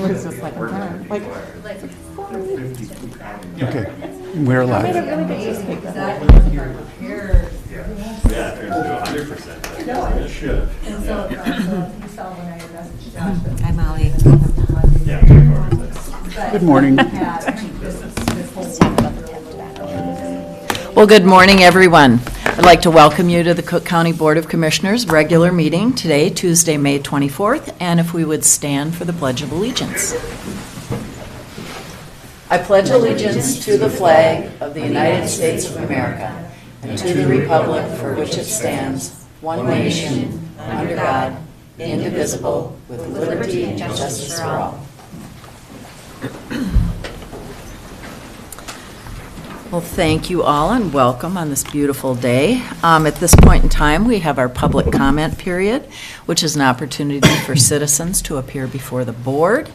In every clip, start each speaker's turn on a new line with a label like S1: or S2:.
S1: was just like, like
S2: Okay, we're
S1: I made a
S2: live.
S1: really good cheesecake.
S3: Yeah, it turns into 100%. It should.
S4: And so you saw when I messaged Josh.
S5: Hi, Molly.
S3: Yeah.
S2: Good morning.
S6: Well, good morning, everyone. I'd like to welcome you to the Cook County Board of Commissioners regular meeting today, Tuesday, May 24th, and if we would stand for the Pledge of Allegiance. I pledge allegiance to the flag of the United States of America and to the republic for which it stands, one nation, under God, indivisible, with liberty and justice for all. Well, thank you all and welcome on this beautiful day. At this point in time, we have our public comment period, which is an opportunity for citizens to appear before the board.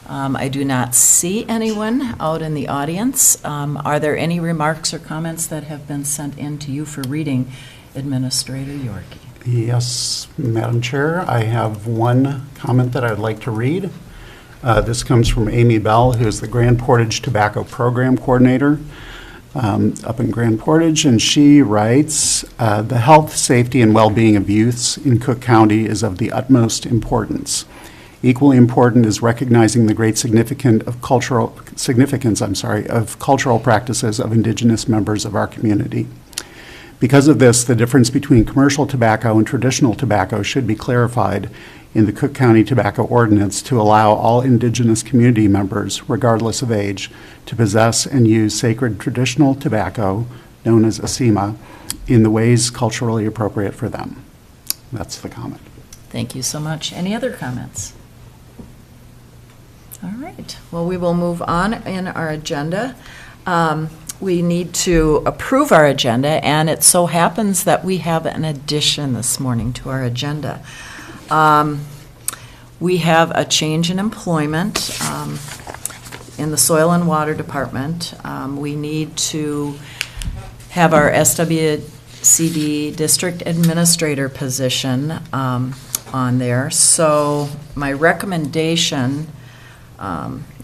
S6: I do not see anyone out in the audience. Are there any remarks or comments that have been sent in to you for reading, Administrator Yorkie?
S2: Yes, Madam Chair, I have one comment that I'd like to read. This comes from Amy Bell, who is the Grand Portage Tobacco Program Coordinator up in Grand Portage, and she writes, the health, safety, and well-being of youths in Cook County is of the utmost importance. Equally important is recognizing the great significance of cultural practices of Indigenous members of our community. Because of this, the difference between commercial tobacco and traditional tobacco should be clarified in the Cook County Tobacco Ordinance to allow all Indigenous community members, regardless of age, to possess and use sacred traditional tobacco, known as ASEMA, in the ways culturally appropriate for them. That's the comment.
S6: Thank you so much. Any other comments? All right. Well, we will move on in our agenda. We need to approve our agenda, and it so happens that we have an addition this morning to our agenda. We have a change in employment in the Soil and Water Department. We need to have our SWCD District Administrator position on there. So my recommendation,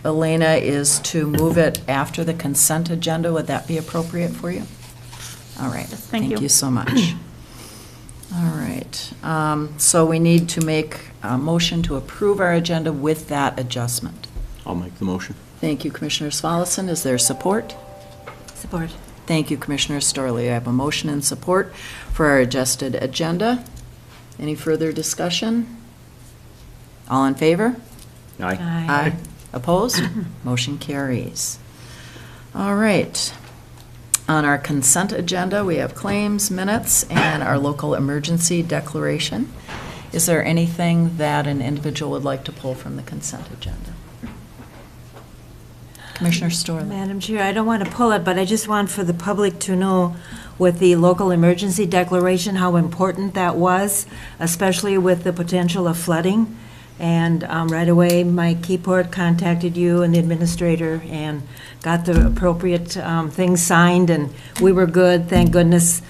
S6: Elena, is to move it after the consent agenda. Would that be appropriate for you? All right.
S1: Yes, thank you.
S6: So much. All right. So we need to make a motion to approve our agenda with that adjustment.
S7: I'll make the motion.
S6: Thank you, Commissioner Svalison. Is there support?
S5: Support.
S6: Thank you, Commissioner Storley. I have a motion and support for our adjusted agenda. Any further discussion? All in favor?
S7: Aye.
S6: Aye. Opposed? Motion carries. All right. On our consent agenda, we have claims, minutes, and our local emergency declaration. Is there anything that an individual would like to pull from the consent agenda? Commissioner Storley.
S5: Madam Chair, I don't want to pull it, but I just want for the public to know with the local emergency declaration how important that was, especially with the potential of flooding. And right away, Mike Keyport contacted you and the administrator and got the appropriate things signed, and we were good, thank goodness.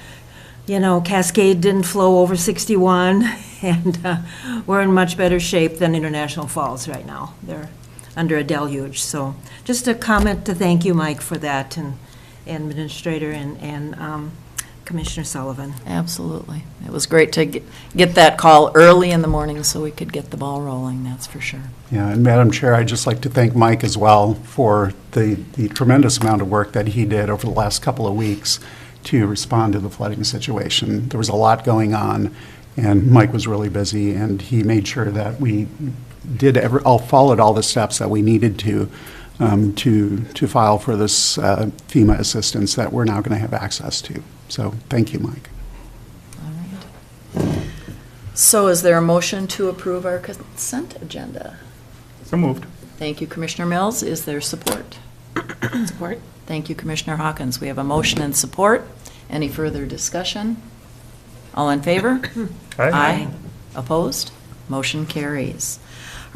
S5: You know, Cascade didn't flow over 61, and we're in much better shape than International Falls right now. They're under a deluge. So just a comment to thank you, Mike, for that, and administrator and Commissioner Sullivan.
S6: Absolutely. It was great to get that call early in the morning so we could get the ball rolling, that's for sure.
S2: Yeah, and Madam Chair, I'd just like to thank Mike as well for the tremendous amount of work that he did over the last couple of weeks to respond to the flooding situation. There was a lot going on, and Mike was really busy, and he made sure that we followed all the steps that we needed to file for this FEMA assistance that we're now going to have access to. So thank you, Mike.
S6: All right. So is there a motion to approve our consent agenda?
S7: So moved.
S6: Thank you, Commissioner Mills. Is there support?
S5: Support.
S6: Thank you, Commissioner Hawkins. We have a motion and support. Any further discussion? All in favor? Aye. Opposed? Motion carries.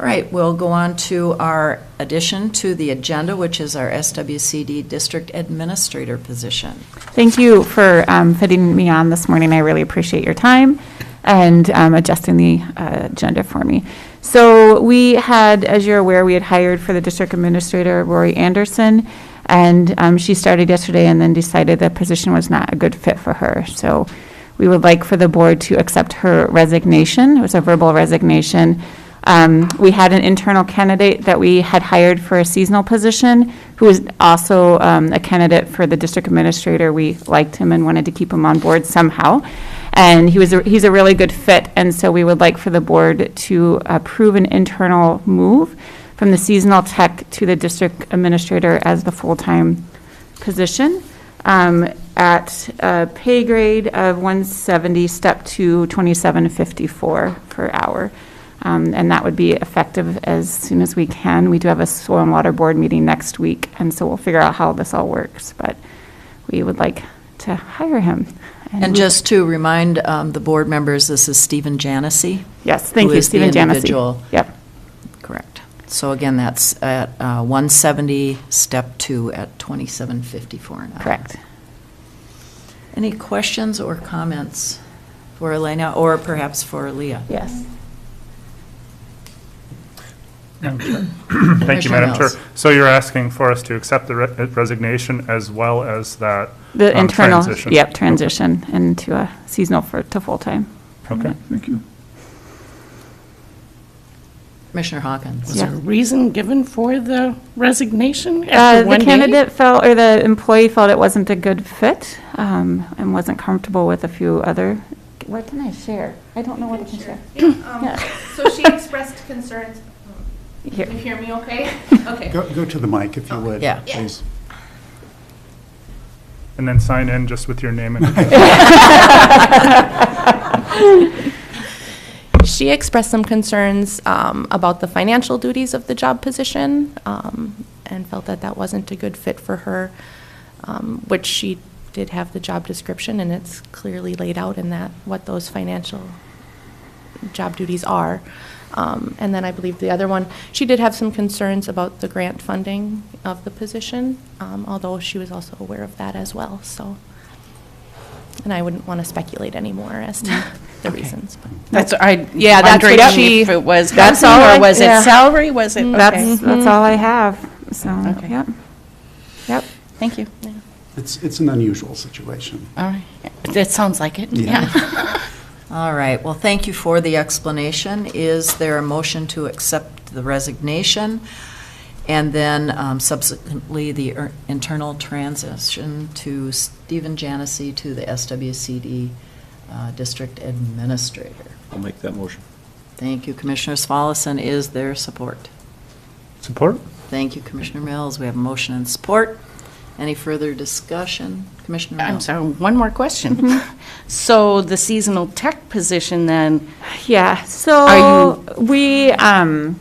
S6: All right, we'll go on to our addition to the agenda, which is our SWCD District Administrator position.
S1: Thank you for fitting me on this morning. I really appreciate your time and adjusting the agenda for me. So we had, as you're aware, we had hired for the district administrator, Rory Anderson, and she started yesterday and then decided the position was not a good fit for her. So we would like for the board to accept her resignation. It was a verbal resignation. We had an internal candidate that we had hired for a seasonal position, who was also a candidate for the district administrator. We liked him and wanted to keep him on board somehow. And he's a really good fit, and so we would like for the board to approve an internal move from the seasonal tech to the district administrator as the full-time position at a pay grade of 170, step 2, 27.54 per hour. And that would be effective as soon as we can. We do have a soil and water board meeting next week, and so we'll figure out how this all works, but we would like to hire him.
S6: And just to remind the board members, this is Stephen Janessi.
S1: Yes, thank
S6: who
S1: you,
S6: is the
S1: Stephen Janessi.
S6: individual.
S1: Yep.
S6: Correct. So again, that's at 170, step 2 at 27.54 an hour.
S1: Correct.
S6: Any questions or comments for Elena, or perhaps for Leah?
S1: Yes.
S8: Thank you,
S6: Commissioner
S8: Madam Chair.
S6: Mills.
S8: So you're asking for us to accept the resignation as well as that
S1: The internal,
S8: transition?
S1: yep, transition into a seasonal to full-time.
S8: Okay, thank you.
S6: Commissioner Hawkins?
S9: Was there a reason given for the resignation
S1: The
S9: after one day?
S1: candidate felt, or the employee felt it wasn't a good fit, and wasn't comfortable with a few other, what can I share? I don't know what I can share.
S4: So she expressed concerns.
S1: Here.
S4: Can you hear me okay? Okay.
S2: Go to the mic if you would,
S6: Yeah.
S2: please.
S8: And then sign in just with your name and
S10: She expressed some concerns about the financial duties of the job position and felt that that wasn't a good fit for her, which she did have the job description, and it's clearly laid out in that what those financial job duties are. And then I believe the other one, she did have some concerns about the grant funding of the position, although she was also aware of that as well, so. And I wouldn't want to speculate anymore as to the reasons. But.
S9: That's what that's
S10: wondering
S9: what
S10: she-
S9: if it was
S1: that's
S9: housing
S1: all
S9: or was
S1: yeah.
S9: it salary? Was it?
S1: That's all I have, so,
S9: Okay.
S1: yep. Yep.
S9: Thank you.
S2: It's an unusual situation.
S9: All right. It sounds like it.
S2: Yeah.
S6: All right, well, thank you for the explanation. Is there a motion to accept the resignation and then subsequently the internal transition to Stephen Janessi to the SWCD District Administrator?
S7: I'll make that motion.
S6: Thank you, Commissioner Svallesen. Is there support?
S8: support?
S6: Thank you, Commissioner Mills. We have a motion and support. Any further discussion? Commissioner
S9: I'm
S6: Mills?
S9: sorry, one more question. So the seasonal tech position then,
S1: Yeah,
S9: Are
S1: so we, I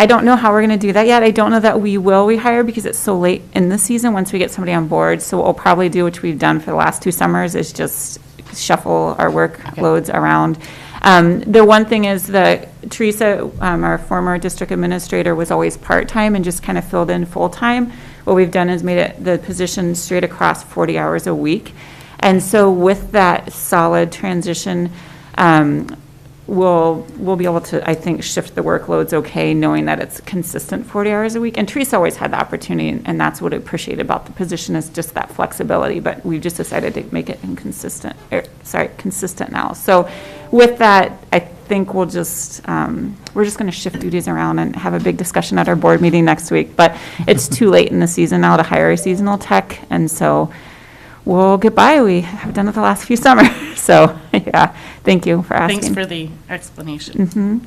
S1: don't know how we're going to do that yet. I don't know that we will rehire because it's so late in the season once we get somebody on board. So what we'll probably do, which we've done for the last 2 summers, is just shuffle our workloads around. The one thing is that Teresa, our former district administrator, was always part-time and just kind of filled in full-time. What we've done is made it the position straight across 40 hours a week. And so with that solid transition, we'll be able to, I think, shift the workloads okay, knowing that it's consistent 40 hours a week. And Teresa always had the opportunity, and that's what I appreciate about the position, is just that flexibility. But we've just decided to make it consistent now. So with that, I think we're just going to shift duties around and have a big discussion at our board meeting next week. But it's too late in the season now to hire a seasonal tech, and so we'll get by. We have done it the last few summers. So, yeah, thank you for asking.
S9: thanks for the explanation.
S1: Mhm.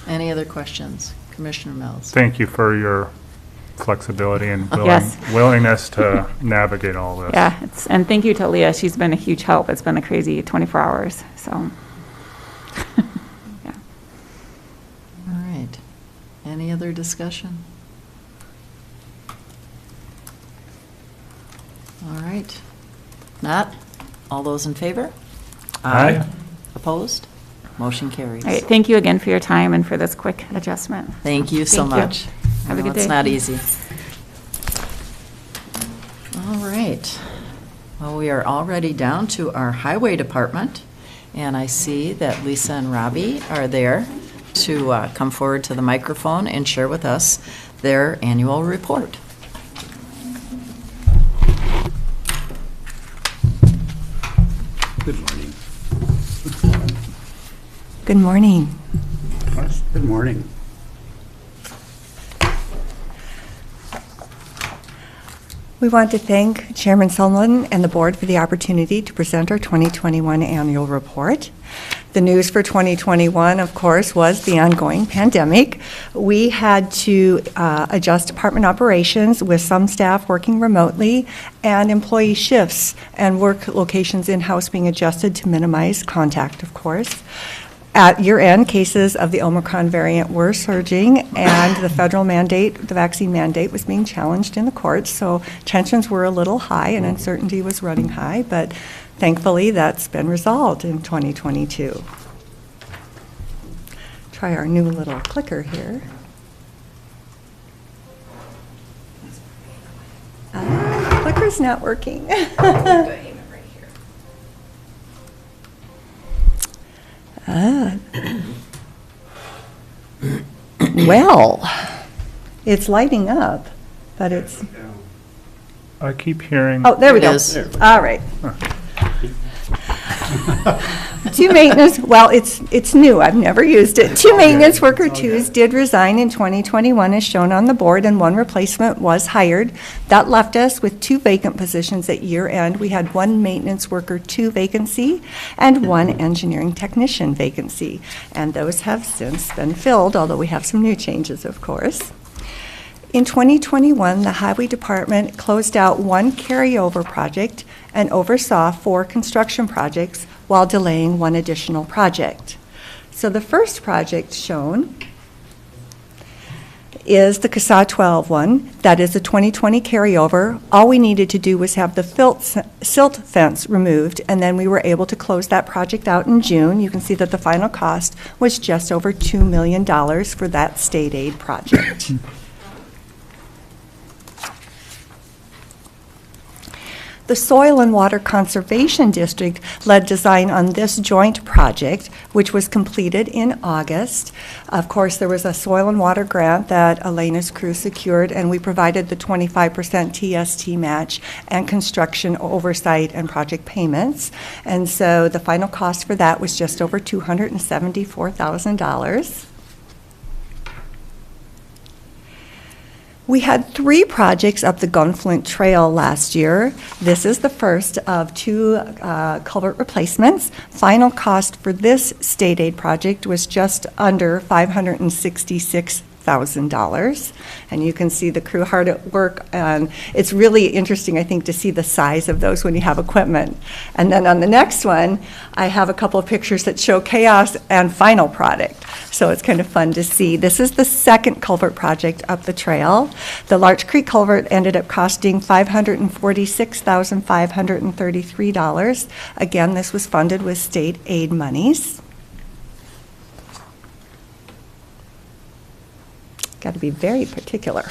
S6: Any other questions? Commissioner Mills?
S8: Thank you for your flexibility and
S1: Yes.
S8: willingness to navigate all this.
S1: Yeah, and thank you to Leah. She's been a huge help. It's been a crazy 24 hours, so. Yeah.
S6: All right. Any other discussion? All right. Not? All those in favor?
S8: Aye.
S6: Opposed? Motion carries.
S1: All right, thank you again for your time and for this quick adjustment.
S6: Thank you so
S1: Thank you.
S6: much.
S1: Have a
S6: I know
S1: good
S6: It's
S1: day.
S6: not easy. All right. Well, we are already down to our highway department, And I see that Lisa and Robbie are there to come forward to the microphone and share with us their annual report.
S2: Good morning.
S11: Good morning.
S2: Good morning.
S11: We want to thank Chairman Sullivan and the board for the opportunity to present our 2021 annual report. The news for 2021, of course, was the ongoing pandemic. We had to adjust department operations with some staff working remotely and employee shifts and work locations in-house being adjusted to minimize contact, of course. At year-end, cases of the Omicron variant were surging, and the federal mandate, the vaccine mandate, was being challenged in the courts, so tensions were a little high and uncertainty was running high, but thankfully that's been resolved in 2022. Try our new little clicker here. Clicker's not working. Well, it's lighting up, but it's,
S8: I keep hearing.
S11: oh, there we
S6: It
S11: go.
S6: is.
S11: All right. Two maintenance, well, it's new, I've never used it. Two maintenance worker twos did resign in 2021 as shown on the board, and one replacement was hired. That left us with two vacant positions at year end. We had one maintenance worker two vacancy and one engineering technician vacancy. And those have since been filled, although we have some new changes, of course. In 2021, the Highway Department closed out one carryover project and oversaw 4 construction projects while delaying one additional project. So the first project shown is the CASA 12 one. That is a 2020 carryover. All we needed to do was have the silt fence removed, and then we were able to close that project out in June. You can see that the final cost was just over $2 million for that state aid project. The Soil and Water Conservation District led design on this joint project, which was completed in August. Of course, there was a soil and water grant that Elena's crew secured, and we provided the 25% TST match and construction oversight and project payments. And so the final cost for that was just over $274,000. We had 3 projects up the Gunflint Trail last year. This is the first of 2 culvert replacements. Final cost for this state aid project was just under $566,000. And you can see the crew hard at work, and it's really interesting, I think, to see the size of those when you have equipment. And then on the next one, I have a couple of pictures that show chaos and final product. So it's kind of fun to see. This is the second culvert project up the trail. The Larch Creek culvert ended up costing $546,533. Again, this was funded with state aid monies. Got to be very particular.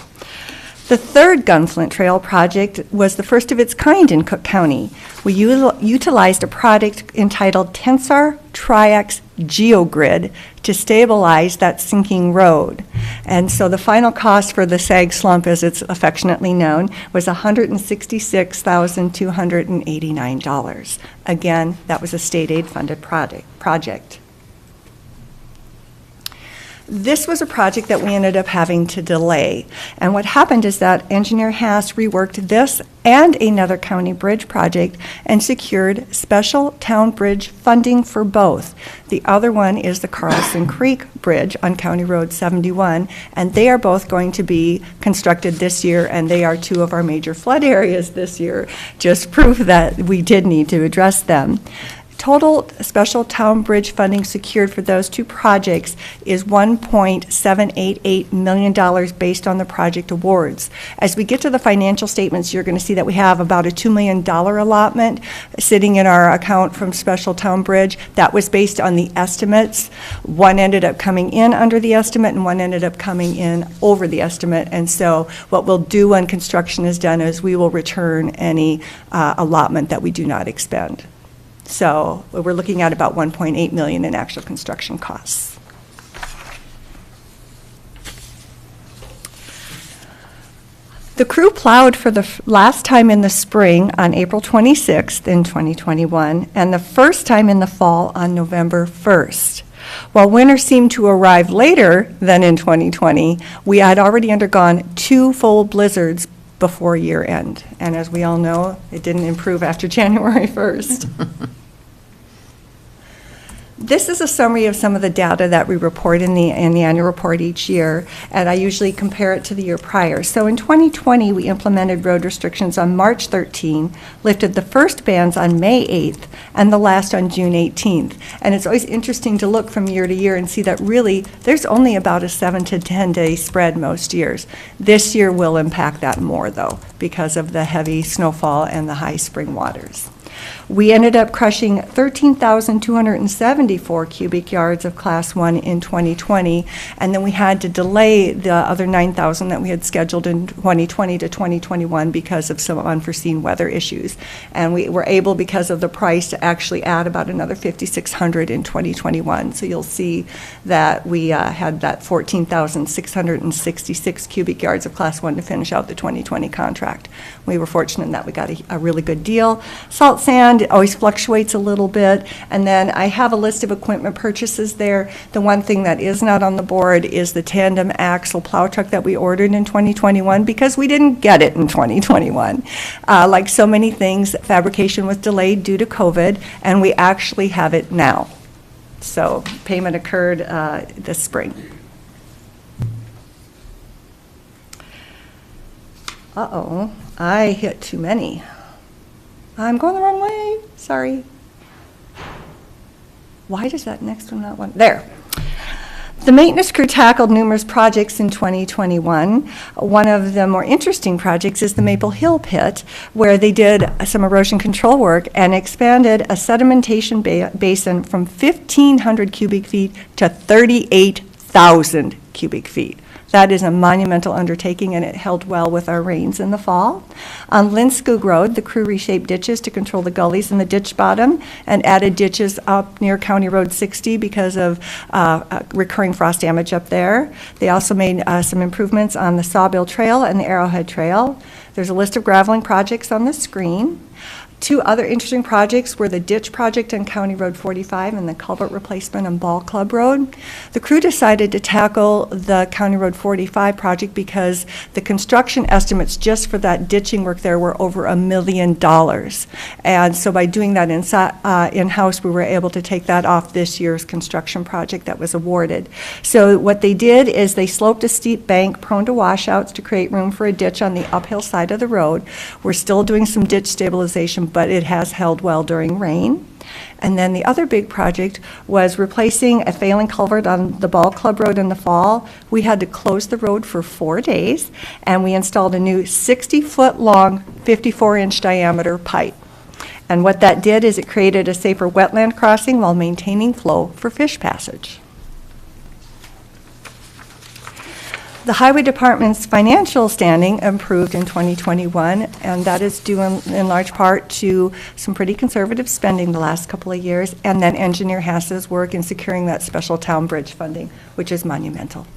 S11: The third Gunflint Trail project was the first of its kind in Cook County. We utilized a product entitled Tensar Triax Geogrid to stabilize that sinking road. And so the final cost for the SAG slump, as it's affectionately known, was $166,289. Again, that was a state aid funded project. This was a project that we ended up having to delay. And what happened is that Engineer Haas reworked this and another county bridge project and secured special town bridge funding for both. The other one is the Carlson Creek Bridge on County Road 71, and they are both going to be constructed this year, and they are 2 of our major flood areas this year, just proof that we did need to address them. Total special town bridge funding secured for those 2 projects is $1.788 million based on the project awards. As we get to the financial statements, you're going to see that we have about a $2 million allotment sitting in our account from special town bridge. That was based on the estimates. One ended up coming in under the estimate and one ended up coming in over the estimate. And so what we'll do when construction is done is we will return any allotment that we do not expend. So we're looking at about 1.8 million in actual construction costs. The crew plowed for the last time in the spring on April 26th in 2021, and the first time in the fall on November 1st. While winter seemed to arrive later than in 2020, we had already undergone 2 full blizzards before year end. And as we all know, it didn't improve after January 1st. This is a summary of some of the data that we report in the annual report each year, and I usually compare it to the year prior. So in 2020, we implemented road restrictions on March 13, lifted the first bans on May 8th, and the last on June 18th. And it's always interesting to look from year to year and see that really there's only about a 7 to 10 day spread most years. This year will impact that more, though, because of the heavy snowfall and the high spring waters. We ended up crushing 13,274 cubic yards of Class 1 in 2020, and then we had to delay the other 9,000 that we had scheduled in 2020 to 2021 because of some unforeseen weather issues. And we were able, because of the price, to actually add about another 5,600 in 2021. So you'll see that we had that 14,666 cubic yards of Class 1 to finish out the 2020 contract. We were fortunate in that we got a really good deal. Salt sand, it always fluctuates a little bit. And then I have a list of equipment purchases there. The one thing that is not on the board is the tandem axle plow truck that we ordered in 2021 because we didn't get it in 2021. Like so many things, fabrication was delayed due to COVID, and we actually have it now. So payment occurred this spring. Uh-oh, I hit too many. I'm going the wrong way, sorry. Why does that next one not want, there. The maintenance crew tackled numerous projects in 2021. One of the more interesting projects is the Maple Hill Pit, where they did some erosion control work and expanded a sedimentation basin from 1,500 cubic feet to 38,000 cubic feet. That is a monumental undertaking, and it held well with our rains in the fall. On Lindskog Road, the crew reshaped ditches to control the gullies in the ditch bottom and added ditches up near County Road 60 because of recurring frost damage up there. They also made some improvements on the Sawbill Trail and the Arrowhead Trail. There's a list of graveling projects on the screen. 2 other interesting projects were the ditch project on County Road 45 and the culvert replacement on Ball Club Road. The crew decided to tackle the County Road 45 project because the construction estimates just for that ditching work there were over $1 million. And so by doing that in-house, we were able to take that off this year's construction project that was awarded. So what they did is they sloped a steep bank prone to washouts to create room for a ditch on the uphill side of the road. We're still doing some ditch stabilization, but it has held well during rain. And then the other big project was replacing a failing culvert on the Ball Club Road in the fall. We had to close the road for 4 days, and we installed a new 60-foot long, 54-inch diameter pipe. And what that did is it created a safer wetland crossing while maintaining flow for fish passage. The Highway Department's financial standing improved in 2021, and that is due in large part to some pretty conservative spending the last couple of years, and then Engineer Hass's work in securing that special town bridge funding, which is monumental.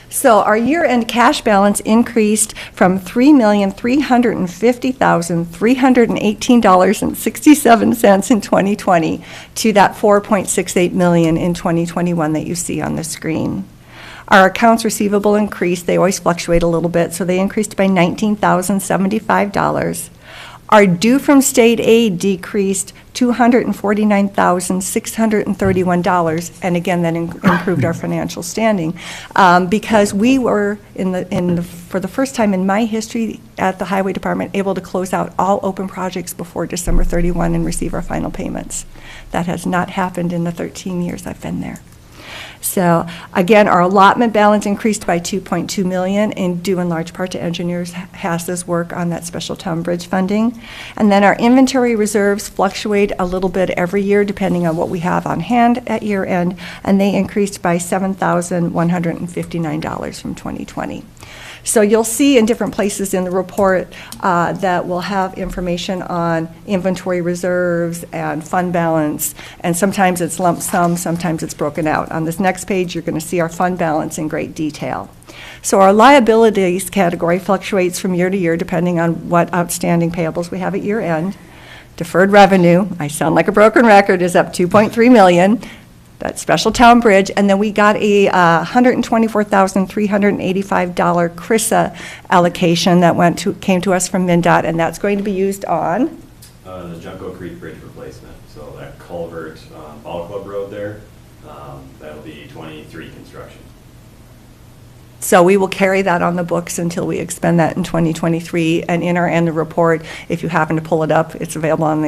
S11: So our year-end cash balance increased from $3,350,318.67 in 2020 to that $4.68 million in 2021 that you see on the screen. Our accounts receivable increased. They always fluctuate a little bit, so they increased by $19,075. Our due from state aid decreased $249,631, and again, that improved our financial standing because we were for the first time in my history at the Highway Department able to close out all open projects before December 31 and receive our final payments. That has not happened in the 13 years I've been there. So again, our allotment balance increased by $2.2 million, and due in large part to Engineer Hass's work on that special town bridge funding. And then our inventory reserves fluctuate a little bit every year depending on what we have on hand at year end, and they increased by $7,159 from 2020. So you'll see in different places in the report that we'll have information on inventory reserves and fund balance, and sometimes it's lump sum, sometimes it's broken out. On this next page, you're going to see our fund balance in great detail. So our liabilities category fluctuates from year to year depending on what outstanding payables we have at year end. Deferred revenue, I sound like a broken record, is up 2.3 million. That's Special Town Bridge. And then we got a $124,385 CRISA allocation that came to us from MnDOT, and that's going to be used on?
S3: The Junco Creek Bridge replacement. So that culvert on Ball Club Road there, that'll be 23 construction.
S11: So we will carry that on the books until we expend that in 2023. And in our annual report, if you happen to pull it up, it's available on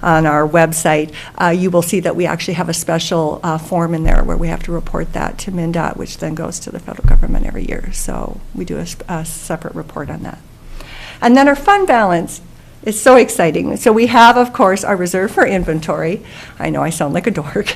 S11: our website. You will see that we actually have a special form in there where we have to report that to MnDOT, which then goes to the federal government every year. So we do a separate report on that. And then our fund balance. It's so exciting. So we have, of course, our reserve for inventory. I know I sound like a dork.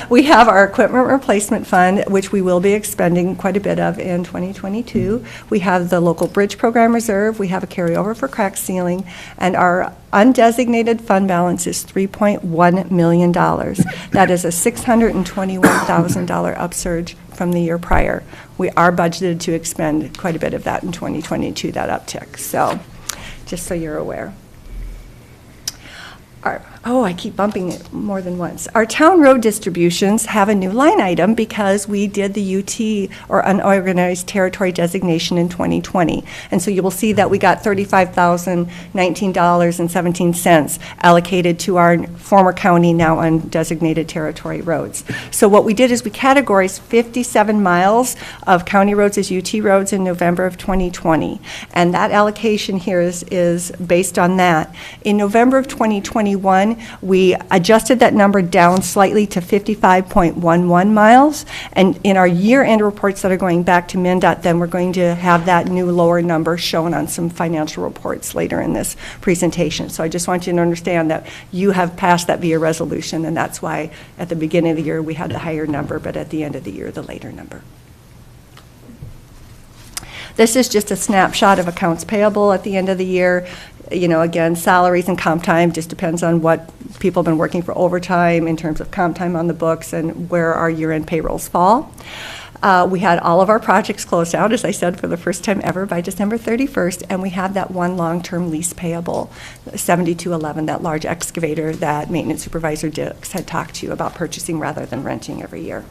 S11: We have our equipment replacement fund, which we will be expending quite a bit of in 2022. We have the local bridge program reserve. We have a carryover for crack sealing. And our undesignated fund balance is $3.1 million. That is a $621,000 upsurge from the year prior. We are budgeted to expend quite a bit of that in 2022, that uptick. So, just so you're aware. I keep bumping it more than once. Our town road distributions have a new line item because we did the UT, or unorganized territory designation, in 2020. And so you will see that we got $35,019.17 allocated to our former county, now undesignated territory roads. So what we did is we categorized 57 miles of county roads as UT roads in November of 2020. And that allocation here is based on that. In November of 2021, we adjusted that number down slightly to 55.11 miles. And in our year-end reports that are going back to MnDOT, then we're going to have that new lower number shown on some financial reports later in this presentation. So I just want you to understand that you have passed that via resolution, and that's why at the beginning of the year we had the higher number, but at the end of the year the later number. This is just a snapshot of accounts payable at the end of the year. You know, again, salaries and comp time just depends on what people have been working for overtime in terms of comp time on the books and where our year-end payrolls fall. We had all of our projects closed out, as I said, for the first time ever by December 31st, and we had that one long-term lease payable, 7211, that large excavator that Maintenance Supervisor Dix had talked to you about purchasing rather than renting every year.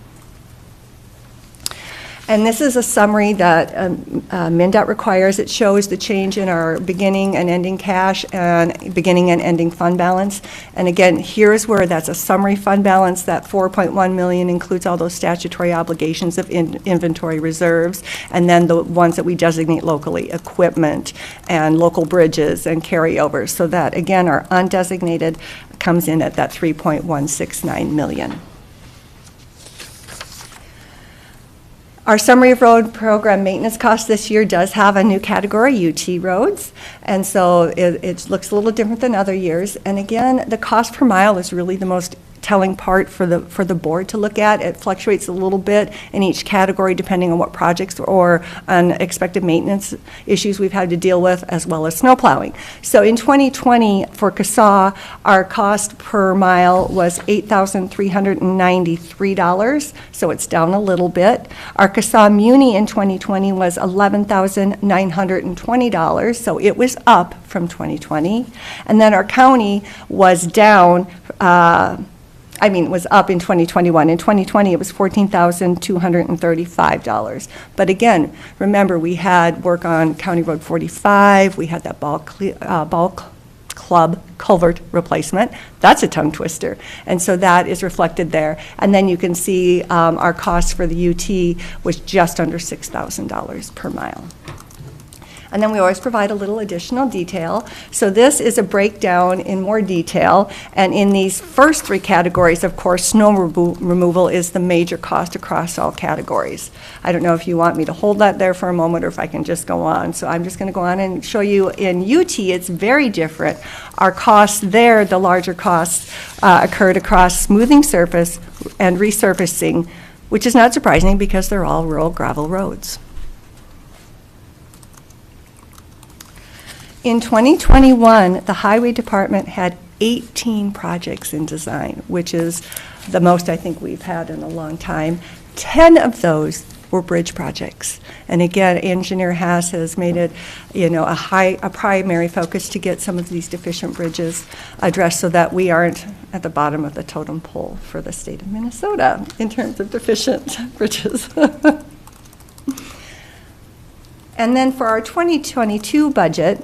S11: And this is a summary that MnDOT requires. It shows the change in our beginning and ending cash and beginning and ending fund balance. And again, here's where that's a summary fund balance. That $4.1 million includes all those statutory obligations of inventory reserves, and then the ones that we designate locally, equipment and local bridges and carryovers. So that, again, our undesignated comes in at that $3.169 million. Our summary of road program maintenance costs this year does have a new category, UT roads, and so it looks a little different than other years. And again, the cost per mile is really the most telling part for the board to look at. It fluctuates a little bit in each category depending on what projects or unexpected maintenance issues we've had to deal with, as well as snow plowing. So in 2020 for CASA, our cost per mile was $8,393, so it's down a little bit. Our CASA Muni in 2020 was $11,920, so it was up from 2020. And then our county was down, was up in 2021. In 2020, it was $14,235. But again, remember, we had work on County Road 45. We had that Ball Club culvert replacement. That's a tongue twister. And so that is reflected there. And then you can see our cost for the UT was just under $6,000 per mile. And then we always provide a little additional detail. So this is a breakdown in more detail. And in these first three categories, of course, snow removal is the major cost across all categories. I don't know if you want me to hold that there for a moment or if I can just go on. So I'm just going to go on and show you in UT, it's very different. Our costs there, the larger costs, occurred across smoothing surface and resurfacing, which is not surprising because they're all rural gravel roads. In 2021, the Highway Department had 18 projects in design, which is the most I think we've had in a long time. 10 of those were bridge projects. And again, Engineer Haas has made it, a primary focus to get some of these deficient bridges addressed so that we aren't at the bottom of the totem pole for the state of Minnesota in terms of deficient bridges. And then for our 2022 budget,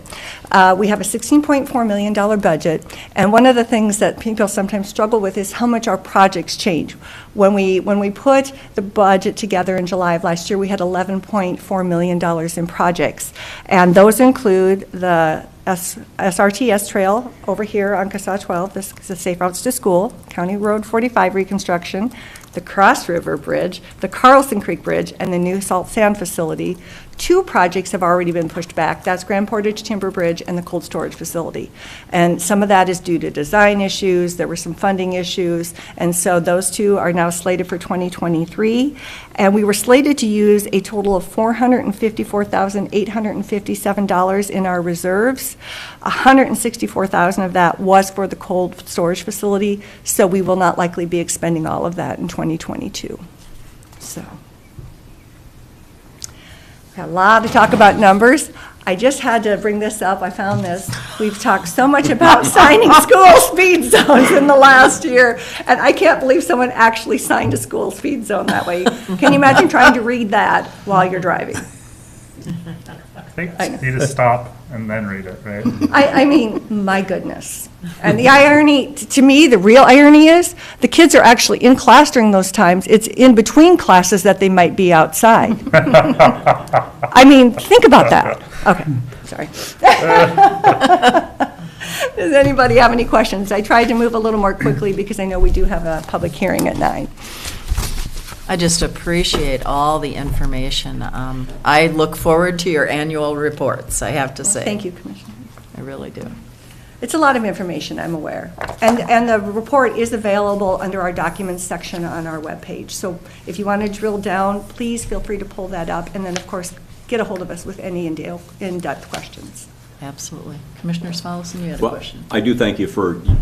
S11: we have a $16.4 million budget. And one of the things that people sometimes struggle with is how much our projects change. When we put the budget together in July of last year, we had $11.4 million in projects. And those include the SRTS trail over here on CSA 12, this is the Safe Routes to School, County Road 45 reconstruction, the Cross River Bridge, the Carlson Creek Bridge, and the new salt sand facility. 2 projects have already been pushed back. That's Grand Portage Timber Bridge and the cold storage facility. And some of that is due to design issues. There were some funding issues. And so those 2 are now slated for 2023. And we were slated to use a total of $454,857 in our reserves. $164,000 of that was for the cold storage facility. So we will not likely be expending all of that in 2022. So. Got a lot to talk about numbers. I just had to bring this up. I found this. We've talked so much about signing school speed zones in the last year, and I can't believe someone actually signed a school speed zone that way. Can you imagine trying to read that while you're driving?
S8: I think you just stop and then read it, right?
S11: I mean, my goodness. And the irony, to me, the real irony is the kids are actually in class during those times. It's in between classes that they might be outside. I mean, think about that. Okay, sorry. Does anybody have any questions? I tried to move a little more quickly because I know we do have a public hearing at 9.
S6: I just appreciate all the information. I look forward to your annual reports, I have to say.
S11: Thank you, Commissioner.
S6: I really do.
S11: It's a lot of information, I'm aware. And the report is available under our documents section on our webpage. So if you want to drill down, please feel free to pull that up. And then, of course, get a hold of us with any in-depth questions.
S6: Absolutely. Commissioner Smallison, you had a
S7: Well,
S6: question.
S7: I do thank you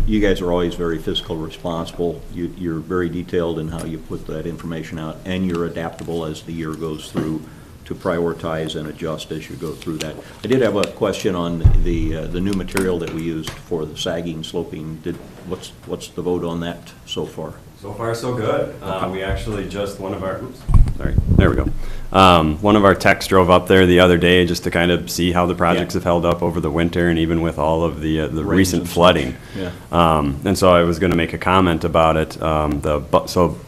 S7: you guys are always very fiscal responsible. You're very detailed in how you put that information out, and you're adaptable as the year goes through to prioritize and adjust as you go through that. I did have a question on the new material that we used for the sagging, sloping. What's the vote on that so far?
S3: So far, so good.
S7: Okay.
S3: We actually just, one of our techs drove up there the other day just to kind of see how the projects have held up over the winter, and even with all of the recent flooding.
S7: Yeah.
S3: And so I was going to make a comment about it. So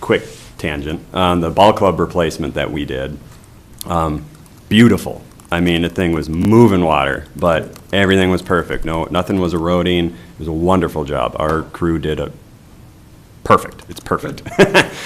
S3: quick tangent. The ball club replacement that we did, beautiful. I mean, the thing was moving water, but everything was perfect. Nothing was eroding. It was a wonderful job. Our crew did a perfect. It's perfect.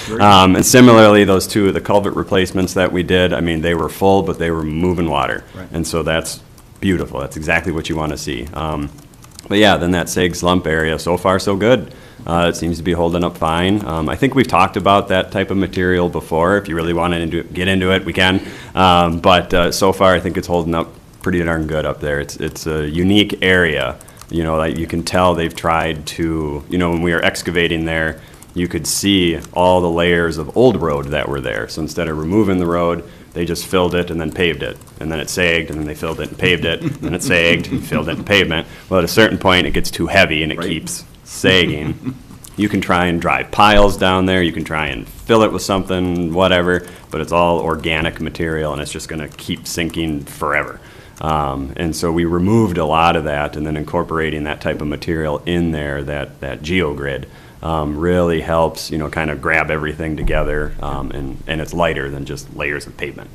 S3: And similarly, those 2 of the culvert replacements that we did, I mean, they were full, but they were moving water.
S7: Right.
S3: And so that's beautiful. That's exactly what you want to see. But yeah, then that sag slump area, so far so good. It seems to be holding up fine. I think we've talked about that type of material before. If you really want to get into it, we can. But so far, I think it's holding up pretty darn good up there. It's a unique area. Like you can tell they've tried to, when we were excavating there, you could see all the layers of old road that were there. So instead of removing the road, they just filled it and then paved it. And then it sagged, and then they filled it and paved it. And then it sagged, and filled it and pavement. Well, at a certain point, it gets too heavy and it keeps sagging. You can try and drive piles down there. You can try and fill it with something, whatever. But it's all organic material, and it's just going to keep sinking forever. And so we removed a lot of that, and then incorporating that type of material in there, that geogrid, really helps, kind of grab everything together, and it's lighter than just layers of pavement.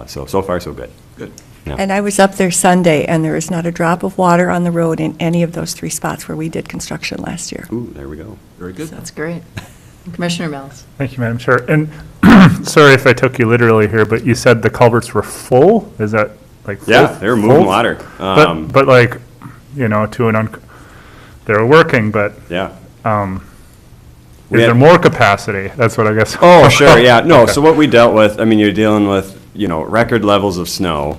S3: So far, so good.
S7: Good.
S3: Yeah.
S11: And I was up there Sunday, and there is not a drop of water on the road in any of those 3 spots where we did construction last year.
S3: Ooh, there we go.
S7: Very good.
S6: That's great. Commissioner Mills.
S8: Thank you, Madam Chair. And sorry if I took you literally here, but you said the culverts were full? Is that like full?
S3: Yeah, they were moving water.
S8: But like, they were working, but
S3: Yeah.
S8: is there more capacity? That's what I guess.
S3: Oh, sure, yeah. No, so what we dealt with, I mean, you're dealing with, record levels of snow,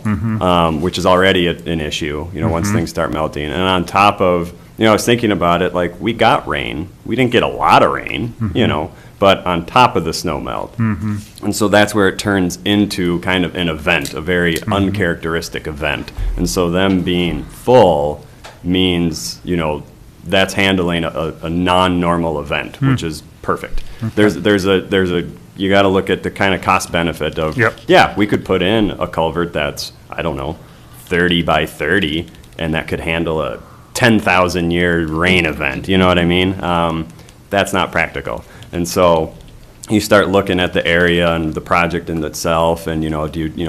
S3: which is already an issue, once things start melting. And on top of, I was thinking about it, like, we got rain. We didn't get a lot of rain, but on top of the snow melt. And so that's where it turns into kind of an event, a very uncharacteristic event. And so them being full means, that's handling a non-normal event, which is perfect. You got to look at the kind of cost benefit of, yeah, we could put in a culvert that's, I don't know, 30 by 30, and that could handle a 10,000-year rain event. You know what I mean? That's not practical. And so you start looking at the area and the project in itself, and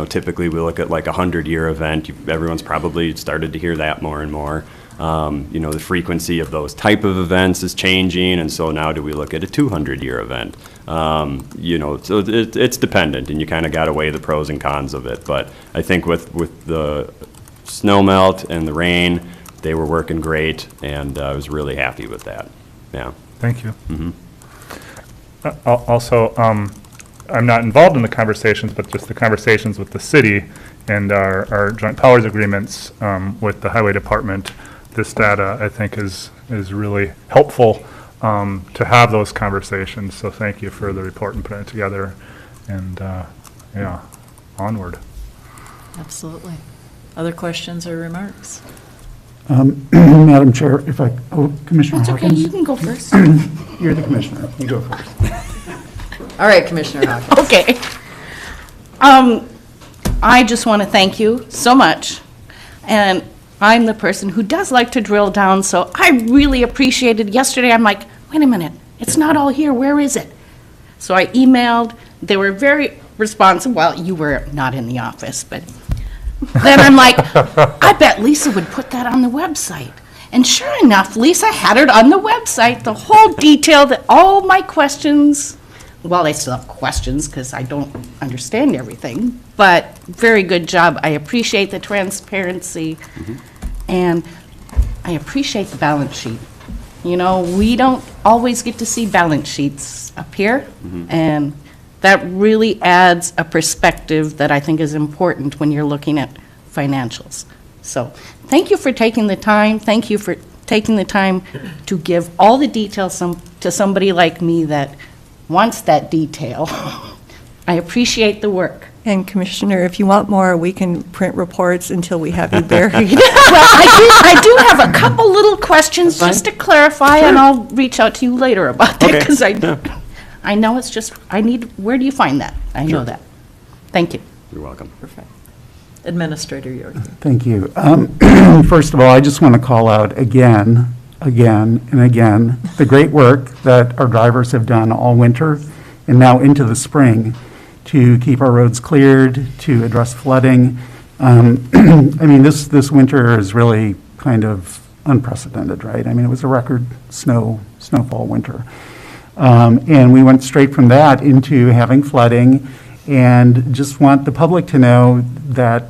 S3: typically we look at like a 100-year event. Everyone's probably started to hear that more and more. The frequency of those type of events is changing, and so now do we look at a 200-year event? So it's dependent, and you kind of got to weigh the pros and cons of it. But I think with the snow melt and the rain, they were working great, and I was really happy with that. Yeah.
S8: Thank you. Also, I'm not involved in the conversations, but just the conversations with the city and our joint powers agreements with the highway department. This data, I think, is really helpful to have those conversations. So thank you for the report and putting it together. And onward.
S6: Absolutely. Other questions or remarks?
S2: Madam Chair, Commissioner
S9: That's okay,
S2: Hawkins?
S9: you can go first.
S2: You're the commissioner. You go first.
S6: All right, Commissioner Hawkins.
S9: Okay. I just want to thank you so much. And I'm the person who does like to drill down, so I really appreciated yesterday. I'm like, wait a minute, it's not all here. Where is it? So I emailed. They were very responsive. Well, you were not in the office, but then I'm like, I bet Lisa would put that on the website. And sure enough, Lisa had it on the website, the whole detail, that all my questions. Well, I still have questions because I don't understand everything, but very good job. I appreciate the transparency, and I appreciate the balance sheet. We don't always get to see balance sheets up here, and that really adds a perspective that I think is important when you're looking at financials. So thank you for taking the time. Thank you for taking the time to give all the details to somebody like me that wants that detail. I appreciate the work.
S11: And Commissioner, if you want more, we can print reports until we have you buried.
S9: Well, I do have a couple little questions just to clarify, and I'll reach out to you later about that, because I know it's just, where do you find that? I know that. Thank you.
S3: You're welcome.
S6: Perfect. Administrator York.
S2: Thank you. First of all, I just want to call out again, and again, the great work that our drivers have done all winter and now into the spring to keep our roads cleared, to address flooding. This winter is really kind of unprecedented, right? It was a record snowfall winter. And we went straight from that into having flooding, and just want the public to know that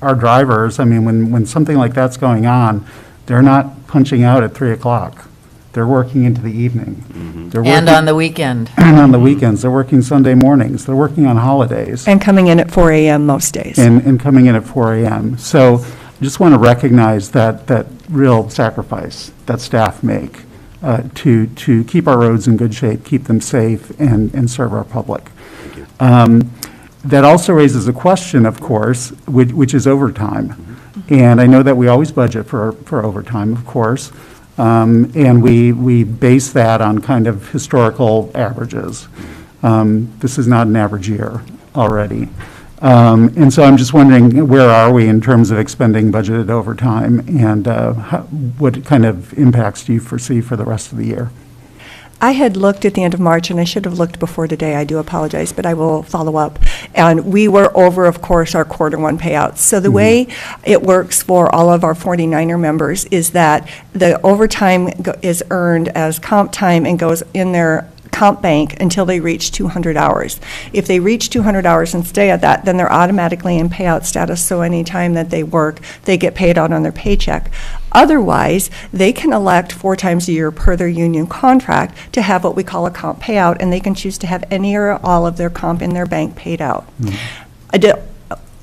S2: our drivers, when something like that's going on, they're not punching out at 3 o'clock. They're working into the evening. They're
S6: And on the weekend.
S2: And on the weekends. They're working Sunday mornings. They're working on holidays.
S11: And coming in at 4 a.m. most days.
S2: And coming in at 4 a.m. So I just want to recognize that real sacrifice that staff make to keep our roads in good shape, keep them safe, and serve our public. That also raises a question, of course, which is overtime. And I know that we always budget for overtime, of course, and we base that on kind of historical averages. This is not an average year already. And so I'm just wondering, where are we in terms of expending budgeted overtime, and what kind of impacts do you foresee for the rest of the year?
S11: I had looked at the end of March, and I should have looked before today. I do apologize, but I will follow up. And we were over, of course, our Q1 payouts. So the way it works for all of our 49er members is that the overtime is earned as comp time and goes in their comp bank until they reach 200 hours. If they reach 200 hours and stay at that, then they're automatically in payout status, so any time that they work, they get paid out on their paycheck. Otherwise, they can elect 4 times a year per their union contract to have what we call a comp payout, and they can choose to have any or all of their comp in their bank paid out.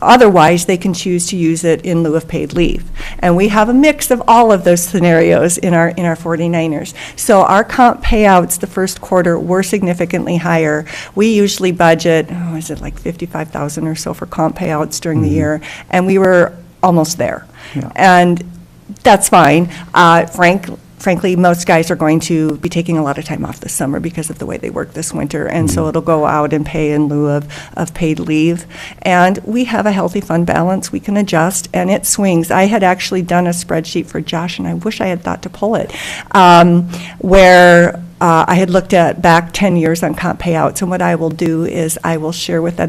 S11: Otherwise, they can choose to use it in lieu of paid leave. And we have a mix of all of those scenarios in our 49ers. So our comp payouts the first quarter were significantly higher. We usually budget, is it like 55,000 or so for comp payouts during the year, and we were almost there.
S2: Yeah.
S11: And that's fine. Frankly, most guys are going to be taking a lot of time off this summer because of the way they work this winter, and so it'll go out and pay in lieu of paid leave. And we have a healthy fund balance. We can adjust, and it swings. I had actually done a spreadsheet for Josh, and I wish I had thought to pull it, where I had looked at back 10 years on comp payouts, and what I will do is I will share with that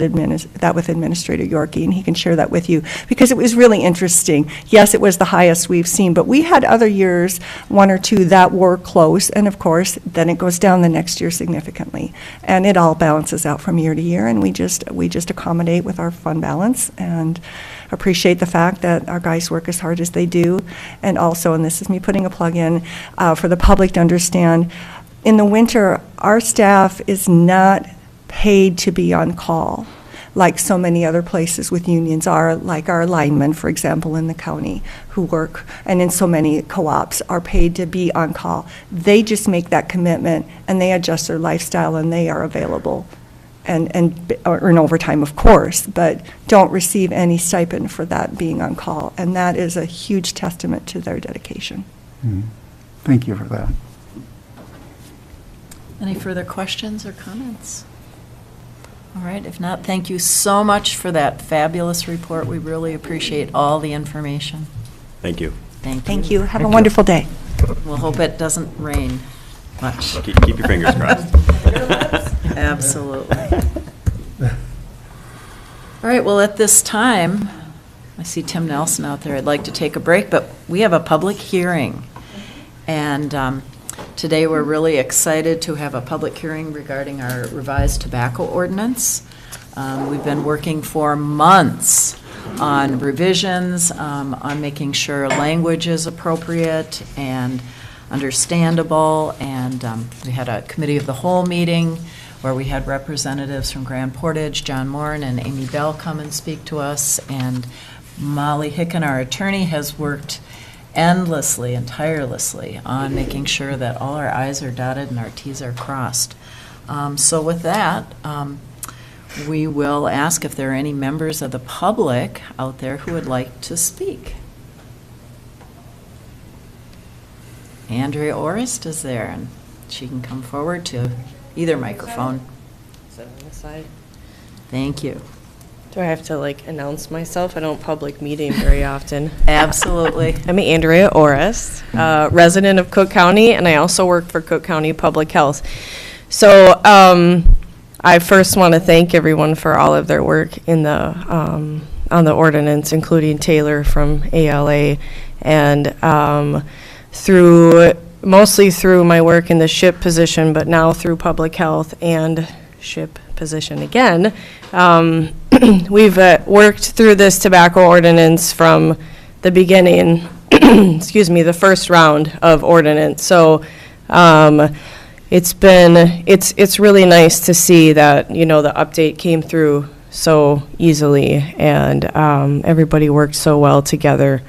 S11: with Administrator Yorkie, and he can share that with you, because it was really interesting. Yes, it was the highest we've seen, but we had other years, one or two, that were close, and of course, then it goes down the next year significantly. And it all balances out from year to year, and we just accommodate with our fund balance and appreciate the fact that our guys work as hard as they do. And also, and this is me putting a plug in for the public to understand, in the winter, our staff is not paid to be on call like so many other places with unions are, like our linemen, for example, in the county who work, and in so many co-ops, are paid to be on call. They just make that commitment, and they adjust their lifestyle, and they are available and earn overtime, of course, but don't receive any stipend for that being on call. And that is a huge testament to their dedication.
S2: Thank you for that.
S6: Any further questions or comments? All right, if not, thank you so much for that fabulous report. We really appreciate all the information.
S3: Thank you.
S11: Thank you. Have a wonderful day.
S6: We'll hope it doesn't rain much.
S3: Keep your fingers crossed.
S6: Absolutely. All right, well, at this time, I see Tim Nelson out there. I'd like to take a break, but we have a public hearing. And today, we're really excited to have a public hearing regarding our revised tobacco ordinance. We've been working for months on revisions, on making sure language is appropriate and understandable, and we had a committee of the whole meeting where we had representatives from Grand Portage, John Moran and Amy Bell, come and speak to us, and Molly Hicken, our attorney, has worked endlessly and tirelessly on making sure that all our I's are dotted and our T's are crossed. So with that, we will ask if there are any members of the public out there who would like to speak. Andrea Orist is there, and she can come forward to either microphone.
S12: Sit on the side.
S6: Thank you.
S12: Do I have to announce myself? I don't public meeting very often.
S6: Absolutely.
S12: I'm Andrea Orist, resident of Cook County, and I also work for Cook County Public Health. So I first want to thank everyone for all of their work in the on the ordinance, including Taylor from ALA, and mostly through my work in the SHIP position, but now through public health and SHIP position again. We've worked through this tobacco ordinance from the beginning, excuse me, the first round of ordinance. So it's really nice to see that, the update came through so easily, and everybody worked so well together.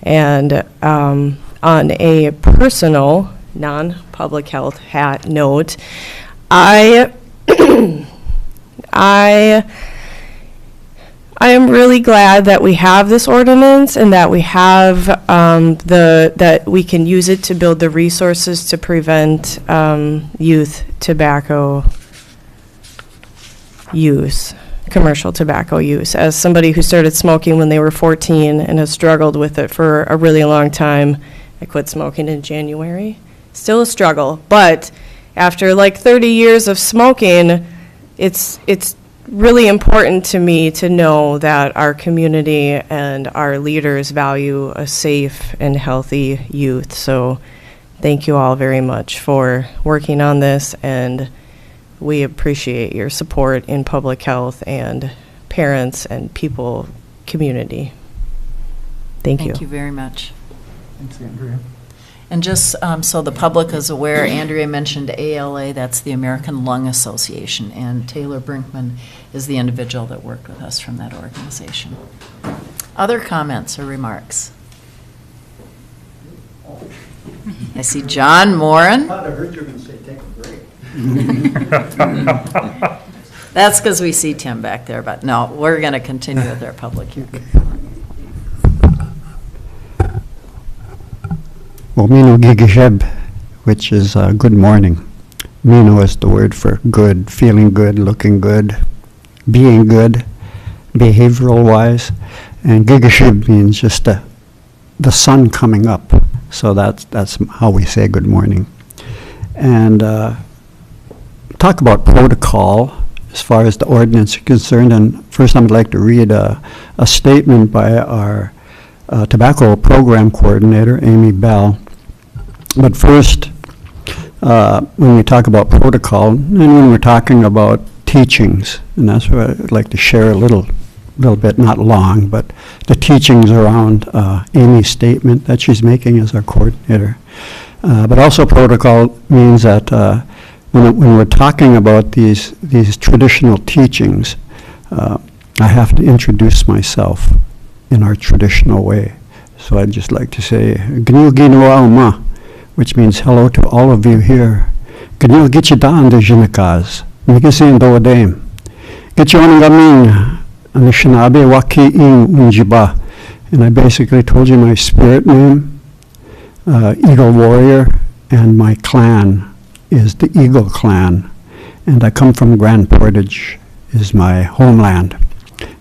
S12: And on a personal, non-public health note, I am really glad that we have this ordinance and that we have that we can use it to build the resources to prevent youth tobacco use, commercial tobacco use. As somebody who started smoking when they were 14 and has struggled with it for a really long time, I quit smoking in January. Still a struggle, but after 30 years of smoking, it's really important to me to know that our community and our leaders value a safe and healthy youth. So thank you all very much for working on this, and we appreciate your support in public health and parents and people, community. Thank you.
S6: Thank you very much.
S2: Thanks, Andrea.
S6: And just so the public is aware, Andrea mentioned ALA, that's the American Lung Association, and Taylor Brinkman is the individual that worked with us from that organization. Other comments or remarks? I see John Moran.
S13: I heard you were going to say take a break.
S6: That's because we see Tim back there, but no, we're going to continue with our public hearing.
S13: Well, Mino Gigisheb, which is good morning. Mino is the word for good, feeling good, looking good, being good, behavioral-wise. And Gigisheb means just the sun coming up. So that's how we say good morning. And talk about protocol as far as the ordinance is concerned. And first I'd like to read a statement by our tobacco program coordinator, Amy Bell. But first, when we talk about protocol, and when we're talking about teachings, and that's what I'd like to share a little bit, not long, but the teachings around Amy's statement that she's making as our coordinator. But also protocol means that when we're talking about these traditional teachings, I have to introduce myself in our traditional way. So I'd just like to say, Gnu Ginua Uma, which means hello to all of you here. Gnu Gichidan de Jinakaz, Mikisin Doadame. Gichon Gamin, Anishinabe Waki in Unjiba. And I basically told you my spirit name, Eagle Warrior, and my clan is the Eagle Clan. And I come from Grand Portage, is my homeland.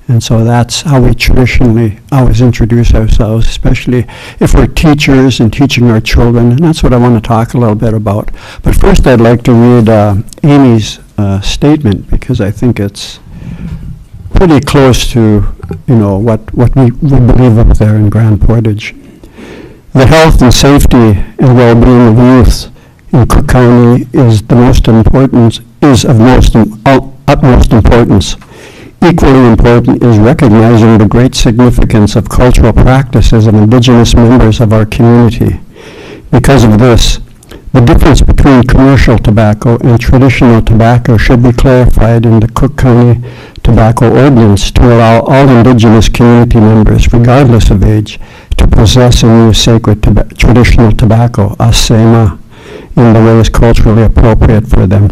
S13: And so that's how we traditionally always introduce ourselves, especially if we're teachers and teaching our children. And that's what I want to talk a little bit about. But first I'd like to read Amy's statement, because I think it's pretty close to, what we believe up there in Grand Portage. The health and safety and well-being of youth in Cook County is of utmost importance. Equally important is recognizing the great significance of cultural practices of Indigenous members of our community. Because of this, the difference between commercial tobacco and traditional tobacco should be clarified in the Cook County Tobacco Ordinance to allow all Indigenous community members, regardless of age, to possess and use sacred traditional tobacco, asema, in the ways culturally appropriate for them.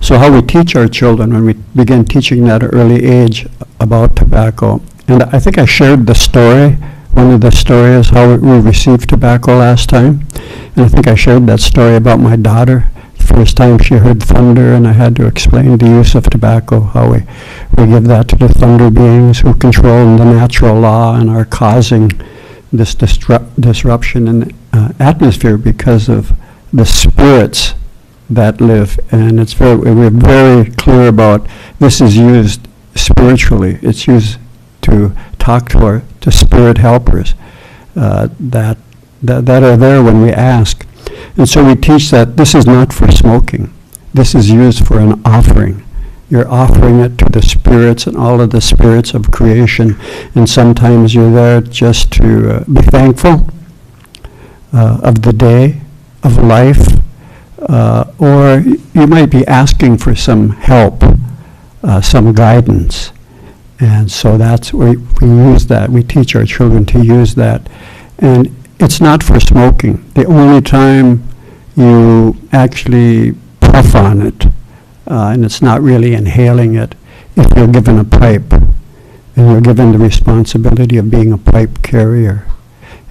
S13: So how we teach our children when we begin teaching at an early age about tobacco. And I think I shared the story, one of the stories, how we received tobacco last time. And I think I shared that story about my daughter. The first time she heard thunder, and I had to explain the use of tobacco, how we give that to the thunder beings who control the natural law and are causing this disruption in the atmosphere because of the spirits that live. And we're very clear about this is used spiritually. It's used to talk to spirit helpers that are there when we ask. And so we teach that this is not for smoking. This is used for an offering. You're offering it to the spirits and all of the spirits of creation. And sometimes you're there just to be thankful of the day, of life, or you might be asking for some help, some guidance. And so that's where we use that. We teach our children to use that. And it's not for smoking. The only time you actually puff on it, and it's not really inhaling it, if you're given a pipe, and you're given the responsibility of being a pipe carrier.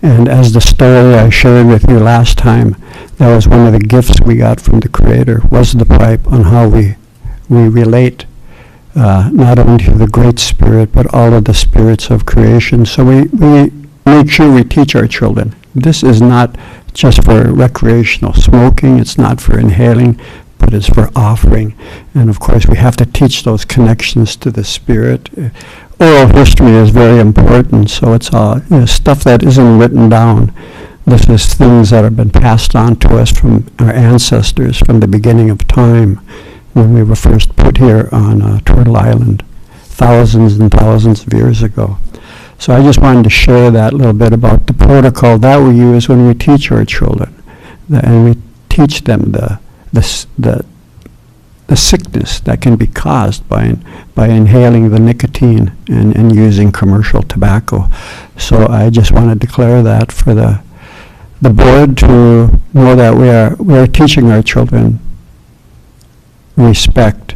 S13: And as the story I shared with you last time, that was one of the gifts we got from the Creator, was the pipe, on how we relate not only to the Great Spirit, but all of the spirits of creation. So we make sure we teach our children. This is not just for recreational smoking, it's not for inhaling, but it's for offering. And of course, we have to teach those connections to the Spirit. Oral history is very important, so it's stuff that isn't written down. This is things that have been passed on to us from our ancestors from the beginning of time, when we were first put here on Turtle Island, thousands and thousands of years ago. So I just wanted to share that little bit about the protocol that we use when we teach our children. And we teach them the sickness that can be caused by inhaling the nicotine and using commercial tobacco. So I just want to declare that for the board to know that we are teaching our children respect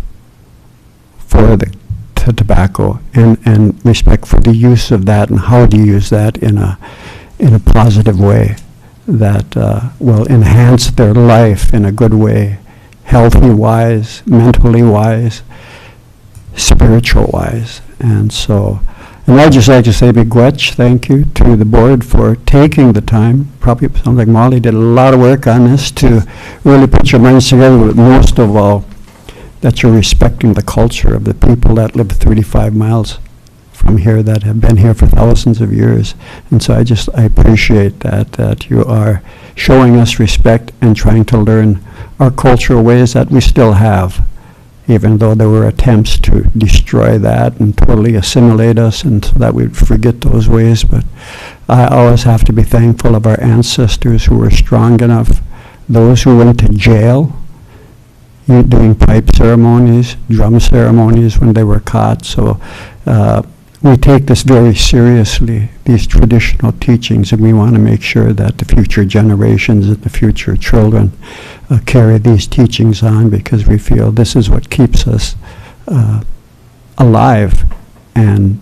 S13: for the tobacco and respect for the use of that and how to use that in a positive way that will enhance their life in a good way, healthy wise, mentally wise, spiritual wise. And I'd just like to say begrudge thank you to the board for taking the time. Probably sounds like Molly did a lot of work on this to really put your minds together, but most of all, that you're respecting the culture of the people that live 35 miles from here that have been here for thousands of years. And so I appreciate that you are showing us respect and trying to learn our cultural ways that we still have, even though there were attempts to destroy that and totally assimilate us and so that we'd forget those ways. But I always have to be thankful of our ancestors who were strong enough, those who went to jail, doing pipe ceremonies, drum ceremonies when they were caught. So we take this very seriously, these traditional teachings, and we want to make sure that the future generations and the future children carry these teachings on, because we feel this is what keeps us alive and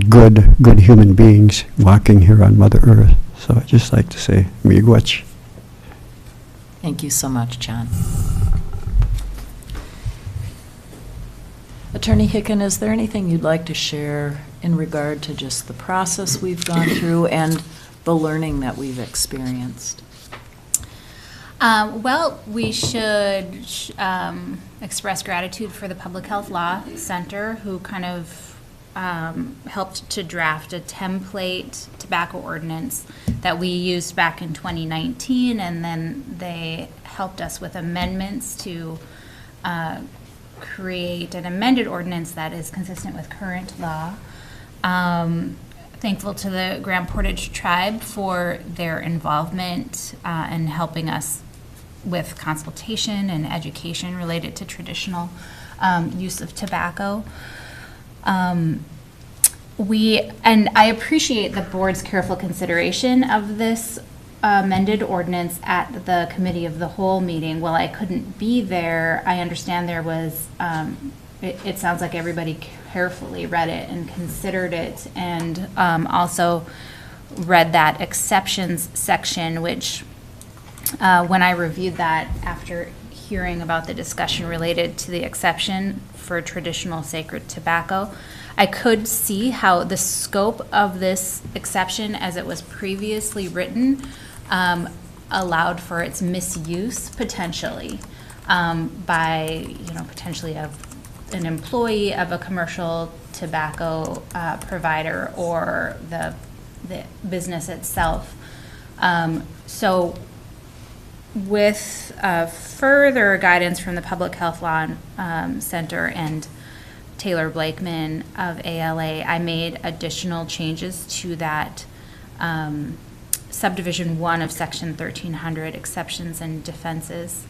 S13: good human beings walking here on Mother Earth. So I'd just like to say, miigwech.
S6: Thank you so much, John. Attorney Hicken, is there anything you'd like to share in regard to just the process we've gone through and the learning that we've experienced?
S14: Well, we should express gratitude for the Public Health Law Center, who kind of helped to draft a template tobacco ordinance that we used back in 2019, and then they helped us with amendments to create an amended ordinance that is consistent with current law. Thankful to the Grand Portage Tribe for their involvement in helping us with consultation and education related to traditional use of tobacco. And I appreciate the board's careful consideration of this amended ordinance at the Committee of the Whole meeting. While I couldn't be there, I understand there was, it sounds like everybody carefully read it and considered it, and also read that exceptions section, which when I reviewed that after hearing about the discussion related to the exception for traditional sacred tobacco, I could see how the scope of this exception as it was previously written allowed for its misuse potentially by, potentially an employee of a commercial tobacco provider or the business itself. So with further guidance from the Public Health Law Center and Taylor Blakeman of ALA, I made additional changes to that subdivision 1 of section 1300, exceptions and defenses.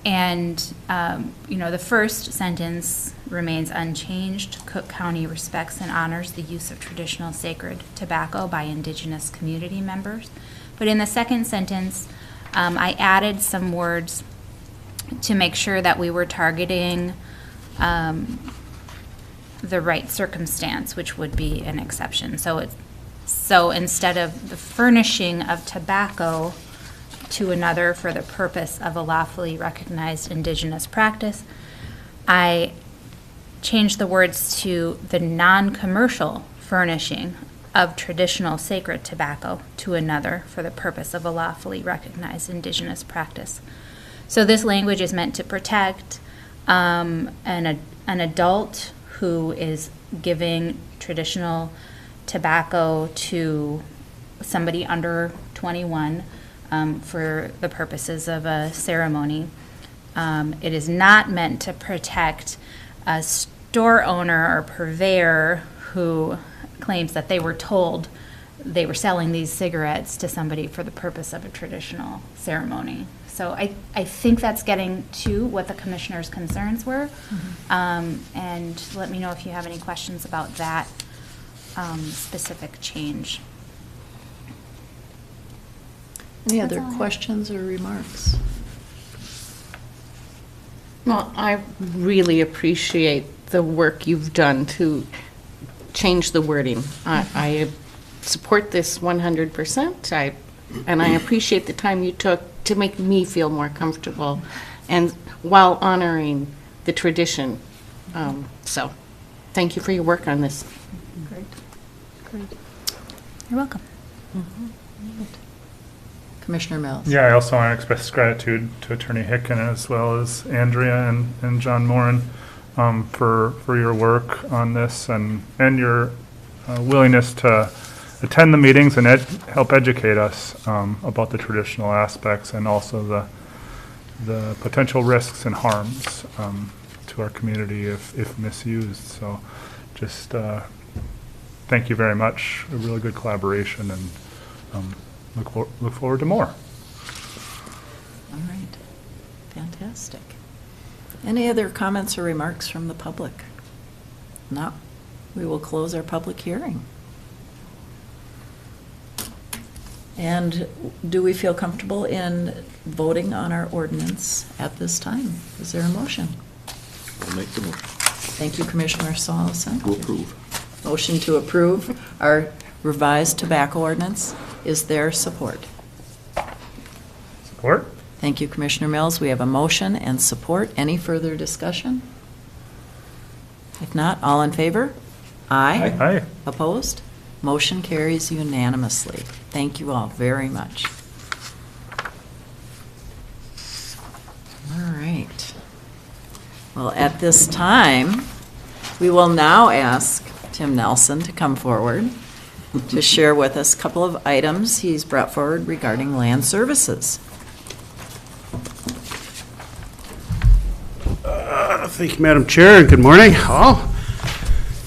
S14: And, the first sentence remains unchanged. Cook County respects and honors the use of traditional sacred tobacco by Indigenous community members. But in the second sentence, I added some words to make sure that we were targeting the right circumstance, which would be an exception. So instead of the furnishing of tobacco to another for the purpose of a lawfully recognized Indigenous practice, I changed the words to the non-commercial furnishing of traditional sacred tobacco to another for the purpose of a lawfully recognized Indigenous practice. So this language is meant to protect an adult who is giving traditional tobacco to somebody under 21 for the purposes of a ceremony. It is not meant to protect a store owner or purveyor who claims that they were told they were selling these cigarettes to somebody for the purpose of a traditional ceremony. So I think that's getting to what the commissioner's concerns were. And let me know if you have any questions about that specific change.
S6: Any
S14: That's
S6: other
S14: all I have.
S6: questions or remarks?
S9: Well, I really appreciate the work you've done to change the wording. I support this 100%, and I appreciate the time you took to make me feel more comfortable, and while honoring the tradition. So, thank you for your work on this.
S6: Great.
S14: You're welcome.
S6: Commissioner Mills?
S8: Yeah, I also want to express gratitude to Attorney Hicken as well as Andrea and John Moran for your work on this and your willingness to attend the meetings and help educate us about the traditional aspects and also the potential risks and harms to our community if misused. So just thank you very much. A really good collaboration, and look forward to more.
S6: All right. Fantastic. Any other comments or remarks from the public? No. We will close our public hearing. And do we feel comfortable in voting on our ordinance at this time? Is there a motion?
S7: I'll make the motion.
S6: Thank you, Commissioner Solison.
S7: To approve.
S6: Motion to approve our revised tobacco ordinance. Is there support?
S8: Support?
S6: Thank you, Commissioner Mills. We have a motion and support. Any further discussion? If not, all in favor? Aye.
S8: Aye.
S6: Opposed? Motion carries unanimously. Thank you all very much. All right. Well, at this time, we will now ask Tim Nelson to come forward to share with us a couple of items he's brought forward regarding land services.
S15: Thank you, Madam Chair, and good morning, all.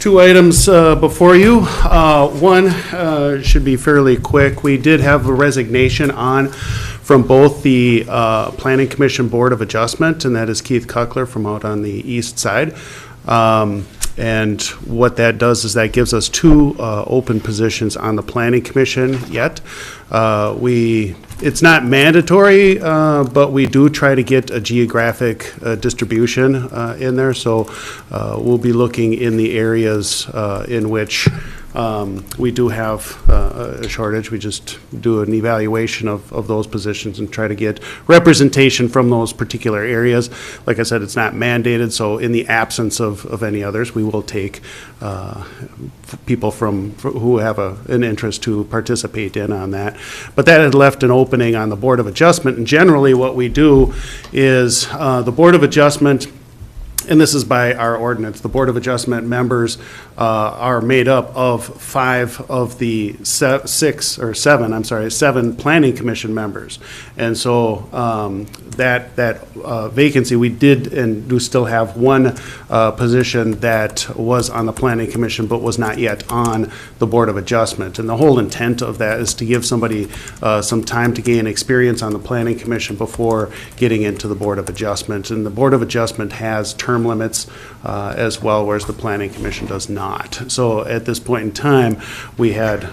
S15: Two items before you. One should be fairly quick. We did have a resignation from both the Planning Commission Board of Adjustment, and that is Keith Kuckler from out on the east side. And what that does is that gives us two open positions on the Planning Commission yet. It's not mandatory, but we do try to get a geographic distribution in there. So we'll be looking in the areas in which we do have a shortage. We just do an evaluation of those positions and try to get representation from those particular areas. Like I said, it's not mandated, so in the absence of any others, we will take people who have an interest to participate in on that. But that had left an opening on the Board of Adjustment, and generally what we do is the Board of Adjustment, and this is by our ordinance, the Board of Adjustment members are made up of 5 of the 7 Planning Commission members. And so that vacancy, we did and do still have one position that was on the Planning Commission but was not yet on the Board of Adjustment. And the whole intent of that is to give somebody some time to gain experience on the Planning Commission before getting into the Board of Adjustment. And the Board of Adjustment has term limits as well, whereas the Planning Commission does not. So at this point in time, we had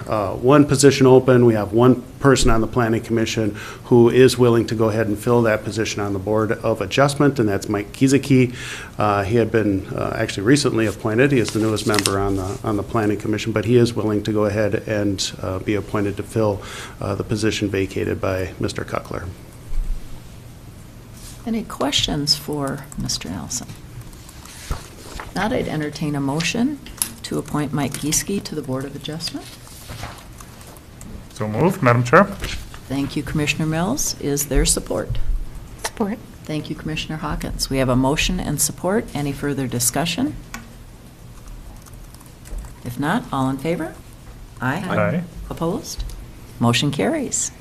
S15: one position open. We have one person on the Planning Commission who is willing to go ahead and fill that position on the Board of Adjustment, and that's Mike Gieseke. He had been actually recently appointed. He is the newest member on the Planning Commission, but he is willing to go ahead and be appointed to fill the position vacated by Mr. Kuckler.
S6: Any questions for Mr. Nelson? Not, I'd entertain a motion to appoint Mike Gieseke to the Board of Adjustment.
S8: So moved, Madam Chair.
S6: Thank you, Commissioner Mills. Is there support?
S9: Support.
S6: Thank you, Commissioner Hawkins. We have a motion and support. Any further discussion? If not, all in favor? Aye.
S8: Aye.
S6: Opposed? Motion carries.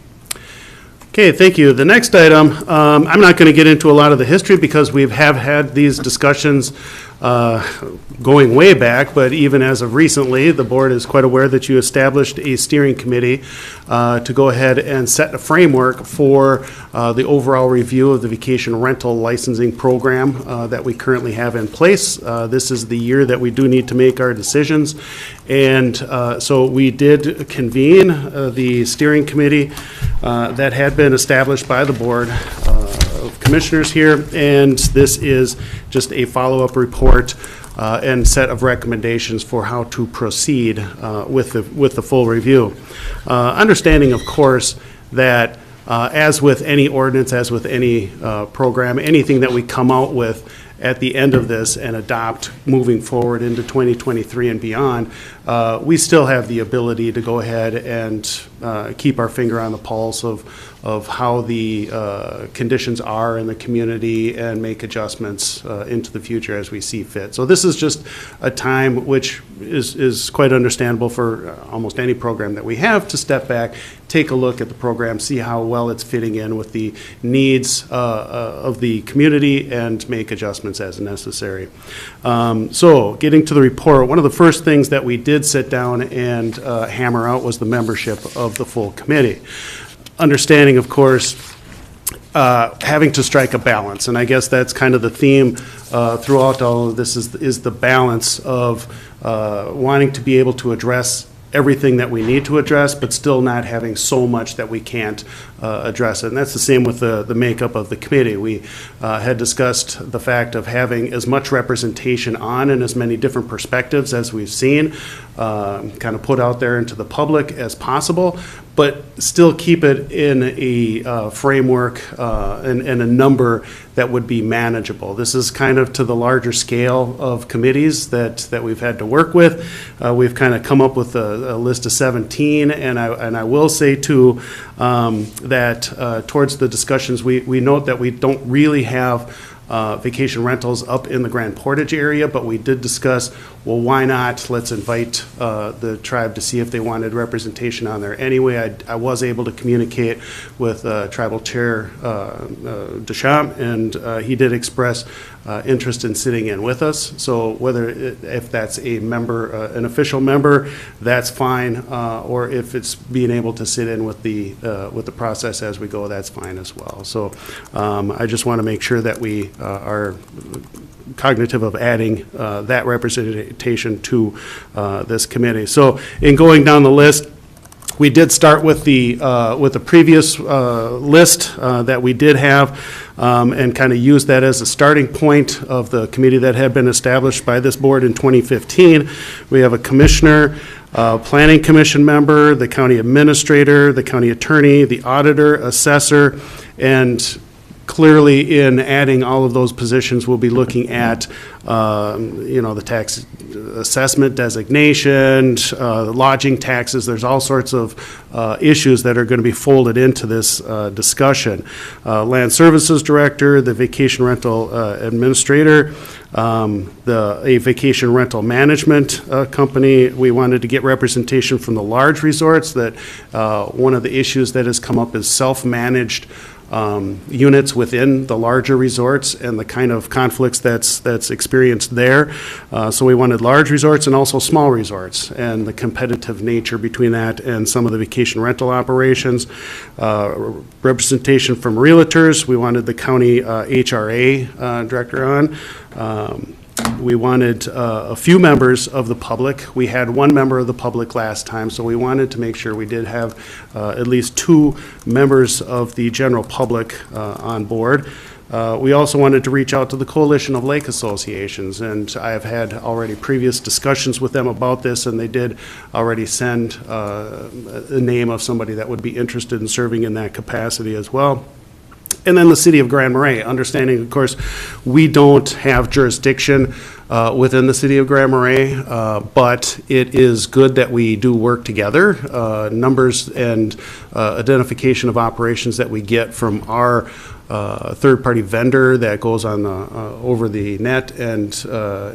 S15: Okay, thank you. The next item, I'm not going to get into a lot of the history because we have had these discussions going way back, but even as of recently, the board is quite aware that you established a steering committee to go ahead and set a framework for the overall review of the vacation rental licensing program that we currently have in place. This is the year that we do need to make our decisions, and so we did convene the steering committee that had been established by the board of commissioners here, and this is just a follow-up report and set of recommendations for how to proceed with the full review. Understanding, of course, that as with any ordinance, as with any program, anything that we come out with at the end of this and adopt moving forward into 2023 and beyond, we still have the ability to go ahead and keep our finger on the pulse of how the conditions are in the community and make adjustments into the future as we see fit. So this is just a time which is quite understandable for almost any program that we have to step back, take a look at the program, see how well it's fitting in with the needs of the community, and make adjustments as necessary. So getting to the report, one of the first things that we did sit down and hammer out was the membership of the full committee. Understanding, of course, having to strike a balance, and I guess that's kind of the theme throughout all of this is the balance of wanting to be able to address everything that we need to address, but still not having so much that we can't address it. And that's the same with the makeup of the committee. We had discussed the fact of having as much representation on and as many different perspectives as we've seen, kind of put out there into the public as possible, but still keep it in a framework and a number that would be manageable. This is kind of to the larger scale of committees that we've had to work with. We've kind of come up with a list of 17, and I will say too that towards the discussions, we note that we don't really have vacation rentals up in the Grand Portage area, but we did discuss, well, why not? Let's invite the tribe to see if they wanted representation on there. Anyway, I was able to communicate with Tribal Chair Deschamps, and he did express interest in sitting in with us. So if that's a member, an official member, that's fine, or if it's being able to sit in with the process as we go, that's fine as well. So I just want to make sure that we are cognitive of adding that representation to this committee. So in going down the list, we did start with the previous list that we did have, and kind of use that as a starting point of the committee that had been established by this board in 2015. We have a commissioner, planning commission member, the county administrator, the county attorney, the auditor, assessor, and clearly in adding all of those positions, we'll be looking at the tax assessment designation, lodging taxes. There's all sorts of issues that are going to be folded into this discussion. Land services director, the vacation rental administrator, a vacation rental management company. We wanted to get representation from the large resorts. That one of the issues that has come up is self-managed units within the larger resorts and the kind of conflicts that's experienced there. So we wanted large resorts and also small resorts, and the competitive nature between that and some of the vacation rental operations. Representation from realtors. We wanted the county HRA director on. We wanted a few members of the public. We had one member of the public last time, so we wanted to make sure we did have at least 2 members of the general public on board. We also wanted to reach out to the Coalition of Lake Associations, and I have had already previous discussions with them about this, and they did already send a name of somebody that would be interested in serving in that capacity as well. And then the city of Grand Marais, understanding, of course, we don't have jurisdiction within the city of Grand Marais, but it is good that we do work together. Numbers and identification of operations that we get from our third-party vendor that goes on the, over the net and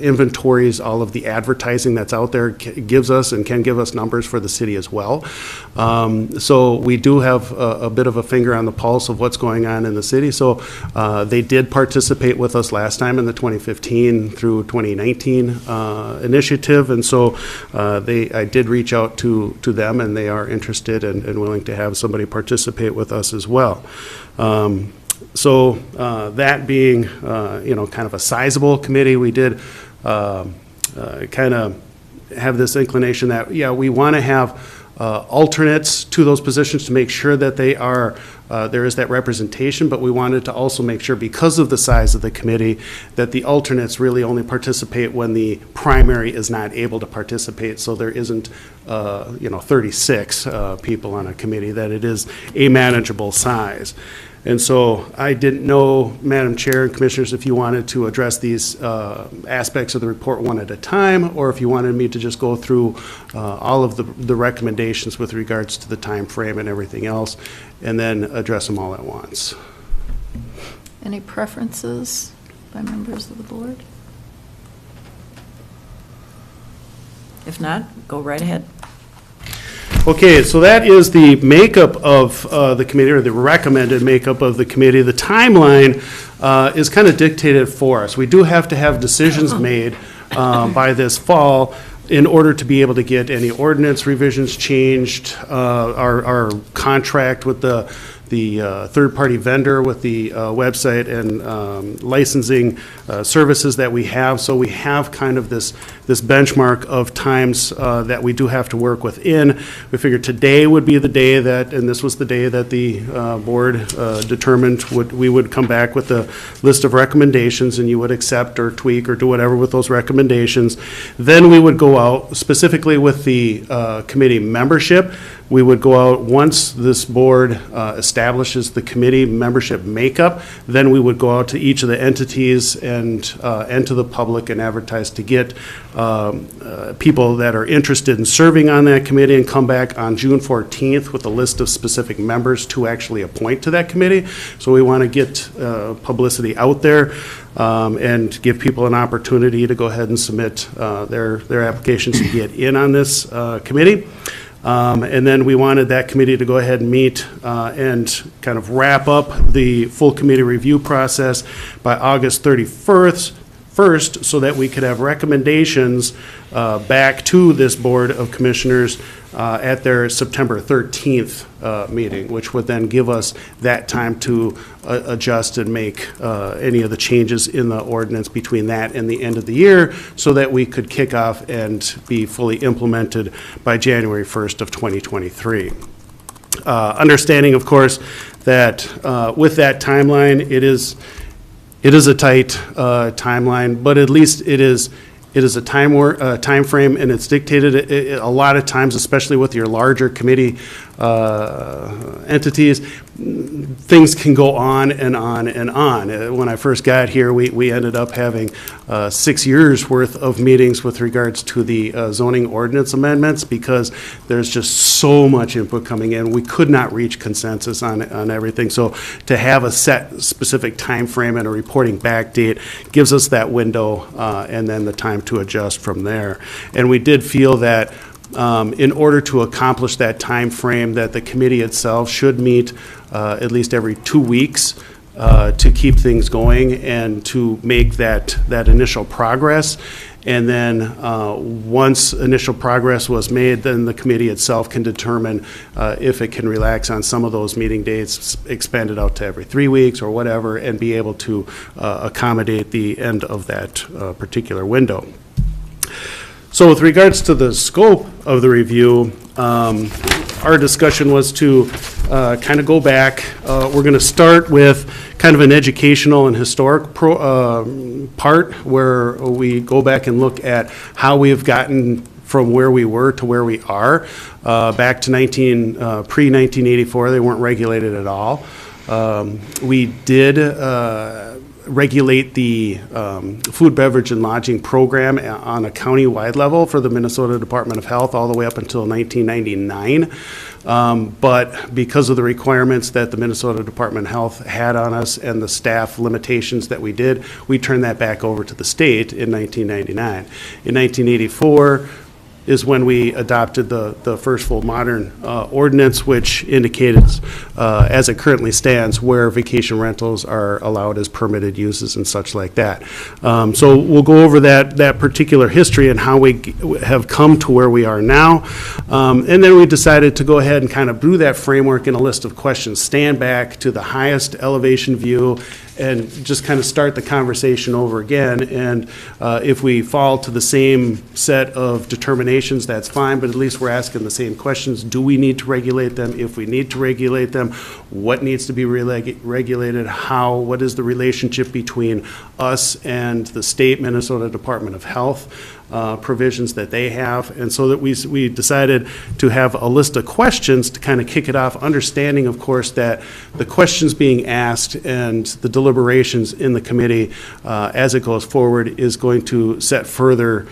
S15: inventories all of the advertising that's out there, gives us and can give us numbers for the city as well. So we do have a bit of a finger on the pulse of what's going on in the city. So they did participate with us last time in the 2015 through 2019 initiative, and so I did reach out to them, and they are interested and willing to have somebody participate with us as well. So that being, kind of a sizable committee, we did kind of have this inclination that, we want to have alternates to those positions to make sure that they are, there is that representation, but we wanted to also make sure, because of the size of the committee, that the alternates really only participate when the primary is not able to participate, so there isn't 36 people on a committee, that it is a manageable size. And so I didn't know, Madam Chair and Commissioners, if you wanted to address these aspects of the report one at a time, or if you wanted me to just go through all of the recommendations with regards to the time frame and everything else, and then address them all at once.
S6: Any preferences by members of the board? If not, go right ahead.
S15: Okay, so that is the makeup of the committee, or the recommended makeup of the committee. The timeline is kind of dictated for us. We do have to have decisions made by this fall in order to be able to get any ordinance revisions changed, our contract with the third-party vendor, with the website and licensing services that we have. So we have kind of this benchmark of times that we do have to work within. We figured today would be the day that, and this was the day that the board determined we would come back with a list of recommendations, and you would accept or tweak or do whatever with those recommendations. Then we would go out specifically with the committee membership. We would go out once this board establishes the committee membership makeup. Then we would go out to each of the entities and to the public and advertise to get people that are interested in serving on that committee, and come back on June 14th with a list of specific members to actually appoint to that committee. So we want to get publicity out there and give people an opportunity to go ahead and submit their applications to get in on this committee. And then we wanted that committee to go ahead and meet and kind of wrap up the full committee review process by August 31st, so that we could have recommendations back to this Board of Commissioners at their September 13th meeting, which would then give us that time to adjust and make any of the changes in the ordinance between that and the end of the year, so that we could kick off and be fully implemented by January 1st of 2023. Understanding, of course, that with that timeline, it is a tight timeline, but at least it is a time frame, and it's dictated a lot of times, especially with your larger committee entities. Things can go on and on and on. When I first got here, we ended up having 6 years worth of meetings with regards to the zoning ordinance amendments, because there's just so much input coming in. We could not reach consensus on everything. So to have a set specific time frame and a reporting back date gives us that window and then the time to adjust from there. And we did feel that in order to accomplish that time frame, that the committee itself should meet at least every 2 weeks to keep things going and to make that initial progress. And then once initial progress was made, then the committee itself can determine if it can relax on some of those meeting dates, expand it out to every 3 weeks or whatever, and be able to accommodate the end of that particular window. So with regards to the scope of the review, our discussion was to kind of go back. We're going to start with kind of an educational and historic part, where we go back and look at how we have gotten from where we were to where we are. Back to pre-1984, they weren't regulated at all. We did regulate the food, beverage, and lodging program on a county-wide level for the Minnesota Department of Health all the way up until 1999. But because of the requirements that the Minnesota Department of Health had on us and the staff limitations that we did, we turned that back over to the state in 1999. In 1984, is when we adopted the first full modern ordinance, which indicated, as it currently stands, where vacation rentals are allowed as permitted uses and such like that. So we'll go over that particular history and how we have come to where we are now. And then we decided to go ahead and kind of do that framework in a list of questions, stand back to the highest elevation view, and just kind of start the conversation over again. And if we fall to the same set of determinations, that's fine, but at least we're asking the same questions. Do we need to regulate them? If we need to regulate them, what needs to be regulated? How? What is the relationship between us and the state Minnesota Department of Health provisions that they have? And so that we decided to have a list of questions to kind of kick it off, understanding, of course, that the questions being asked and the deliberations in the committee as it goes forward is going to set further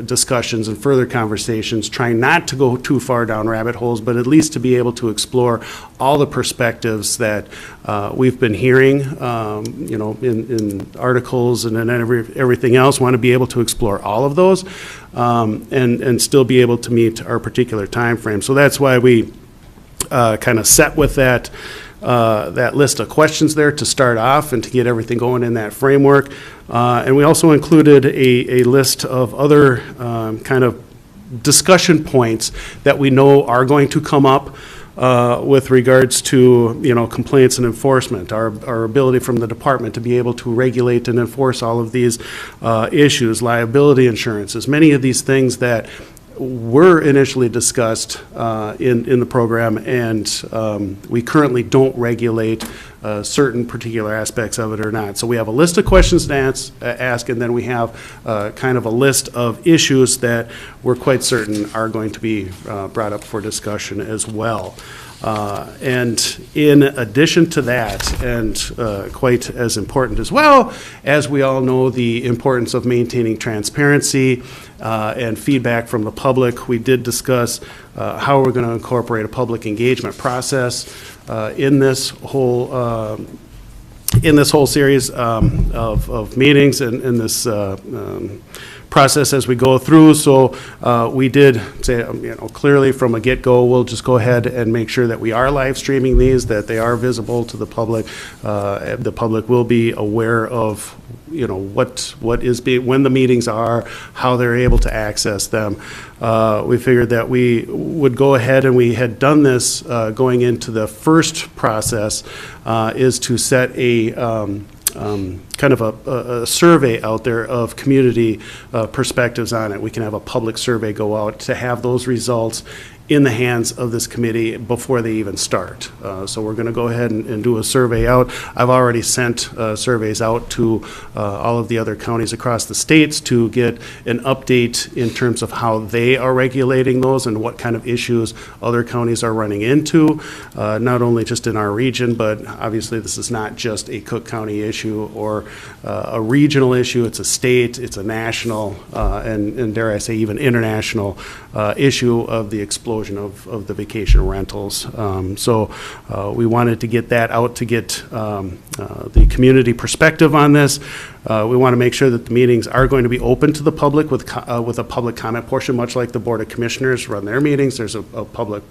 S15: discussions and further conversations, trying not to go too far down rabbit holes, but at least to be able to explore all the perspectives that we've been hearing, in articles and in everything else. Want to be able to explore all of those and still be able to meet our particular time frame. So that's why we kind of set with that list of questions there to start off and to get everything going in that framework. And we also included a list of other kind of discussion points that we know are going to come up with regards to, complaints and enforcement, our ability from the department to be able to regulate and enforce all of these issues, liability insurances, many of these things that were initially discussed in the program, and we currently don't regulate certain particular aspects of it or not. So we have a list of questions to ask, and then we have kind of a list of issues that we're quite certain are going to be brought up for discussion as well. And in addition to that, and quite as important as well, as we all know, the importance of maintaining transparency and feedback from the public, we did discuss how we're going to incorporate a public engagement process in this whole series of meetings and in this process as we go through. So we did say, clearly from a get-go, we'll just go ahead and make sure that we are live streaming these, that they are visible to the public. The public will be aware of what is being, when the meetings are, how they're able to access them. We figured that we would go ahead, and we had done this going into the first process, is to set a kind of a survey out there of community perspectives on it. We can have a public survey go out to have those results in the hands of this committee before they even start. So we're going to go ahead and do a survey out. I've already sent surveys out to all of the other counties across the states to get an update in terms of how they are regulating those and what kind of issues other counties are running into, not only just in our region, but obviously this is not just a Cook County issue or a regional issue. It's a state, it's a national, and dare I say even international issue of the explosion of the vacation rentals. So we wanted to get that out to get the community perspective on this. We want to make sure that the meetings are going to be open to the public with a public comment portion, much like the Board of Commissioners run their meetings. There's a public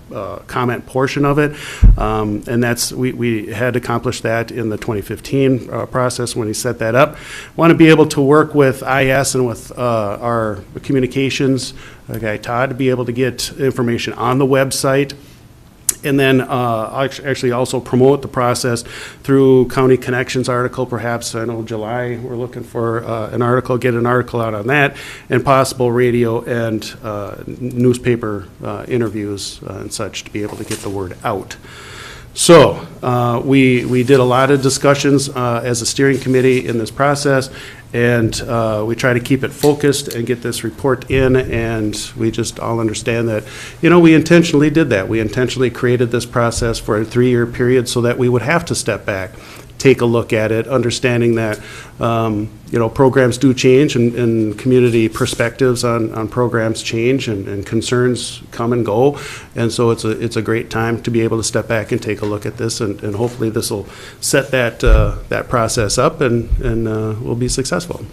S15: comment portion of it, and that's we had accomplished that in the 2015 process when he set that up. Want to be able to work with IS and with our communications guy Todd to be able to get information on the website, and then actually also promote the process through County Connections article, perhaps. I know July we're looking for an article, get an article out on that, and possible radio and newspaper interviews and such to be able to get the word out. So we did a lot of discussions as a steering committee in this process, and we try to keep it focused and get this report in, and we just all understand that, we intentionally did that. We intentionally created this process for a 3-year period so that we would have to step back, take a look at it, understanding that, programs do change and community perspectives on programs change and concerns come and go. And so it's a great time to be able to step back and take a look at this, and hopefully this will set that process up and we'll be successful.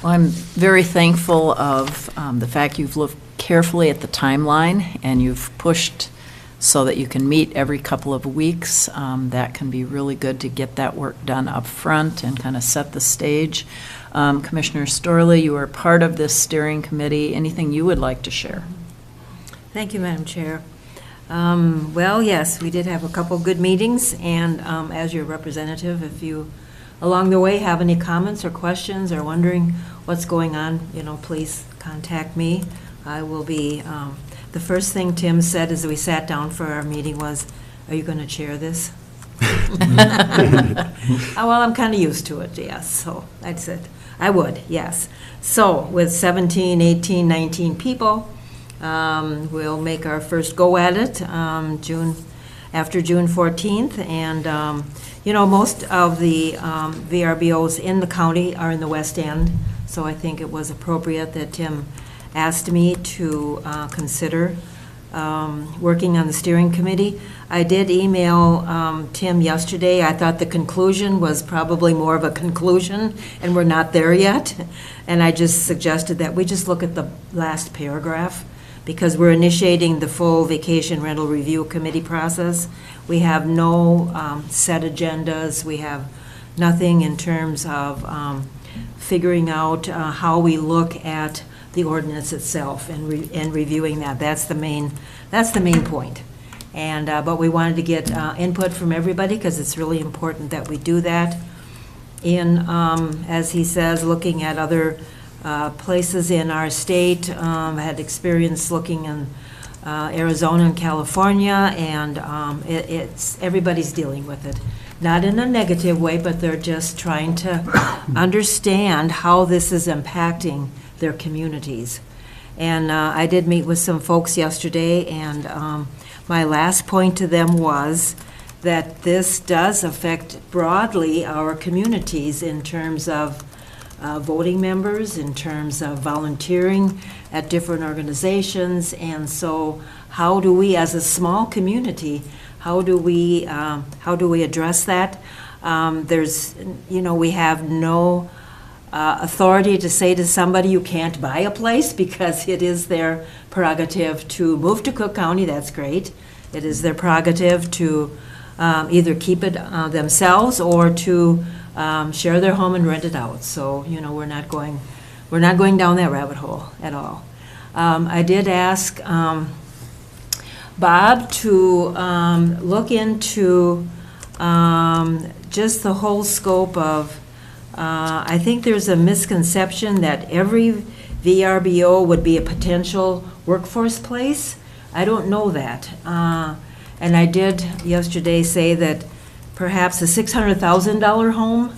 S6: Well, I'm very thankful of the fact you've looked carefully at the timeline and you've pushed so that you can meet every couple of weeks. That can be really good to get that work done up front and kind of set the stage. Commissioner Storley, you are part of this steering committee. Anything you would like to share?
S5: Thank you, Madam Chair. Well, yes, we did have a couple good meetings, and as your representative, if you along the way have any comments or questions or wondering what's going on, please contact me. I will be, the first thing Tim said as we sat down for our meeting was, "Are you going to chair this?" Well, I'm kind of used to it, yes, so I said, I would, yes. So with 17, 18, 19 people, we'll make our first go at it after June 14th, and most of the VRBOs in the county are in the West End, so I think it was appropriate that Tim asked me to consider working on the steering committee. I did email Tim yesterday. I thought the conclusion was probably more of a conclusion, and we're not there yet. And I just suggested that we just look at the last paragraph, because we're initiating the full vacation rental review committee process. We have no set agendas. We have nothing in terms of figuring out how we look at the ordinance itself and reviewing that. That's the main point. And but we wanted to get input from everybody, because it's really important that we do that. In as he says, looking at other places in our state, had experience looking in Arizona and California, and it's everybody's dealing with it. Not in a negative way, but they're just trying to understand how this is impacting their communities. And I did meet with some folks yesterday, and my last point to them was that this does affect broadly our communities in terms of voting members, in terms of volunteering at different organizations. And so how do we, as a small community, how do we address that? We have no authority to say to somebody you can't buy a place, because it is their prerogative to move to Cook County. That's great. It is their prerogative to either keep it themselves or to share their home and rent it out. So we're not going down that rabbit hole at all. I did ask Bob to look into just the whole scope of. I think there's a misconception that every VRBO would be a potential workforce place. I don't know that. And I did yesterday say that perhaps a $600,000 home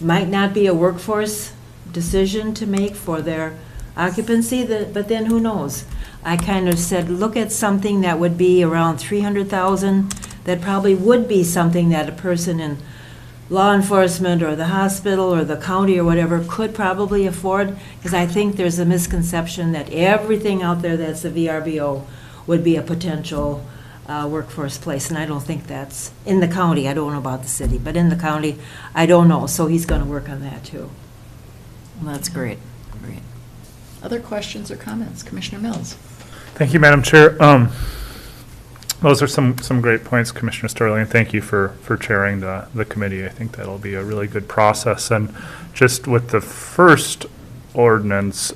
S5: might not be a workforce decision to make for their occupancy, but then who knows? I kind of said, look at something that would be around $300,000, that probably would be something that a person in law enforcement or the hospital or the county or whatever could probably afford, because I think there's a misconception that everything out there that's a VRBO would be a potential workforce place, and I don't think that's in the county. I don't know about the city, but in the county, I don't know, so he's going to work on that too.
S6: Well, that's great. Great. Other questions or comments? Commissioner Mills.
S8: Thank you, Madam Chair. Those are some great points, Commissioner Sterling, and thank you for chairing the committee. I think that'll be a really good process. And just with the first ordinance,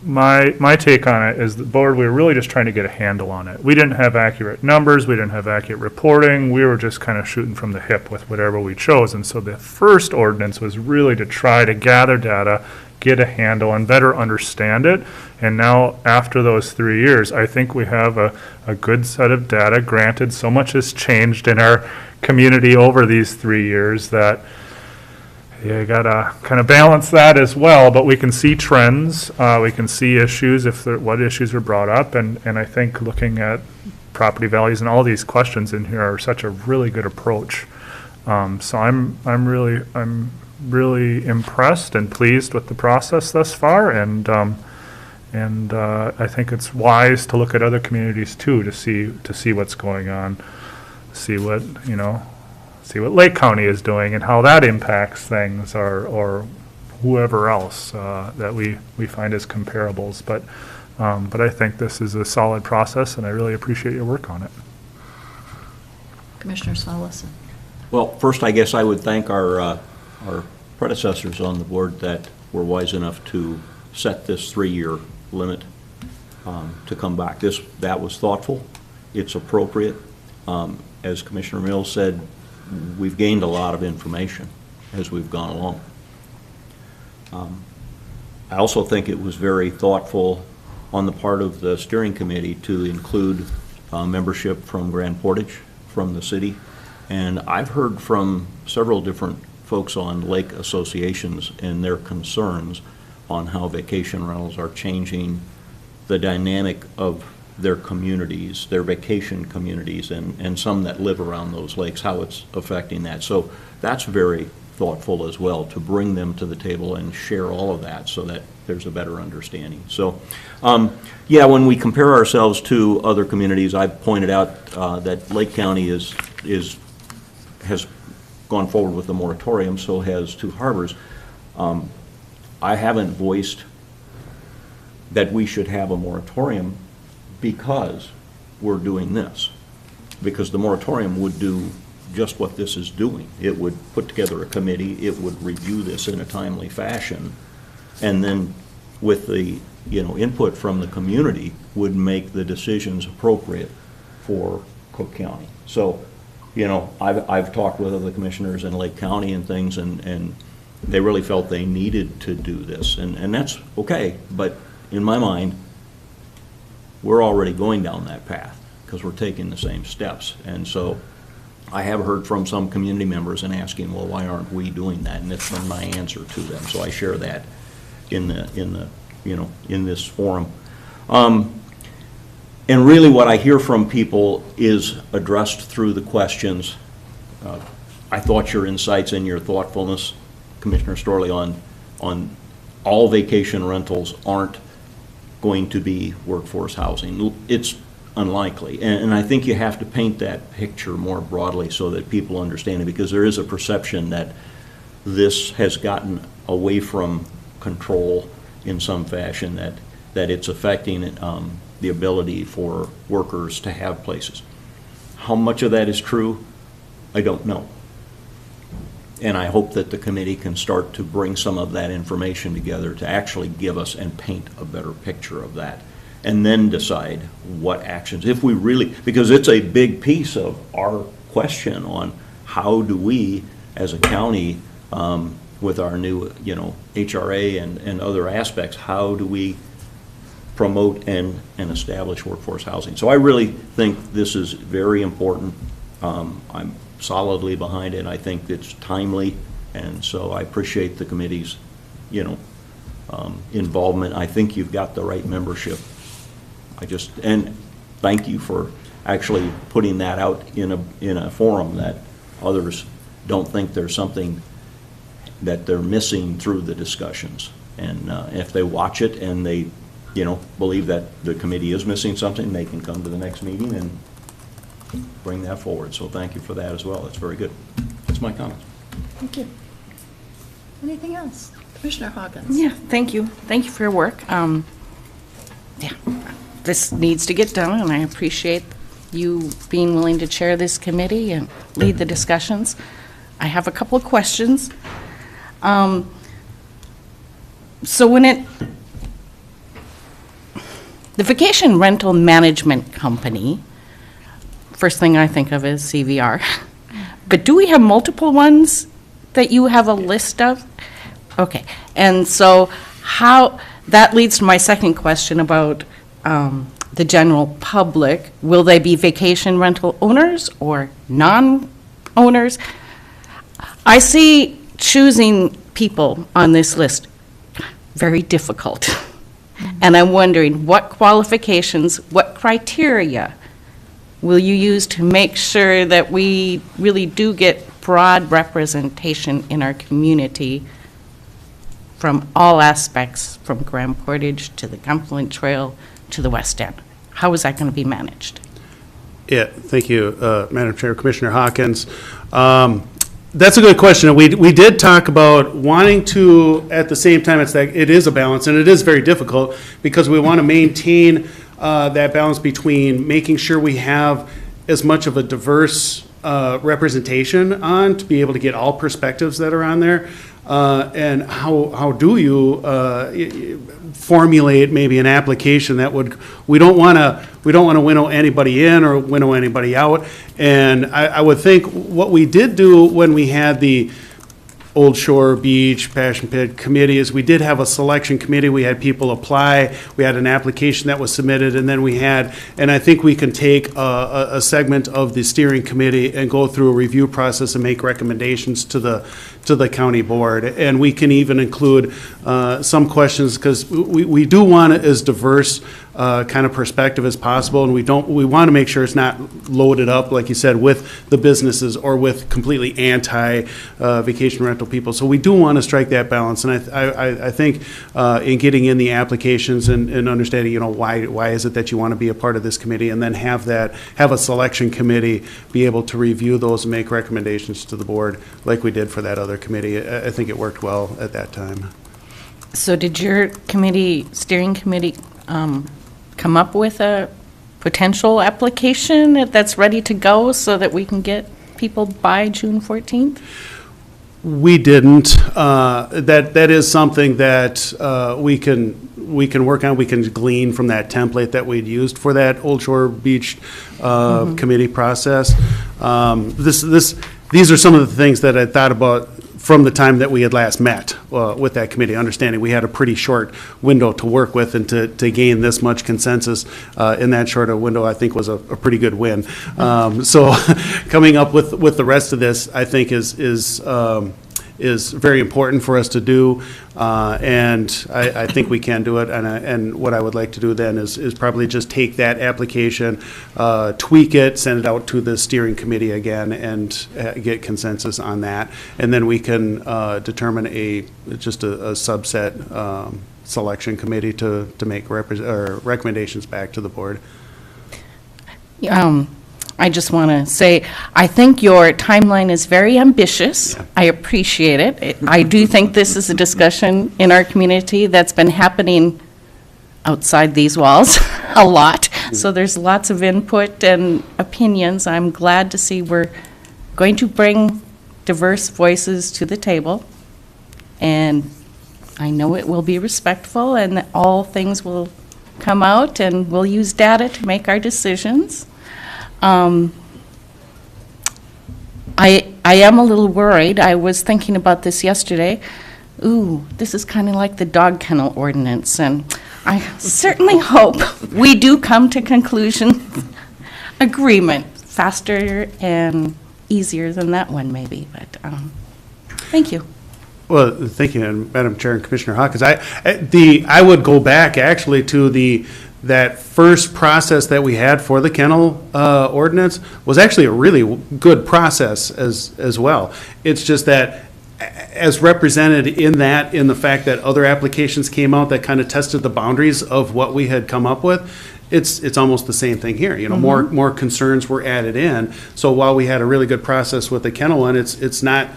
S8: my take on it is the board, we were really just trying to get a handle on it. We didn't have accurate numbers. We didn't have accurate reporting. We were just kind of shooting from the hip with whatever we chose. And so the first ordinance was really to try to gather data, get a handle, and better understand it. And now, after those 3 years, I think we have a good set of data. Granted, so much has changed in our community over these 3 years that you gotta kind of balance that as well. But we can see trends, we can see issues, what issues are brought up, and I think looking at property values, and all these questions in here are such a really good approach. So I'm really impressed and pleased with the process thus far, and I think it's wise to look at other communities too, to see what's going on, see what Lake County is doing and how that impacts things, or whoever else that we find as comparables. But I think this is a solid process, and I really appreciate your work on it.
S6: Commissioner Solison.
S7: Well, first, I guess I would thank our predecessors on the board that were wise enough to set this 3-year limit to come back. That was thoughtful. It's appropriate. As Commissioner Mills said, we've gained a lot of information as we've gone along. I also think it was very thoughtful on the part of the steering committee to include membership from Grand Portage, from the city. And I've heard from several different folks on lake associations and their concerns on how vacation rentals are changing the dynamic of their communities, their vacation communities, and some that live around those lakes, how it's affecting that. So that's very thoughtful as well, to bring them to the table and share all of that so that there's a better understanding. So, yeah, when we compare ourselves to other communities, I've pointed out that Lake County has gone forward with the moratorium, so has Two Harbors. I haven't voiced that we should have a moratorium because we're doing this. Because the moratorium would do just what this is doing. It would put together a committee, it would review this in a timely fashion, and then with the input from the community would make the decisions appropriate for Cook County. So, I've talked with other commissioners in Lake County and things, and they really felt they needed to do this, and that's okay, but in my mind, we're already going down that path because we're taking the same steps. And so I have heard from some community members and asking, well, why aren't we doing that? And it's been my answer to them. So I share that in this forum. And really what I hear from people is addressed through the questions. I thought your insights and your thoughtfulness, Commissioner Storley, on all vacation rentals aren't going to be workforce housing. It's unlikely. And I think you have to paint that picture more broadly so that people understand it, because there is a perception that this has gotten away from control in some fashion, that it's affecting the ability for workers to have places. How much of that is true, I don't know. And I hope that the committee can start to bring some of that information together to actually give us and paint a better picture of that, and then decide what actions, if we really, because it's a big piece of our question on how do we, as a county, with our new, HRA and other aspects, how do we promote and establish workforce housing? So I really think this is very important. I'm solidly behind it. I think it's timely, and so I appreciate the committee's, involvement. I think you've got the right membership. And thank you for actually putting that out in a forum that others don't think there's something that they're missing through the discussions. And if they watch it and they, believe that the committee is missing something, they can come to the next meeting and bring that forward. So thank you for that as well. That's very good. That's my comments.
S6: Thank you. Anything else? Commissioner Hawkins.
S9: Yeah, thank you. Thank you for your work. Yeah, this needs to get done, and I appreciate you being willing to chair this committee and lead the discussions. I have a couple of questions. So the Vacation Rental Management Company, first thing I think of is CVR. But do we have multiple ones that you have a list of? Okay, and so that leads to my second question about the general public. Will they be vacation rental owners or non-owners? I see choosing people on this list very difficult. And I'm wondering what qualifications, what criteria will you use to make sure that we really do get broad representation in our community from all aspects, from Grand Portage to the Gunflint Trail to the West End? How is that going to be managed?
S15: Yeah, thank you, Madam Chair, Commissioner Hawkins. That's a good question. We did talk about wanting to, at the same time, it is a balance, and it is very difficult, because we want to maintain that balance between making sure we have as much of a diverse representation on, to be able to get all perspectives that are on there. And how do you formulate maybe an application that would, we don't want to winnow anybody in or winnow anybody out. And I would think what we did do when we had the Old Shore Beach, Passion Pit committee is we did have a selection committee. We had people apply. We had an application that was submitted, and then we had, and I think we can take a segment of the steering committee and go through a review process and make recommendations to the county board. And we can even include some questions, because we do want it as diverse kind of perspective as possible, and we want to make sure it's not loaded up, like you said, with the businesses or with completely anti vacation rental people. So we do want to strike that balance, and I think in getting in the applications and understanding, why is it that you want to be a part of this committee, and then have a selection committee be able to review those and make recommendations to the board like we did for that other committee. I think it worked well at that time.
S9: So did your steering committee, come up with a potential application that's ready to go so that we can get people by June 14th?
S15: We didn't. That is something that we can work on. We can glean from that template that we'd used for that Old Shore Beach committee process. These are some of the things that I thought about from the time that we had last met with that committee, understanding we had a pretty short window to work with, and to gain this much consensus in that short a window, I think was a pretty good win. So coming up with the rest of this, I think is very important for us to do, and I think we can do it. And what I would like to do then is probably just take that application, tweak it, send it out to the steering committee again, and get consensus on that. And then we can determine just a subset selection committee to make recommendations back to the board.
S9: I just want to say, I think your timeline is very ambitious. Yeah. I appreciate it. I do think this is a discussion in our community that's been happening outside these walls a lot. So there's lots of input and opinions. I'm glad to see we're going to bring diverse voices to the table. And I know it will be respectful, and that all things will come out, and we'll use data to make our decisions. I am a little worried. I was thinking about this yesterday. Ooh, this is kind of like the dog kennel ordinance, and I certainly hope we do come to conclusion agreement faster and easier than that one maybe, but thank you.
S15: Well, thank you, and Madam Chair and Commissioner Hawkins. I would go back actually to that first process that we had for the kennel ordinance was actually a really good process as well. It's just that as represented in the fact that other applications came out that kind of tested the boundaries of what we had come up with, it's almost the same thing here. More concerns were added in. So while we had a really good process with the kennel one, it's not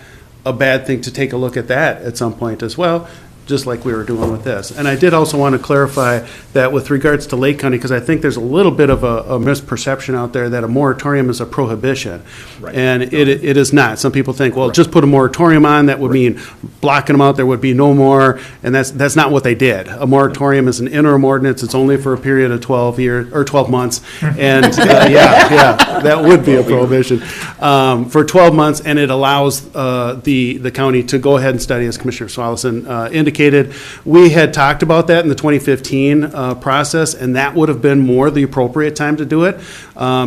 S15: a bad thing to take a look at that at some point as well, just like we were doing with this. And I did also want to clarify that with regards to Lake County, because I think there's a little bit of a misperception out there that a moratorium is a prohibition. Right. And it is not. Some people think, well, just put a moratorium on, that would mean blocking them out, there would be no more, and that's not what they did. A moratorium is an interim ordinance. It's only for a period of 12 years, or 12 months, and that would be a prohibition. For 12 months, and it allows the county to go ahead and study, as Commissioner Swallison indicated, indicated, we had talked about that in the 2015 process, and that would have been more the appropriate time to do it,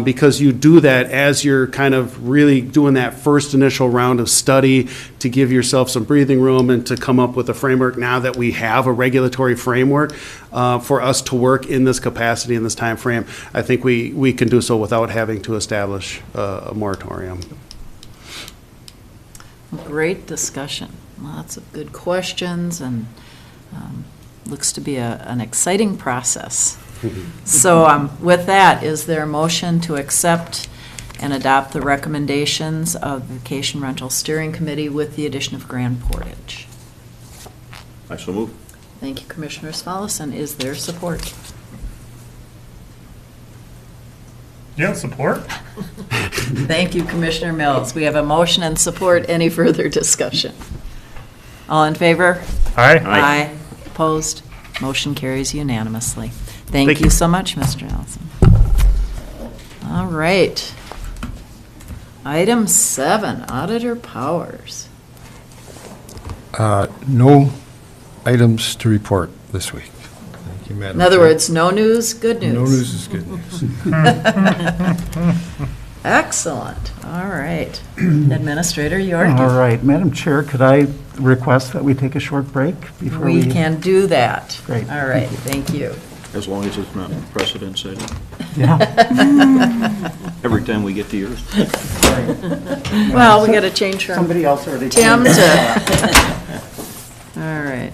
S15: because you do that as you're kind of really doing that first initial round of study to give yourself some breathing room and to come up with a framework now that we have a regulatory framework for us to work in this capacity, in this time frame. I think we can do so without having to establish a moratorium.
S6: Great discussion. Lots of good questions, and looks to be an exciting process. So with that, is there a motion to accept and adopt the recommendations of Vacation Rental Steering Committee with the addition of Grand Portage?
S7: I so move.
S6: Thank you, Commissioner Smallison. Is there support?
S8: Yeah, support.
S6: Thank you, Commissioner Mills. We have a motion and support. Any further discussion? All in favor?
S8: Aye.
S6: Aye. Opposed? Motion carries unanimously. Thank you so much, Mr. Nelson. All right. Item 7, Auditor Powers.
S16: No items to report this week. Thank you, Madam
S6: In other
S16: Chair.
S6: words, no news, good news.
S16: No news is good news.
S6: Excellent. All right. Administrator, your
S2: All right, Madam Chair, could I request that we take a short break before we?
S6: We can do that.
S2: Great.
S6: All right, thank you.
S7: As long as it's not precedent setting.
S2: Yeah.
S7: Every time we get to yours.
S6: Well, we got to change from
S2: Somebody else already.
S6: Tim to. All right.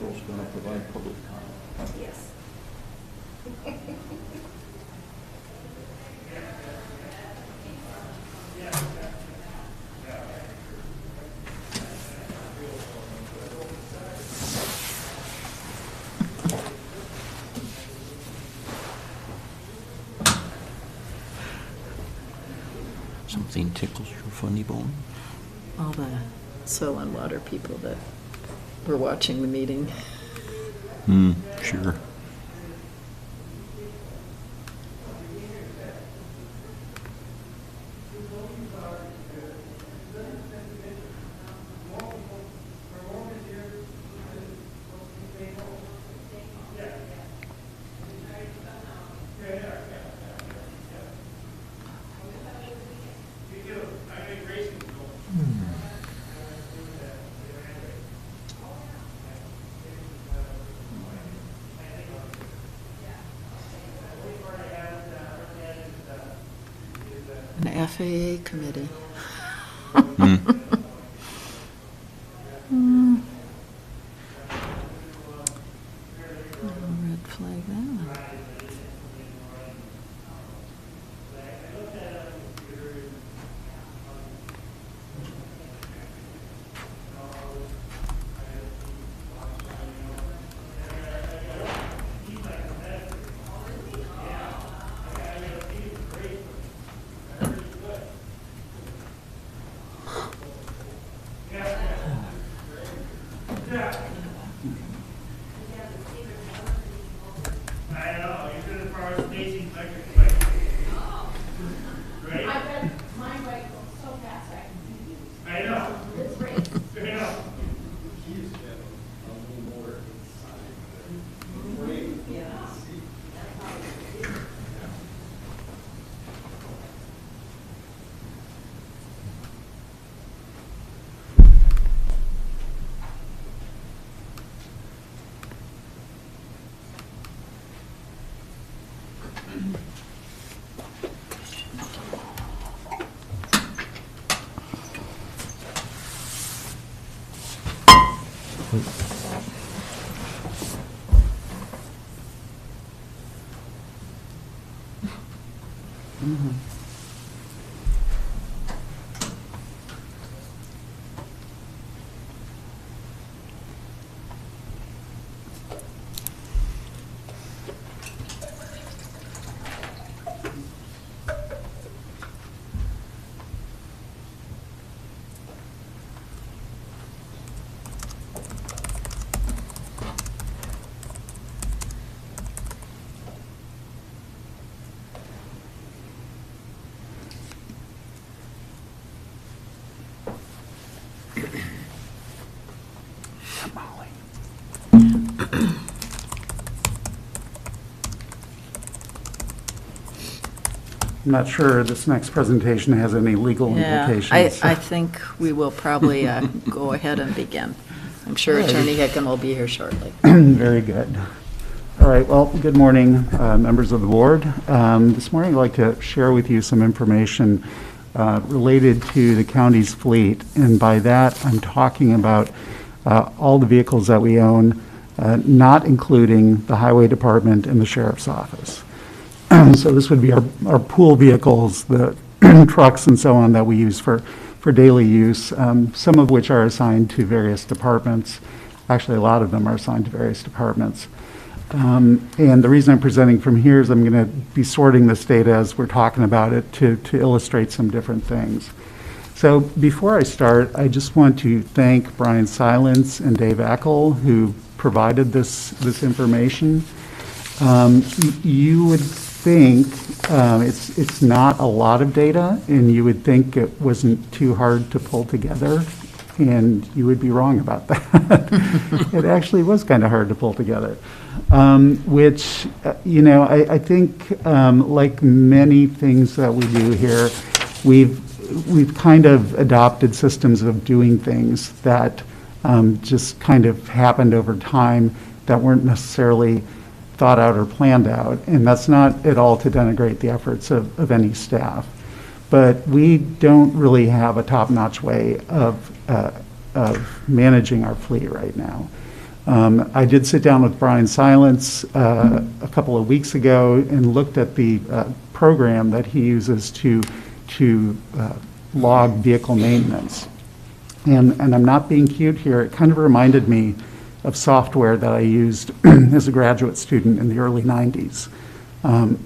S7: April's going to provide public comment.
S4: Yes.
S7: Something tickles your funny bone?
S6: All the soil and water people that were watching the meeting.
S7: Sure.
S6: FAA committee. Red flag that one.
S2: I'm not sure this next presentation has any legal
S6: Yeah,
S2: implications.
S6: I think we will probably go ahead and begin. I'm sure Attorney Hicken will be here shortly.
S2: Very good. All right, well, good morning, members of the board. This morning I'd like to share with you some information related to the county's fleet, and by that I'm talking about all the vehicles that we own, not including the highway department and the sheriff's office. So this would be our pool vehicles, the trucks and so on that we use for daily use, some of which are assigned to various departments. Actually, a lot of them are assigned to various departments. And the reason I'm presenting from here is I'm going to be sorting this data as we're talking about it to illustrate some different things. So before I start, I just want to thank Brian Silence and Dave Eckel, who provided this information. You would think it's not a lot of data, and you would think it wasn't too hard to pull together, and you would be wrong about that. It actually was kind of hard to pull together, which, I think, like many things that we do here, we've kind of adopted systems of doing things that just kind of happened over time that weren't necessarily thought out or planned out, and that's not at all to denigrate the efforts of any staff. But we don't really have a top-notch way of managing our fleet right now. I did sit down with Brian Silence a couple of weeks ago and looked at the program that he uses to log vehicle maintenance. And I'm not being cute here. It kind of reminded me of software that I used as a graduate student in the early 90s.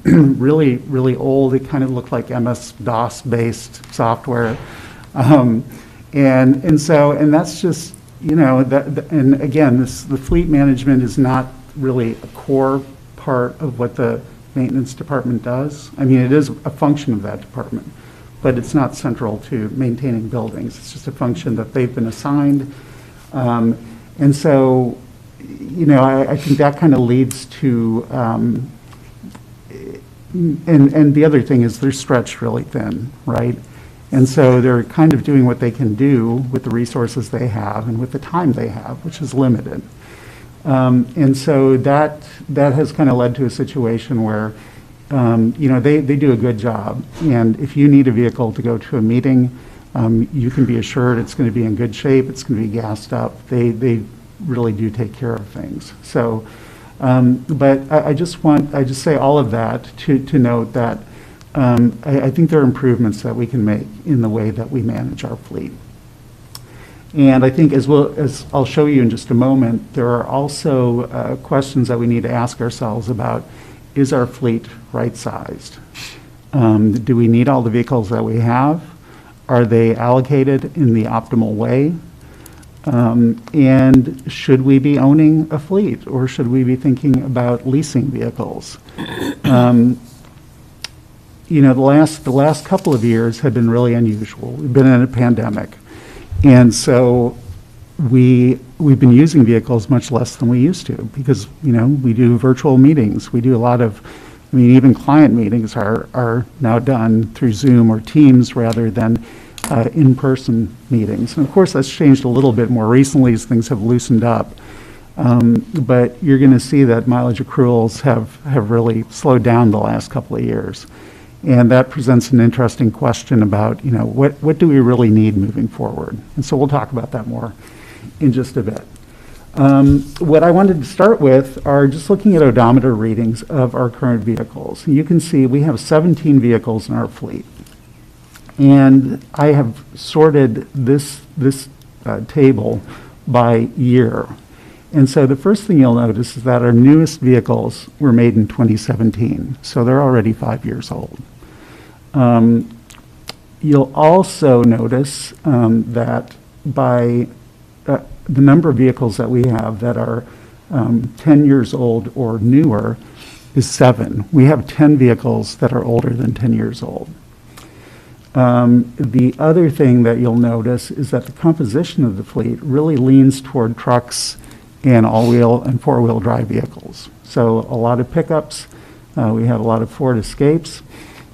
S2: Really, really old. It kind of looked like MS-DOS-based software. And that's just, and again, the fleet management is not really a core part of what the maintenance department does. I mean, it is a function of that department, but it's not central to maintaining buildings. It's just a function that they've been assigned. And so, I think that kind of leads to, and the other thing is they're stretched really thin, right? And so they're kind of doing what they can do with the resources they have and with the time they have, which is limited. And so that has kind of led to a situation where, they do a good job. And if you need a vehicle to go to a meeting, you can be assured it's going to be in good shape, it's going to be gassed up. They really do take care of things. So, but I just say all of that to note that I think there are improvements that we can make in the way that we manage our fleet. And I think as I'll show you in just a moment, there are also questions that we need to ask ourselves about, is our fleet right-sized? Do we need all the vehicles that we have? Are they allocated in the optimal way? And should we be owning a fleet, or should we be thinking about leasing vehicles? The last couple of years have been really unusual. We've been in a pandemic. And so we've been using vehicles much less than we used to because, we do virtual meetings. We do a lot of, even client meetings are now done through Zoom or Teams rather than in-person meetings. And of course, that's changed a little bit more recently as things have loosened up. But you're going to see that mileage accruals have really slowed down the last couple of years. And that presents an interesting question about, what do we really need moving forward? And so we'll talk about that more in just a bit. What I wanted to start with are just looking at odometer readings of our current vehicles. You can see we have 17 vehicles in our fleet. And I have sorted this table by year. And so the first thing you'll notice is that our newest vehicles were made in 2017. So they're already 5 years old. You'll also notice that by the number of vehicles that we have that are 10 years old or newer is 7. We have 10 vehicles that are older than 10 years old. The other thing that you'll notice is that the composition of the fleet really leans toward trucks and all-wheel and four-wheel drive vehicles. So a lot of pickups. We have a lot of Ford Escapes.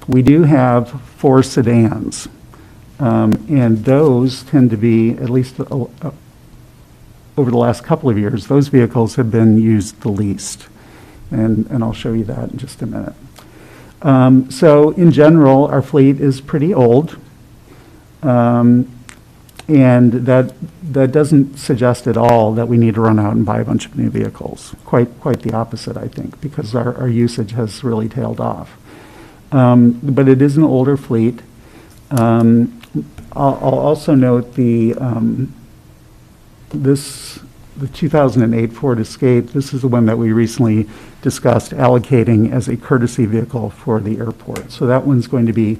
S2: We do have 4 sedans, and those tend to be, at least over the last couple of years, those vehicles have been used the least. And I'll show you that in just a minute. So in general, our fleet is pretty old, and that doesn't suggest at all that we need to run out and buy a bunch of new vehicles. Quite the opposite, I think, because our usage has really tailed off. But it is an older fleet. I'll also note the 2008 Ford Escape. This is the one that we recently discussed allocating as a courtesy vehicle for the airport. So that one's going to be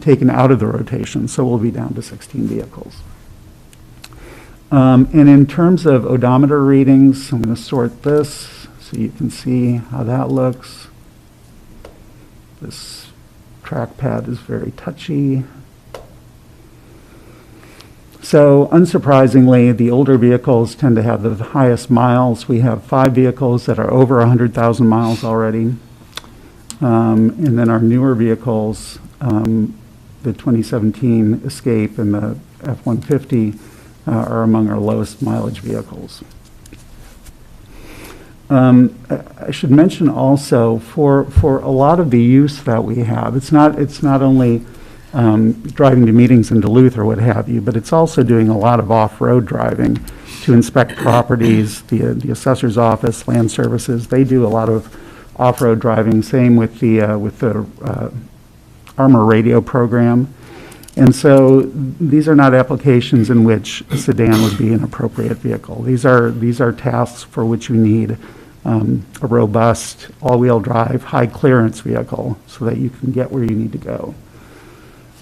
S2: taken out of the rotation, so we'll be down to 16 vehicles. And in terms of odometer readings, I'm going to sort this so you can see how that looks. This trackpad is very touchy. So unsurprisingly, the older vehicles tend to have the highest miles. We have 5 vehicles that are over 100,000 miles already. And then our newer vehicles, the 2017 Escape and the F-150 are among our lowest mileage vehicles. I should mention also for a lot of the use that we have, it's not only driving to meetings in Duluth or what have you, but it's also doing a lot of off-road driving to inspect properties. The assessor's office, land services, they do a lot of off-road driving. Same with the Armor radio program. And so these are not applications in which a sedan would be an appropriate vehicle. These are tasks for which you need a robust all-wheel drive, high clearance vehicle so that you can get where you need to go.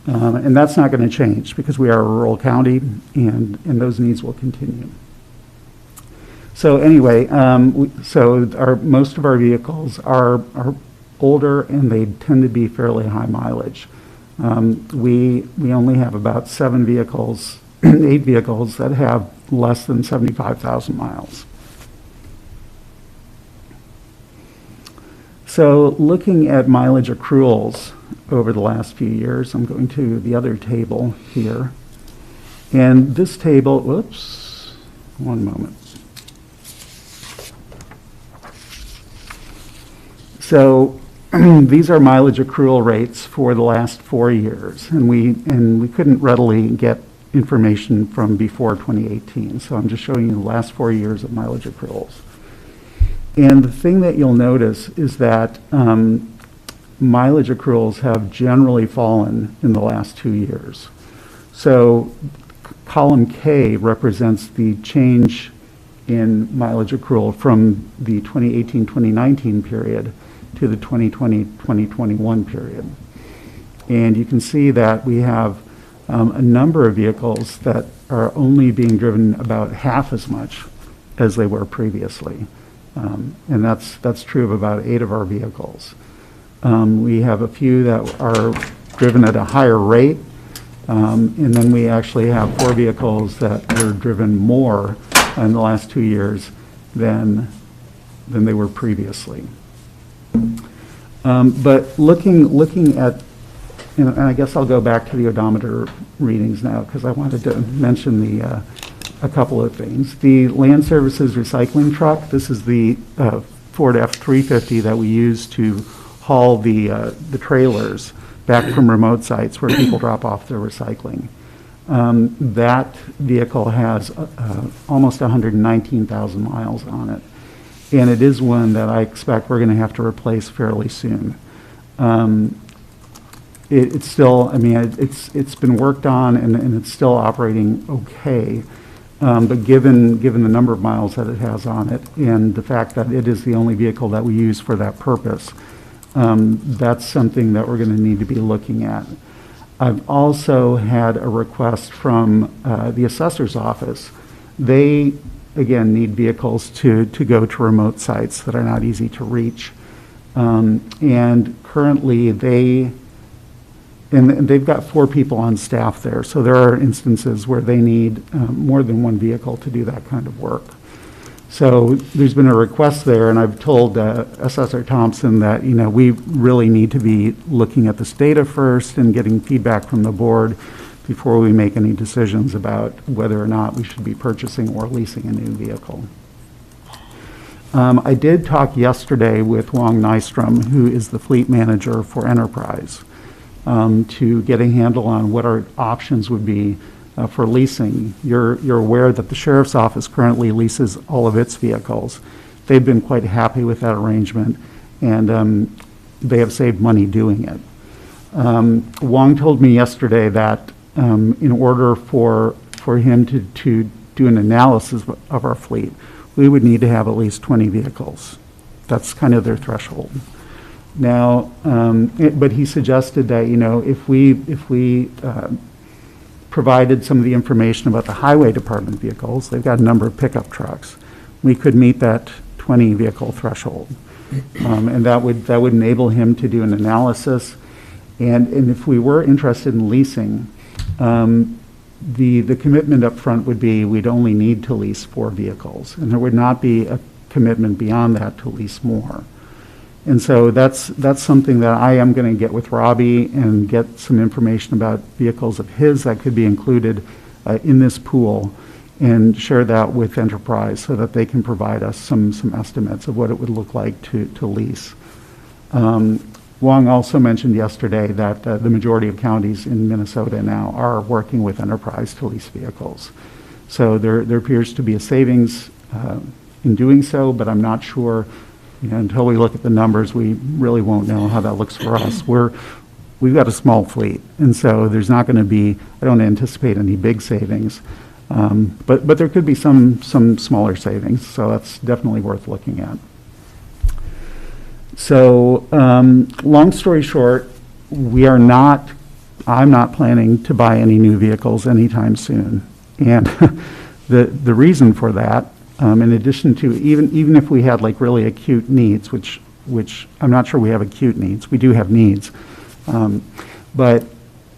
S2: And that's not going to change because we are a rural county and those needs will continue. So anyway, most of our vehicles are older and they tend to be fairly high mileage. We only have about 7 vehicles, 8 vehicles that have less than 75,000 miles. So looking at mileage accruals over the last few years, I'm going to the other table here. And this table, whoops, one moment. So these are mileage accrual rates for the last 4 years, and we couldn't readily get information from before 2018, so I'm just showing you the last 4 years of mileage accruals. And the thing that you'll notice is that mileage accruals have generally fallen in the last 2 years. So column K represents the change in mileage accrual from the 2018-2019 period to the 2020-2021 period. And you can see that we have a number of vehicles that are only being driven about half as much as they were previously. And that's true of about 8 of our vehicles. We have a few that are driven at a higher rate, and then we actually have 4 vehicles that were driven more in the last 2 years than they were previously. But looking at, and I guess I'll go back to the odometer readings now because I wanted to mention a couple of things. The Land Services recycling truck, this is the Ford F-350 that we use to haul the trailers back from remote sites where people drop off their recycling. That vehicle has almost 119,000 miles on it. And it is one that I expect we're going to have to replace fairly soon. It's still, I mean, it's been worked on and it's still operating okay. But given the number of miles that it has on it and the fact that it is the only vehicle that we use for that purpose, that's something that we're going to need to be looking at. I've also had a request from the assessor's office. They, again, need vehicles to go to remote sites that are not easy to reach. And currently they've got 4 people on staff there, so there are instances where they need more than one vehicle to do that kind of work. So there's been a request there, and I've told Assessor Thompson that, you know, we really need to be looking at this data first and getting feedback from the board before we make any decisions about whether or not we should be purchasing or leasing a new vehicle. I did talk yesterday with Wong Nystrom, who is the fleet manager for Enterprise, to get a handle on what our options would be for leasing. You're aware that the Sheriff's Office currently leases all of its vehicles. They've been quite happy with that arrangement, and they have saved money doing it. Wong told me yesterday that in order for him to do an analysis of our fleet, we would need to have at least 20 vehicles. That's kind of their threshold. Now, but he suggested that, you know, if we provided some of the information about the highway department vehicles, they've got a number of pickup trucks, we could meet that 20 vehicle threshold. And that would enable him to do an analysis. And if we were interested in leasing, the commitment up front would be we'd only need to lease 4 vehicles, and there would not be a commitment beyond that to lease more. And so that's something that I am going to get with Robbie and get some information about vehicles of his that could be included in this pool and share that with Enterprise so that they can provide us some estimates of what it would look like to lease. Wong also mentioned yesterday that the majority of counties in Minnesota now are working with Enterprise to lease vehicles. So there appears to be a savings in doing so, but I'm not sure. You know, until we look at the numbers, we really won't know how that looks for us. We've got a small fleet, and so there's not going to be, I don't anticipate any big savings, but there could be some smaller savings, so that's definitely worth looking at. So long story short, I'm not planning to buy any new vehicles anytime soon. And the reason for that, in addition to even if we had like really acute needs, which I'm not sure we have acute needs, we do have needs, but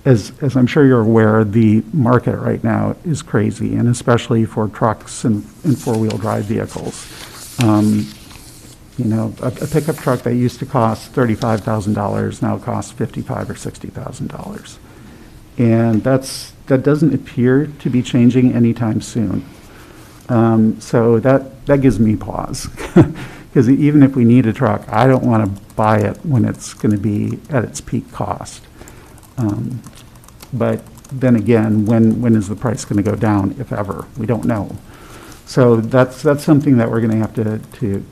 S2: as I'm sure you're aware, the market right now is crazy, and especially for trucks and 4-wheel drive vehicles. You know, a pickup truck that used to cost $35,000 now costs $55,000 or $60,000, and that doesn't appear to be changing anytime soon. So that gives me pause, Because even if we need a truck, I don't want to buy it when it's going to be at its peak cost. But then again, when is the price going to go down, if ever? We don't know. So that's something that we're going to have to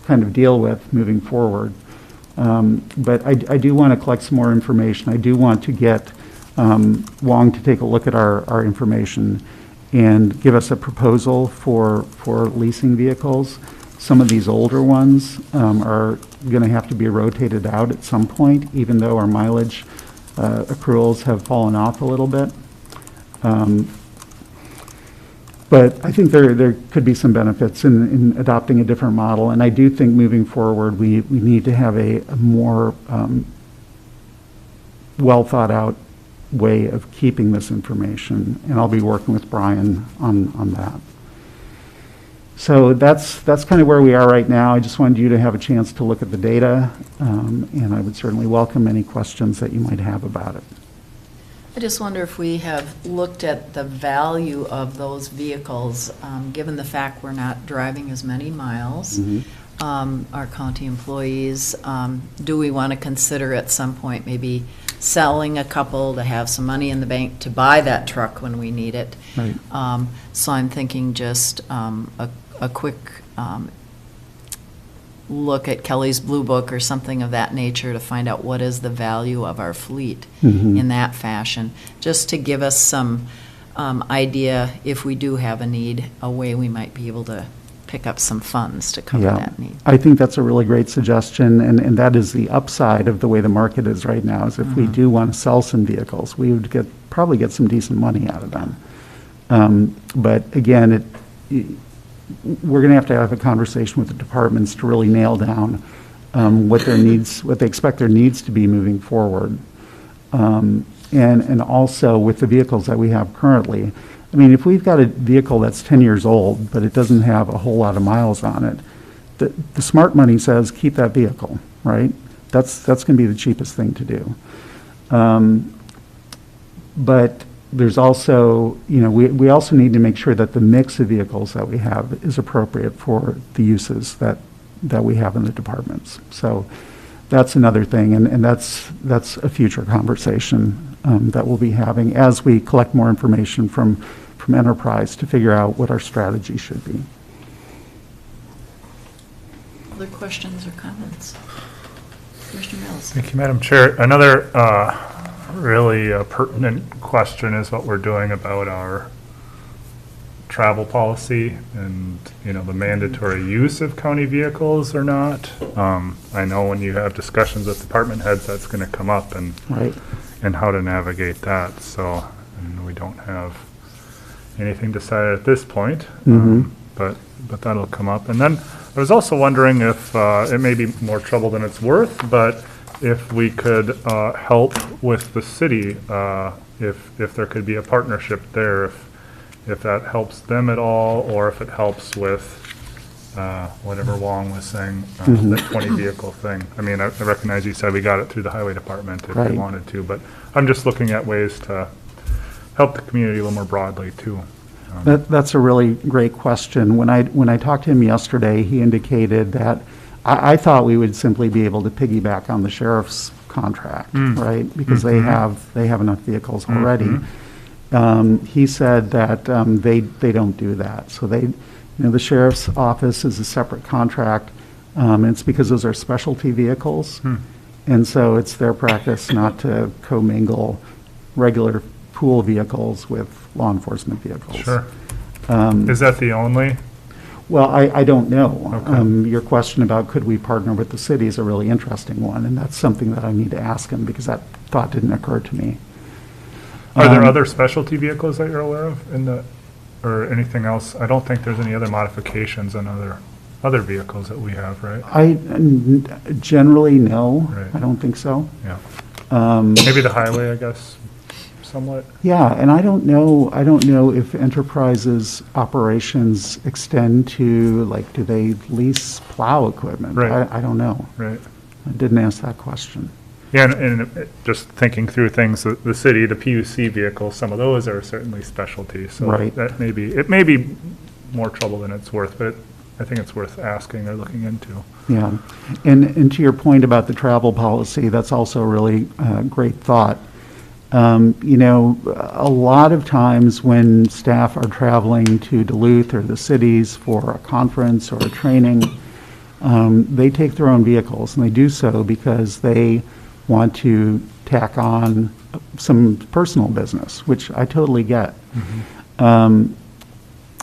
S2: kind of deal with moving forward. But I do want to collect some more information. I do want to get Wong to take a look at our information and give us a proposal for leasing vehicles. Some of these older ones are going to have to be rotated out at some point, even though our mileage accruals have fallen off a little bit. But I think there could be some benefits in adopting a different model, and I do think moving forward, we need to have a more well-thought-out way of keeping this information, and I'll be working with Brian on that. So that's kind of where we are right now. I just wanted you to have a chance to look at the data, and I would certainly welcome any questions that you might have about it.
S6: I just wonder if we have looked at the value of those vehicles, given the fact we're not driving as many miles. Our county employees, do we want to consider at some point maybe selling a couple to have some money in the bank to buy that truck when we need it?
S2: Right.
S6: So I'm thinking just a quick look at Kelly's Blue Book or something of that nature to find out what is the value of our fleet in that fashion, just to give us some idea, if we do have a need, a way we might be able to pick up some funds to cover that need.
S2: I think that's a really great suggestion, and that is the upside of the way the market is right now, is if we do want to sell some vehicles, we would probably get some decent money out of them. But again, we're going to have a conversation with the departments to really nail down what they expect their needs to be moving forward. And also with the vehicles that we have currently. I mean, if we've got a vehicle that's 10 years old, but it doesn't have a whole lot of miles on it, the smart money says keep that vehicle, right? That's going to be the cheapest thing to do. But there's also, we also need to make sure that the mix of vehicles that we have is appropriate for the uses that we have in the departments. So that's another thing, and that's a future conversation that we'll be having as we collect more information from Enterprise to figure out what our strategy should be.
S6: Other questions or comments? Commissioner Mills.
S8: Thank you, Madam Chair. Another really pertinent question is what we're doing about our travel policy and, the mandatory use of county vehicles or not. I know when you have discussions with department heads, that's going to come up, and how to navigate that. So, and we don't have anything decided at this point, but that'll come up. And then I was also wondering if it may be more trouble than it's worth, but if we could help with the city, if there could be a partnership there, if that helps them at all, or if it helps with whatever Wong was saying, that 20 vehicle thing. I mean, I recognize you said we got it through the highway department if we wanted to, but I'm just looking at ways to help the community a little more broadly too.
S2: That's a really great question. When I talked to him yesterday, he indicated that I thought we would simply be able to piggyback on the sheriff's contract, right? Because they have enough vehicles already. He said that they don't do that. So the sheriff's office is a separate contract. And it's because those are specialty vehicles. And so it's their practice not to commingle regular pool vehicles with law enforcement vehicles.
S8: Sure. Is that the only?
S2: Well, I don't know. Okay. Your question about could we partner with the city is a really interesting one, and that's something that I need to ask him because that thought didn't occur to me.
S8: Are there other specialty vehicles that you're aware of or anything else? I don't think there's any other modifications on other vehicles that we have, right?
S2: I generally no.
S8: Right.
S2: I don't think so.
S8: Yeah. Maybe the highway, I guess, somewhat.
S2: Yeah, and I don't know if Enterprise's operations extend to, like, do they lease plow equipment?
S8: Right.
S2: I don't know.
S8: Right.
S2: I didn't ask that question.
S8: Yeah, and just thinking through things, the city, the PUC vehicles, some of those are certainly specialty. So
S2: Right.
S8: that may be more trouble than it's worth, but I think it's worth asking or looking into.
S2: Yeah, and to your point about the travel policy, that's also a really great thought. You know, a lot of times when staff are traveling to Duluth or the cities for a conference or a training, they take their own vehicles, and they do so because they want to tack on some personal business, which I totally get.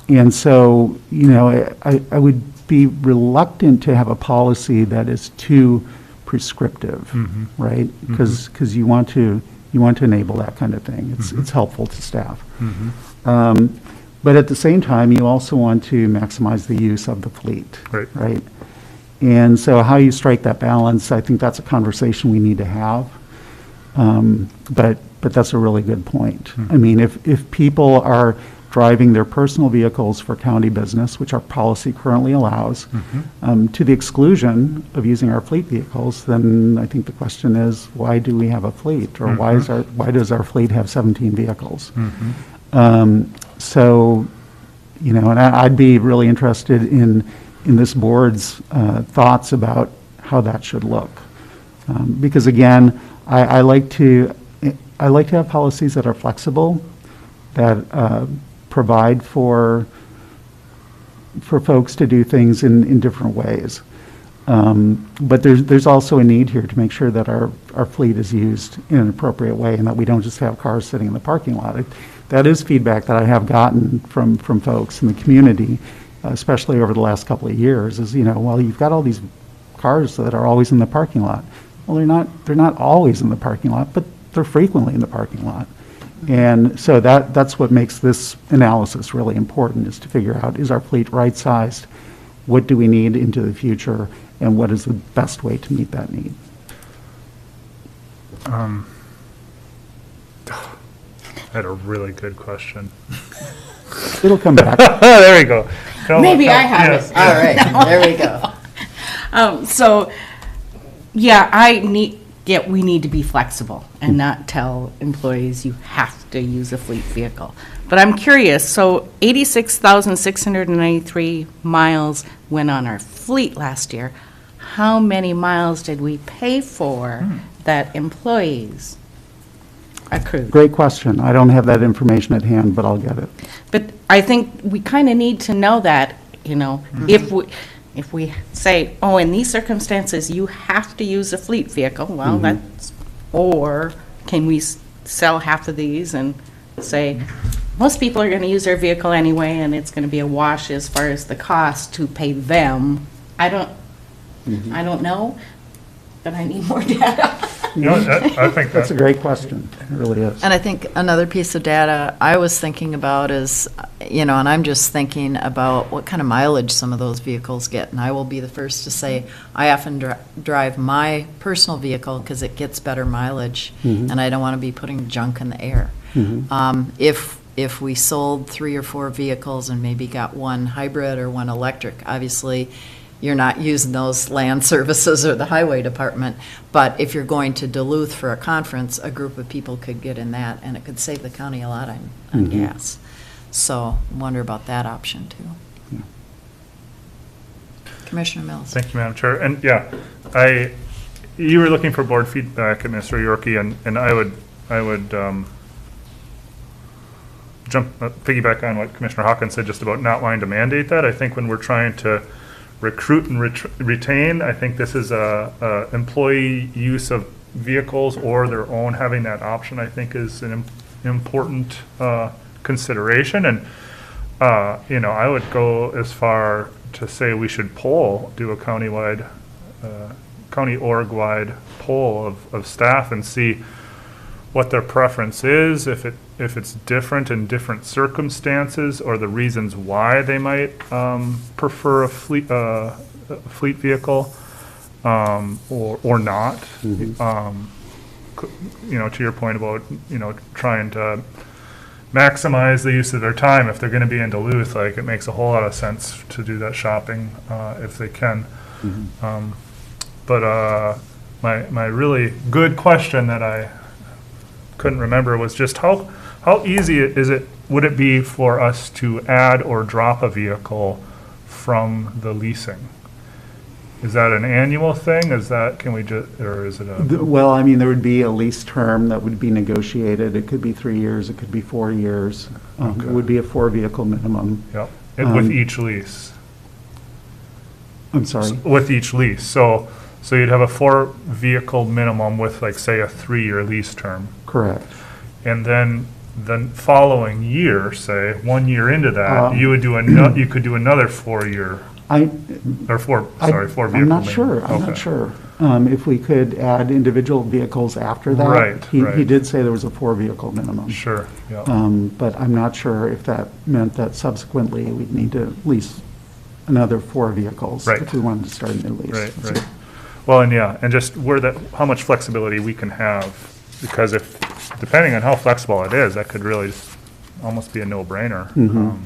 S2: And so, you know, I would be reluctant to have a policy that is too prescriptive, right? Because you want to enable that kind of thing. It's helpful to staff. But at the same time, you also want to maximize the use of the fleet, right? And so how you strike that balance, I think that's a conversation we need to have. But that's a really good point. I mean, if people are driving their personal vehicles for county business, which our policy currently allows, to the exclusion of using our fleet vehicles, then I think the question is, why do we have a fleet? Or why does our fleet have 17 vehicles? So, you know, and I'd be really interested in this board's thoughts about how that should look. Because again, I like to have policies that are flexible, that provide for folks to do things in different ways. But there's also a need here to make sure that our fleet is used in an appropriate way and that we don't just have cars sitting in the parking lot. That is feedback that I have gotten from folks in the community, especially over the last couple of years, is, you know, well, you've got all these cars that are always in the parking lot. Well, they're not always in the parking lot, but they're frequently in the parking lot. And so that's what makes this analysis really important, is to figure out, is our fleet right-sized? What do we need into the future? And what is the best way to meet that need?
S8: I had a really good question.
S2: It'll come back.
S8: There we go.
S9: Maybe I have
S8: yes.
S9: it. All right, there we go. So, yeah, we need to be flexible and not tell employees you have to use a fleet vehicle. But I'm curious, so 86,693 miles went on our fleet last year. How many miles did we pay for that employees accrued?
S2: Great question. I don't have that information at hand, but I'll get it.
S9: But I think we kind of need to know that, you know, if we say, oh, in these circumstances, you have to use a fleet vehicle, well, that's, or can we sell half of these and say, most people are going to use their vehicle anyway, and it's going to be a wash as far as the cost to pay them. I don't know, but I need more data.
S8: I think
S2: that's a great question. It really is.
S6: And I think another piece of data I was thinking about is, you know, and I'm just thinking about what kind of mileage some of those vehicles get. And I will be the first to say, I often drive my personal vehicle because it gets better mileage, and I don't want to be putting junk in the air. If we sold 3 or 4 vehicles and maybe got one hybrid or one electric, obviously you're not using those land services or the highway department. But if you're going to Duluth for a conference, a group of people could get in that, and it could save the county a lot on gas. So I wonder about that option, too. Commissioner Mills.
S8: Thank you, Madam Chair. And yeah, you were looking for board feedback, Mr. Yorkie, and I would piggyback on what Commissioner Hawkins said just about not wanting to mandate that. I think when we're trying to recruit and retain, I think this is a employee use of vehicles or their own, having that option, I think is an important consideration. And you know, I would go as far to say we should do a county-wide, county org-wide poll of staff and see what their preference is, if it's different in different circumstances, or the reasons why they might prefer a fleet vehicle, or not. You know, to your point about, you know, trying to maximize the use of their time. If they're going to be in Duluth, like, it makes a whole lot of sense to do that shopping if they can. But my really good question that I couldn't remember was just how easy would it be for us to add or drop a vehicle from the leasing? Is that an annual thing? Is that, can we just, or is it a?
S2: Well, I mean, there would be a lease term that would be negotiated. It could be 3 years, it could be 4 years. It would be a 4-vehicle minimum.
S8: Yep, with each lease?
S2: I'm sorry?
S8: With each lease. So you'd have a 4-vehicle minimum with, like, say, a 3-year lease term.
S2: Correct.
S8: And then the following year, say, 1 year into that, you would do you could do another 4-year. Four vehicle.
S2: I'm not sure, I'm
S8: Okay.
S2: not sure. If we could add individual vehicles after that.
S8: Right,
S2: He
S8: right.
S2: did say there was a 4-vehicle minimum.
S8: Sure, yeah.
S2: But I'm not sure if that meant that subsequently we'd need to lease another 4 vehicles.
S8: Right.
S2: If we wanted to start a new lease.
S8: Right,
S2: So-
S8: right. Well, and just how much flexibility we can have, because depending on how flexible it is, that could really almost be a no-brainer.
S2: Mhm.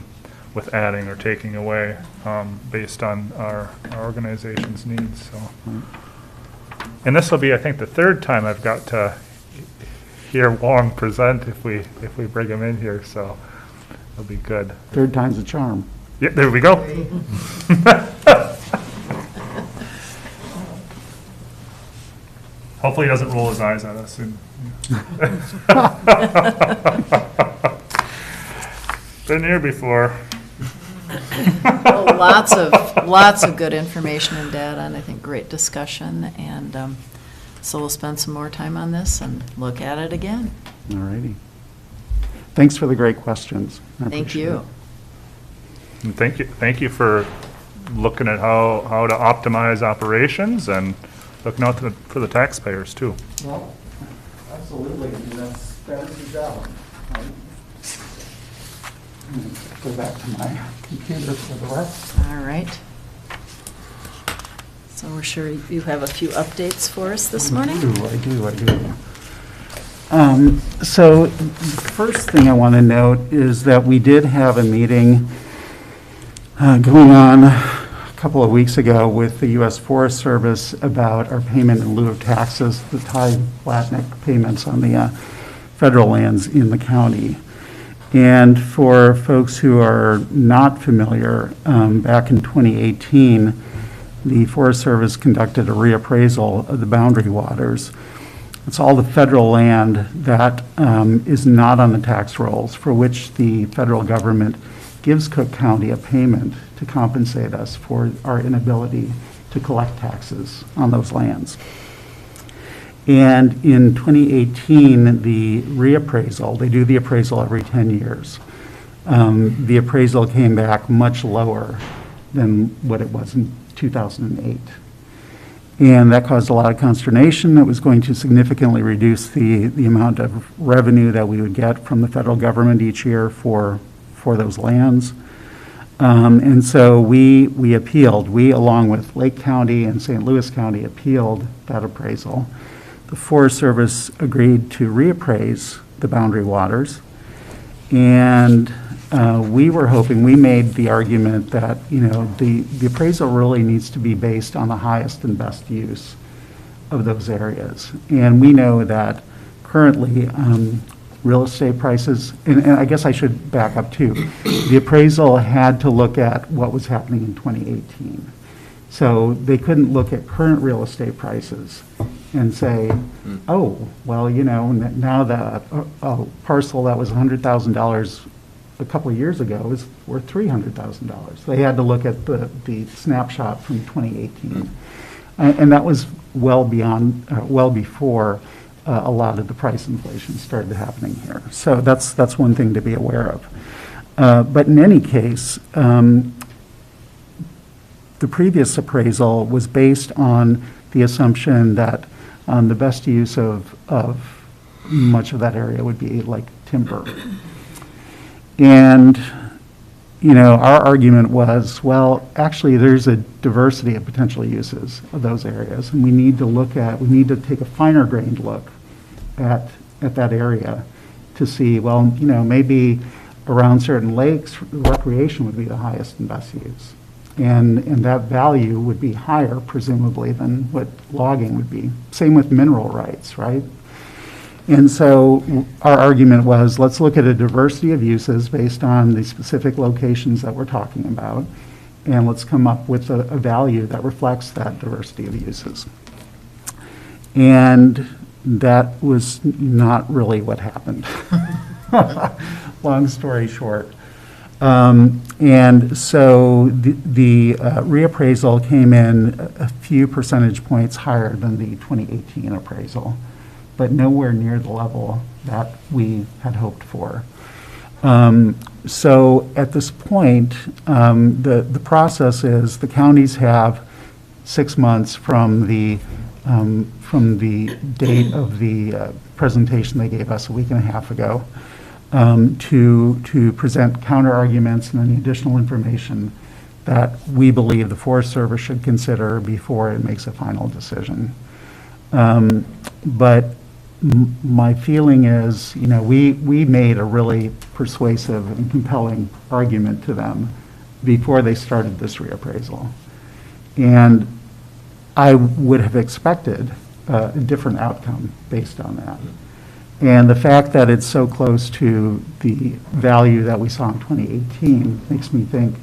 S8: With adding or taking away, based on our organization's needs, so. And this will be, I think, the 3rd time I've got to hear Wong present if we bring him in here, so it'll be good.
S2: 3rd time's a charm.
S8: Yeah, there we go. Hopefully he doesn't roll his eyes at us soon. Been here before.
S6: Well, lots of good information and data, and I think great discussion, and so we'll spend some more time on this and look at it again.
S2: All righty. Thanks for the great questions. I
S6: Thank
S2: appreciate
S6: you.
S2: it.
S8: And thank you for looking at how to optimize operations and looking out for the taxpayers too.
S2: Well, absolutely, and that's the job. Go back to my computer for the rest.
S6: All right. So we're sure you have a few updates for us this morning?
S2: I do. So the first thing I want to note is that we did have a meeting going on a couple of weeks ago with the U.S. Forest Service about our payment in lieu of taxes, the tie-Latnick payments on the federal lands in the county. And for folks who are not familiar, back in 2018, the Forest Service conducted a reappraisal of the boundary waters. It's all the federal land that is not on the tax rolls, for which the federal government gives Cook County a payment to compensate us for our inability to collect taxes on those lands. And in 2018, the reappraisal, they do the appraisal every 10 years. The appraisal came back much lower than what it was in 2008. And that caused a lot of consternation. It was going to significantly reduce the amount of revenue that we would get from the federal government each year for those lands. And so we appealed. We, along with Lake County and St. Louis County, appealed that appraisal. The Forest Service agreed to reappraise the boundary waters. And we were hoping, we made the argument that, the appraisal really needs to be based on the highest and best use of those areas. And we know that currently, real estate prices, and I guess I should back up too, the appraisal had to look at what was happening in 2018. So they couldn't look at current real estate prices and say, oh, well, now that a parcel that was $100,000 a couple of years ago is worth $300,000. They had to look at the snapshot from 2018. And that was well before a lot of the price inflation started happening here. So that's one thing to be aware of. But in any case, the previous appraisal was based on the assumption that the best use of much of that area would be like timber. And, our argument was, well, actually, there's a diversity of potential uses of those areas, and we need to take a finer grained look at that area to see, well, maybe around certain lakes, recreation would be the highest and best use. And that value would be higher, presumably, than what logging would be. Same with mineral rights, right? And so our argument was, let's look at a diversity of uses based on the specific locations that we're talking about, and let's come up with a value that reflects that diversity of uses. And that was not really what happened. Long story short. And so the reappraisal came in a few percentage points higher than the 2018 appraisal, but nowhere near the level that we had hoped for. So at this point, the process is the counties have 6 months from the date of the presentation they gave us a week and a half ago to present counter arguments and any additional information that we believe the Forest Service should consider before it makes a final decision. But my feeling is, you know, we made a really persuasive and compelling argument to them before they started this reappraisal. And I would have expected a different outcome based on that. And the fact that it's so close to the value that we saw in 2018 makes me think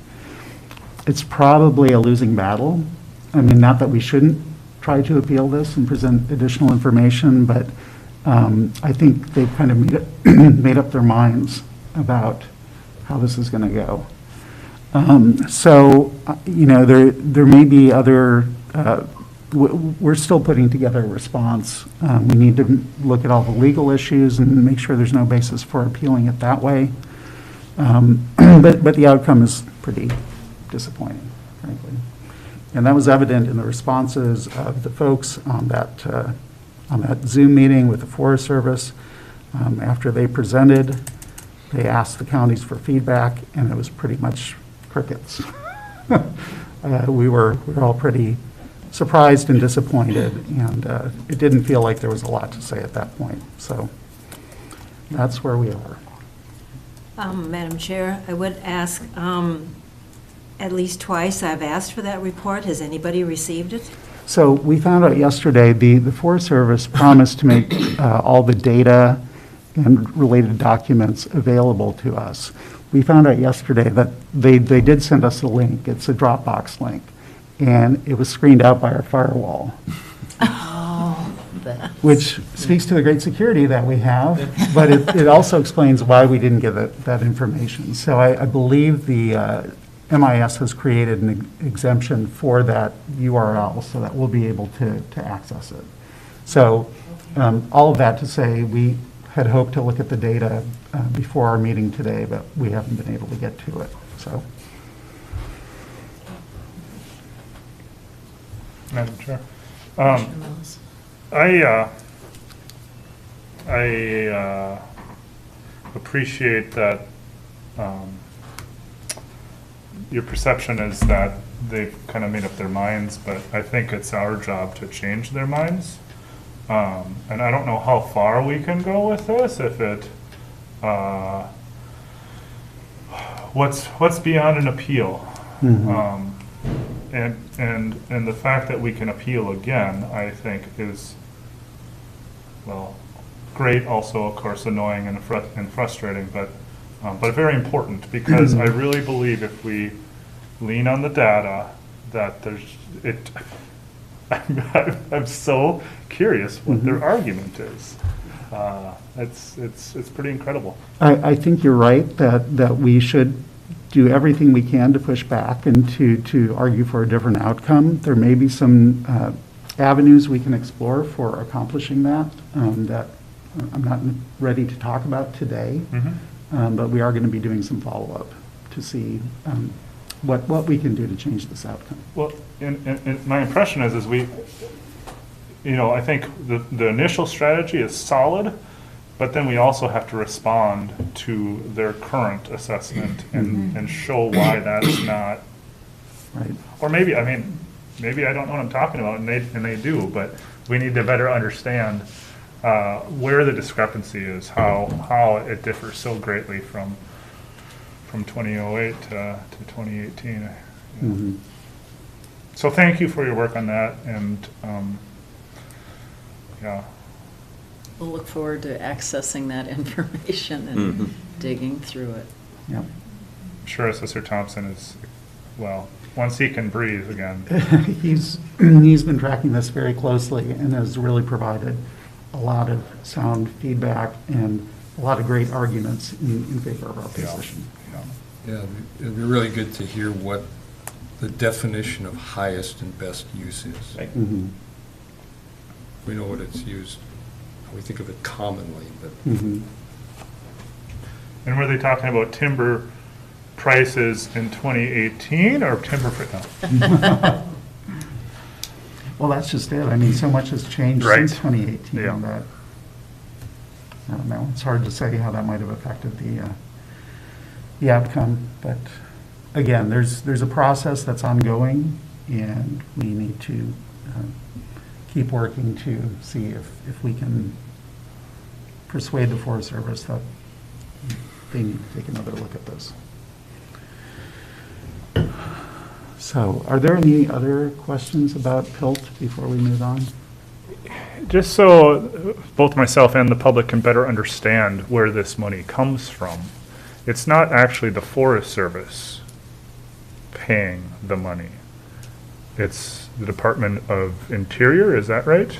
S2: it's probably a losing battle. I mean, not that we shouldn't try to appeal this and present additional information, but I think they've kind of made up their minds about how this is going to go. So, you know, there may be other, we're still putting together a response. We need to look at all the legal issues and make sure there's no basis for appealing it that way. But the outcome is pretty disappointing, frankly. And that was evident in the responses of the folks on that Zoom meeting with the Forest Service. After they presented, they asked the counties for feedback, and it was pretty much crickets. We were all pretty surprised and disappointed, and it didn't feel like there was a lot to say at that point. So that's where we are.
S5: Madam Chair, I would ask, at least twice I've asked for that report. Has anybody received it?
S2: So we found out yesterday, the Forest Service promised to make all the data and related documents available to us. We found out yesterday that they did send us a link. It's a Dropbox link, and it was screened out by our firewall. Which speaks to the great security that we have, but it also explains why we didn't get that information. So I believe the MIS has created an exemption for that URL so that we'll be able to access it. So all of that to say, we had hoped to look at the data before our meeting today, but we haven't been able to get to it. So.
S8: Madam Chair. I appreciate that your perception is that they've kind of made up their minds, but I think it's our job to change their minds. And I don't know how far we can go with this, if it, what's beyond an appeal?
S2: Mm-hmm.
S8: And the fact that we can appeal again, I think is, well, great, also, of course, annoying and frustrating, but very important, because I really believe if we lean on the data, that I'm so curious what their argument is. It's pretty incredible.
S2: I think you're right that we should do everything we can to push back and to argue for a different outcome. There may be some avenues we can explore for accomplishing that that I'm not ready to talk about today, but we are going to be doing some follow-up to see what we can do to change this outcome.
S8: Well, and my impression is we, I think the initial strategy is solid, but then we also have to respond to their current assessment and show why that's not.
S2: Right.
S8: Or maybe I don't know what I'm talking about, and they do, but we need to better understand where the discrepancy is, how it differs so greatly from 2008 to 2018. So thank you for your work on that, and yeah.
S6: We'll look forward to accessing that information and digging through it.
S2: Yep.
S8: I'm sure Assessor Thompson is well, once he can breathe again.
S2: He's been tracking this very closely and has really provided a lot of sound feedback and a lot of great arguments in favor of our position.
S16: Yeah, it'd be really good to hear what the definition of highest and best use is.
S2: Mhm.
S16: We know what it's used, we think of it commonly, but
S2: Mhm.
S8: And were they talking about timber prices in 2018 or timber, no?
S2: Well, that's just it. I mean, so much has changed
S8: Right.
S2: since 2018
S8: Yeah.
S2: that, I don't know, it's hard to say how that might have affected the outcome. But again, there's a process that's ongoing, and we need to keep working to see if we can persuade the Forest Service that they need to take another look at this. So, are there any other questions about PILT before we move on?
S8: Just so both myself and the public can better understand where this money comes from, it's not actually the Forest Service paying the money. It's the Department of Interior, is that right?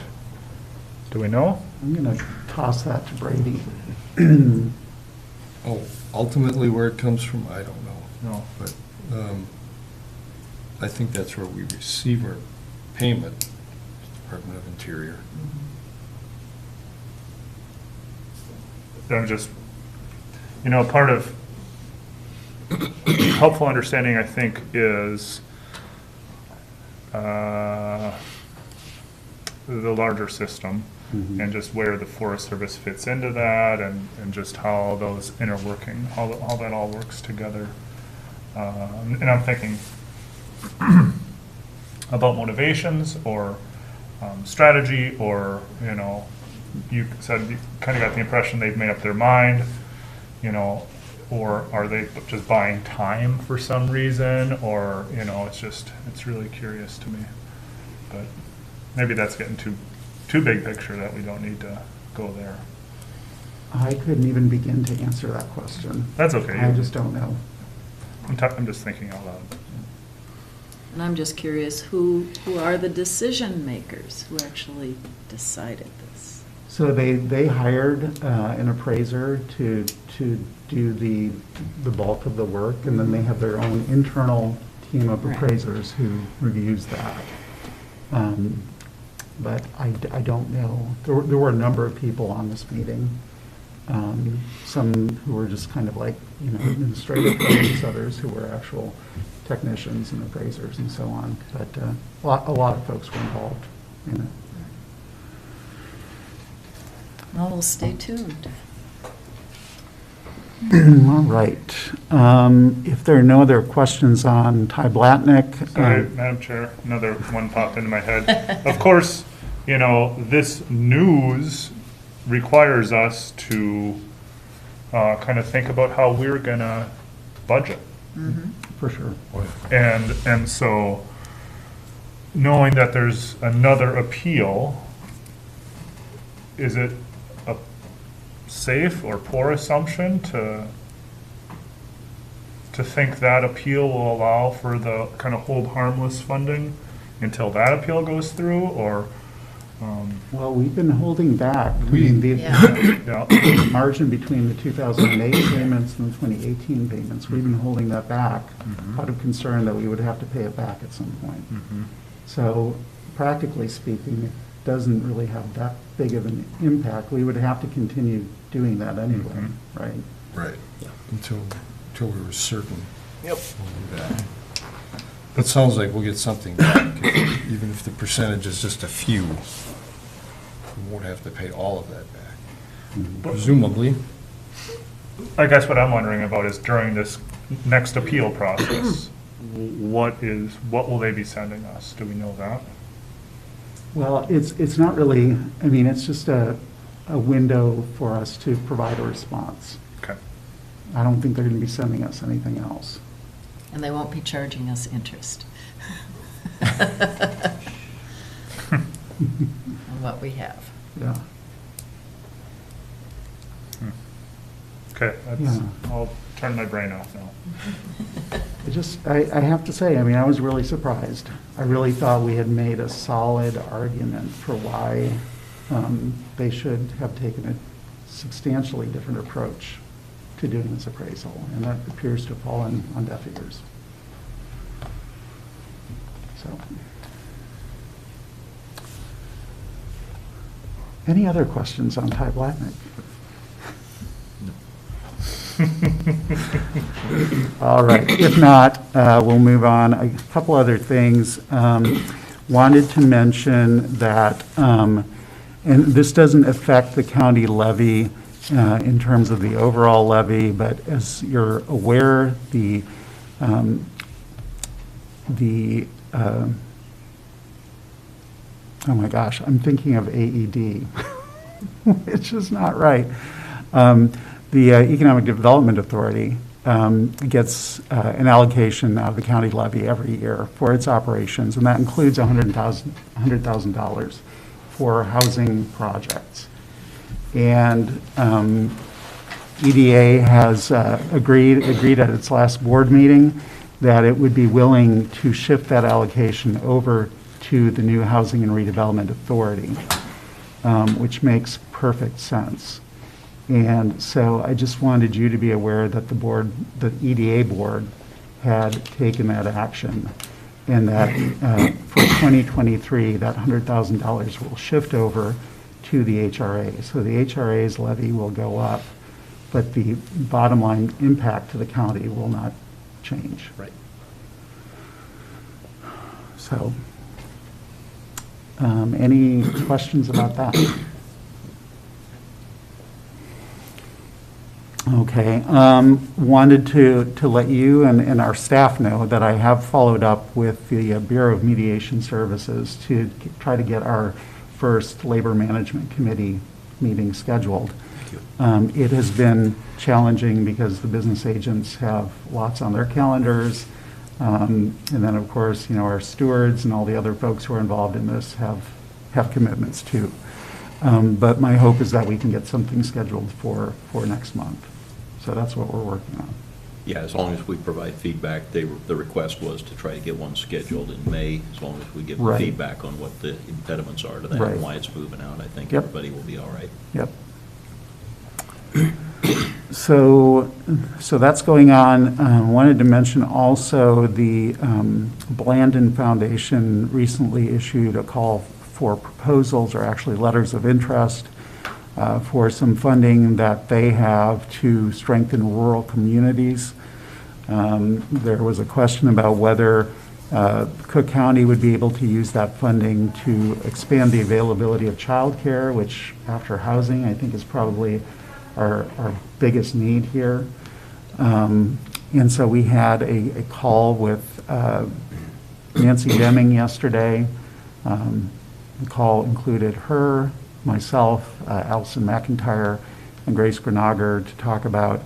S8: Do we know?
S2: I'm going to toss that to Brady.
S16: oh, ultimately where it comes from, I don't know.
S8: No.
S16: But I think that's where we receive our payment, Department of Interior.
S8: I'm just, part of helpful understanding, I think, is the larger system and just where the Forest Service fits into that and just how those interworking, how that all works together. And I'm thinking about motivations or strategy or, you said you kind of got the impression they've made up their mind, or are they just buying time for some reason, or, it's really curious to me. But maybe that's getting too big picture that we don't need to go there.
S2: I couldn't even begin to answer that question.
S8: That's okay.
S2: I just don't know.
S8: I'm just thinking out loud.
S6: And I'm just curious, who are the decision makers who actually decided this?
S2: So they hired an appraiser to do the bulk of the work, and then they have their own internal team of appraisers who reviews that. But I don't know. There were a number of people on this meeting. Some who were just kind of like, administrative folks, others who were actual technicians and appraisers and so on. But a lot of folks were involved in it.
S6: Well, we'll stay tuned.
S2: All right. If there are no other questions on Ty Blatnick.
S8: Sorry, Madam Chair, another one popped into my head. Of course, this news requires us to kind of think about how we're going to budget.
S2: For sure.
S8: And so, knowing that there's another appeal, is it a safe or poor assumption to think that appeal will allow for the kind of hold harmless funding until that appeal goes through, or?
S2: Well, we've been holding back. The margin between the 2008 payments and the 2018 payments, we've been holding that back out of concern that we would have to pay it back at some point. So practically speaking, it doesn't really have that big of an impact. We would have to continue doing that anyway, right?
S16: Right. Yeah. Until we were certain.
S8: Yep.
S16: We'll do that. It sounds like we'll get something back, even if the percentage is just a few. We won't have to pay all of that back, presumably.
S8: I guess what I'm wondering about is during this next appeal process, what will they be sending us? Do we know that?
S2: Well, it's not really, it's just a window for us to provide a response.
S8: Okay.
S2: I don't think they're going to be sending us anything else.
S6: And they won't be charging us interest on what we have.
S2: Yeah.
S8: Okay,
S2: Yeah.
S8: I'll turn my brain off now.
S2: I have to say, I mean, I was really surprised. I really thought we had made a solid argument for why they should have taken a substantially different approach to doing this appraisal, and that appears to have fallen on deaf ears. So, any other questions on Ty Blatnick? All right, if not, we'll move on. A couple other things. Wanted to mention that, and this doesn't affect the county levy in terms of the overall levy, but as you're aware, oh my gosh, I'm thinking of AED, which is not right. The Economic Development Authority gets an allocation out of the county levy every year for its operations, and that includes $100,000 for housing projects. And EDA has agreed at its last board meeting that it would be willing to shift that allocation over to the new Housing and Redevelopment Authority, which makes perfect sense. And so I just wanted you to be aware that the EDA board had taken that action, and that for 2023, that $100,000 will shift over to the HRA. So the HRA's levy will go up, but the bottom line impact to the county will not change.
S7: Right.
S2: So, any questions about that? Okay, wanted to let you and our staff know that I have followed up with the Bureau of Mediation Services to try to get our first Labor Management Committee meeting scheduled. It has been challenging because the business agents have lots on their calendars, and then of course, our stewards and all the other folks who are involved in this have commitments too. But my hope is that we can get something scheduled for next month. So that's what we're working on.
S7: Yeah, as long as we provide feedback, the request was to try to get one scheduled in May, as long as we give
S2: Right.
S7: feedback on what the impediments are to that
S2: Right.
S7: and why it's moving out. I think
S2: Yep.
S7: everybody will be all right.
S2: Yep. So that's going on. Wanted to mention also the Blandon Foundation recently issued a call for proposals, or actually letters of interest, for some funding that they have to strengthen rural communities. There was a question about whether Cook County would be able to use that funding to expand the availability of childcare, which after housing, I think is probably our biggest need here. And so we had a call with Nancy Deming yesterday. The call included her, myself, Allison McIntyre, and Grace Grenager to talk about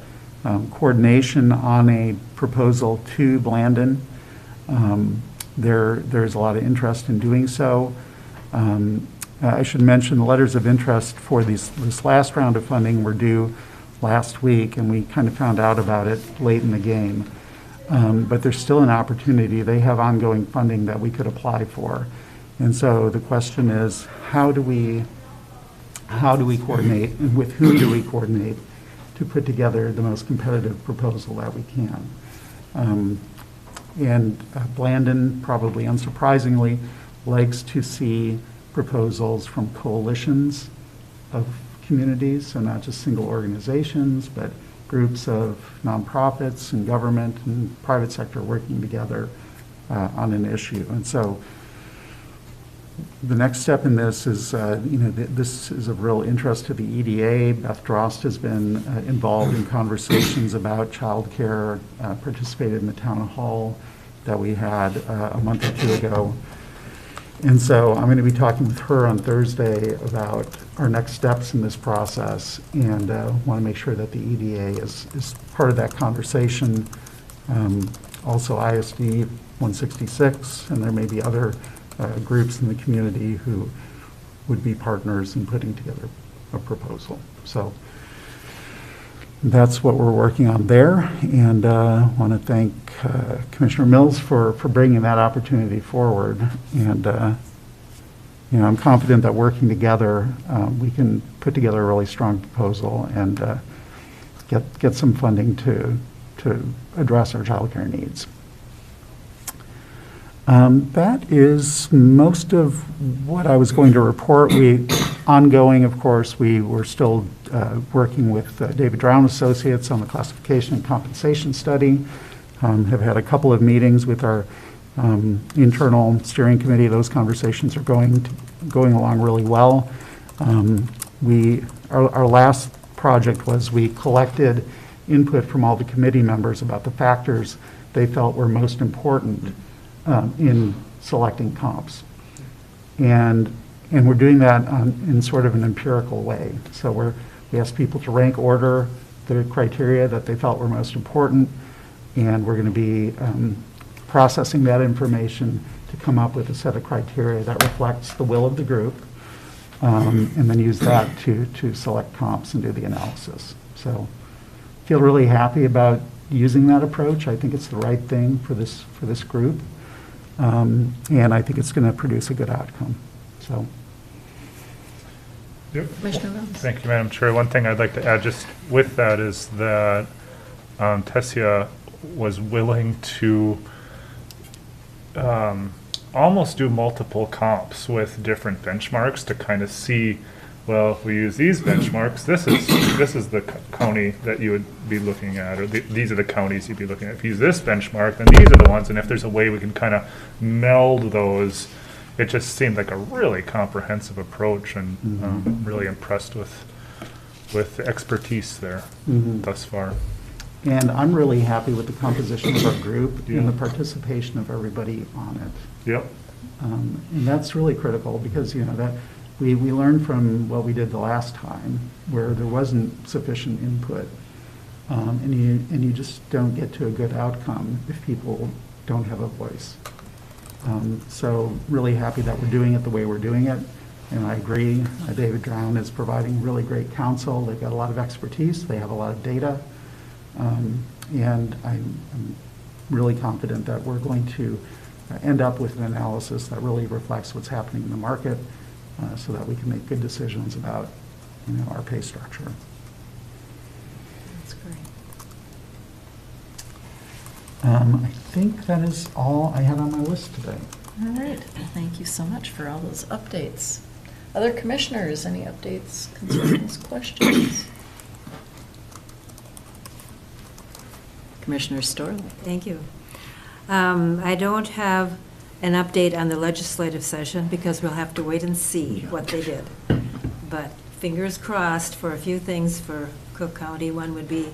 S2: coordination on a proposal to Blandon. There's a lot of interest in doing so. I should mention the letters of interest for this last round of funding were due last week, and we kind of found out about it late in the game. But there's still an opportunity. They have ongoing funding that we could apply for. And so the question is, how do we coordinate, and with whom do we coordinate to put together the most competitive proposal that we can? And Blandon, probably unsurprisingly, likes to see proposals from coalitions of communities, so not just single organizations, but groups of nonprofits and government and private sector working together on an issue. And so the next step in this is, this is of real interest to the EDA. Beth Drost has been involved in conversations about childcare, participated in the town hall that we had a month or two ago. And so I'm going to be talking with her on Thursday about our next steps in this process, and want to make sure that the EDA is part of that conversation. Also ISD 166, and there may be other groups in the community who would be partners in putting together a proposal. So that's what we're working on there. And want to thank Commissioner Mills for bringing that opportunity forward. And, I'm confident that working together, we can put together a really strong proposal and get some funding to address our childcare needs. That is most of what I was going to report. Ongoing, of course, we were still working with David Drown Associates on the classification and compensation study. Have had a couple of meetings with our internal steering committee. Those conversations are going along really well. Our last project was we collected input from all the committee members about the factors they felt were most important in selecting comps. And we're doing that in sort of an empirical way. So we asked people to rank order the criteria that they felt were most important, and we're going to be processing that information to come up with a set of criteria that reflects the will of the group, and then use that to select comps and do the analysis. So feel really happy about using that approach. I think it's the right thing for this group. And I think it's going to produce a good outcome. So.
S8: Yep.
S6: Commissioner Mills.
S8: Thank you, Madam Chair. One thing I'd like to add just with that is that Tessia was willing to almost do multiple comps with different benchmarks to kind of see, well, if we use these benchmarks, this is the county that you would be looking at, or these are the counties you'd be looking at. If you use this benchmark, then these are the ones, and if there's a way we can kind of meld those, it just seemed like a really comprehensive approach, and really impressed with the expertise there thus far.
S2: And I'm really happy with the composition of our group and the participation of everybody on it.
S8: Yep.
S2: And that's really critical because, that we learned from what we did the last time where there wasn't sufficient input. And you just don't get to a good outcome if people don't have a voice. So really happy that we're doing it the way we're doing it. And I agree, David Drown is providing really great counsel. They've got a lot of expertise. They have a lot of data. And I'm really confident that we're going to end up with an analysis that really reflects what's happening in the market so that we can make good decisions about our pay structure.
S6: That's great.
S2: I think that is all I had on my list today.
S6: All right. Thank you so much for all those updates. Other commissioners, any updates, concerns, questions? Commissioner Storley.
S5: Thank you. I don't have an update on the legislative session because we'll have to wait and see what they did. But fingers crossed for a few things for Cook County. One would be,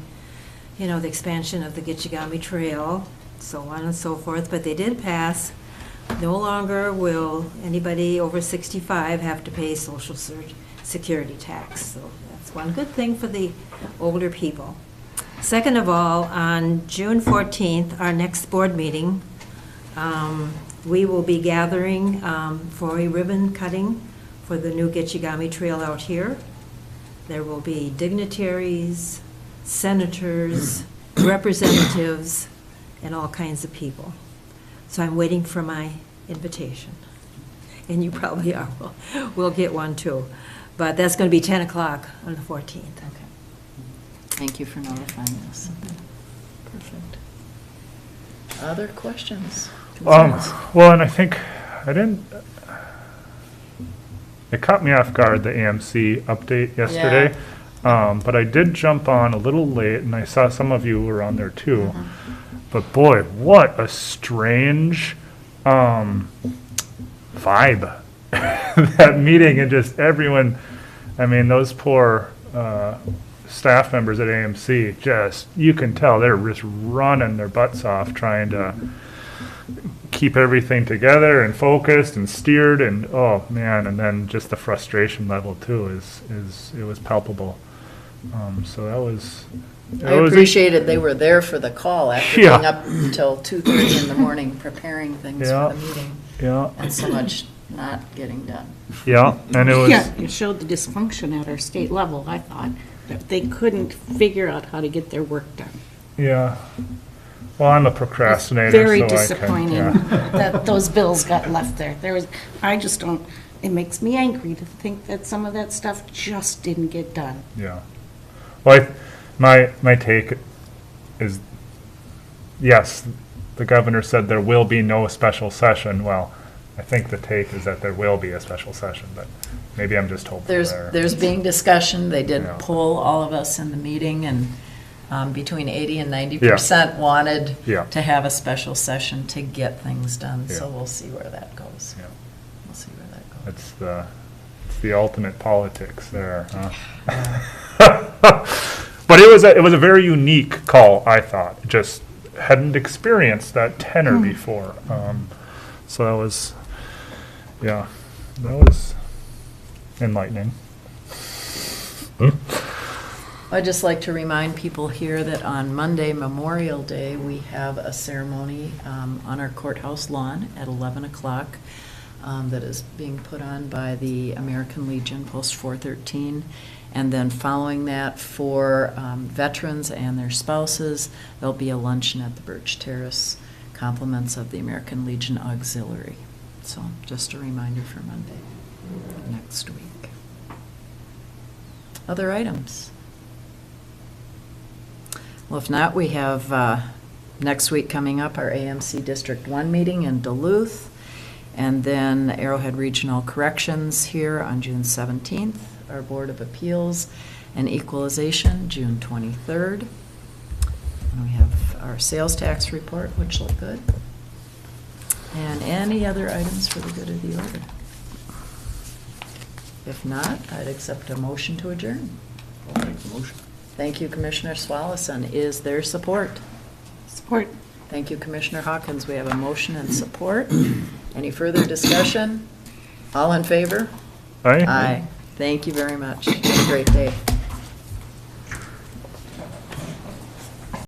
S5: the expansion of the Gieseke Trail, so on and so forth. But they did pass. No longer will anybody over 65 have to pay Social Security tax. So that's one good thing for the older people. Second of all, on June 14th, our next board meeting, we will be gathering for a ribbon cutting for the new Gieseke Trail out here. There will be dignitaries, senators, representatives, and all kinds of people. So I'm waiting for my invitation. And you probably are. We'll get one too. But that's going to be 10 o'clock on the 14th.
S6: Okay. Thank you for notifying us. Perfect. Other questions?
S8: Well, and I think it caught me off guard, the AMC update yesterday. But I did jump on a little late, and I saw some of you were on there too. But boy, what a strange vibe. That meeting, and just everyone, those poor staff members at AMC, you can tell they're just running their butts off trying to keep everything together and focused and steered, and oh man, and then just the frustration level too it was palpable. So that was.
S6: I appreciated they were there for the call after being up until 2:30 in the morning preparing things for the meeting.
S8: Yeah.
S6: And so much not getting done.
S8: Yeah, and it was.
S9: Yeah, it showed the dysfunction at our state level, I thought. that they couldn't figure out how to get their work done.
S8: Yeah. Well, I'm a procrastinator,
S9: Very
S8: so I can,
S9: disappointing
S8: yeah.
S9: that those bills got left there. I just don't, it makes me angry to think that some of that stuff just didn't get done.
S8: Yeah. Well, my take is, yes, the governor said there will be no special session. Well, I think the take is that there will be a special session, but maybe I'm just hopeful there.
S6: There's being discussion. They did
S8: Yeah.
S6: poll all of us in the meeting, and between 80 and 90% wanted
S8: Yeah.
S6: to have a special session to get things done. So
S8: Yeah.
S6: we'll see where that goes.
S8: Yeah.
S6: We'll see where that goes.
S8: It's the ultimate politics there, huh? But it was a very unique call, I thought. Just hadn't experienced that tenor before. So that was, yeah, that was enlightening.
S6: I'd just like to remind people here that on Monday, Memorial Day, we have a ceremony on our courthouse lawn at 11 o'clock that is being put on by the American Legion Post 413. And then following that, for veterans and their spouses, there'll be a luncheon at the Birch Terrace, compliments of the American Legion Auxiliary. So just a reminder for Monday next week. Other items? Well, if not, we have next week coming up our AMC District 1 meeting in Duluth, and then Arrowhead Regional Corrections here on June 17th, our Board of Appeals and Equalization, June 23rd. And we have our sales tax report, which look good. And any other items for the good of the order? If not, I'd accept a motion to adjourn.
S7: I'll make the motion.
S6: Thank you, Commissioner Swallison. Is there support?
S9: Support.
S6: Thank you, Commissioner Hawkins. We have a motion and support. Any further discussion? All in favor?
S8: Aye.
S6: Aye. Thank you very much. Have a great day.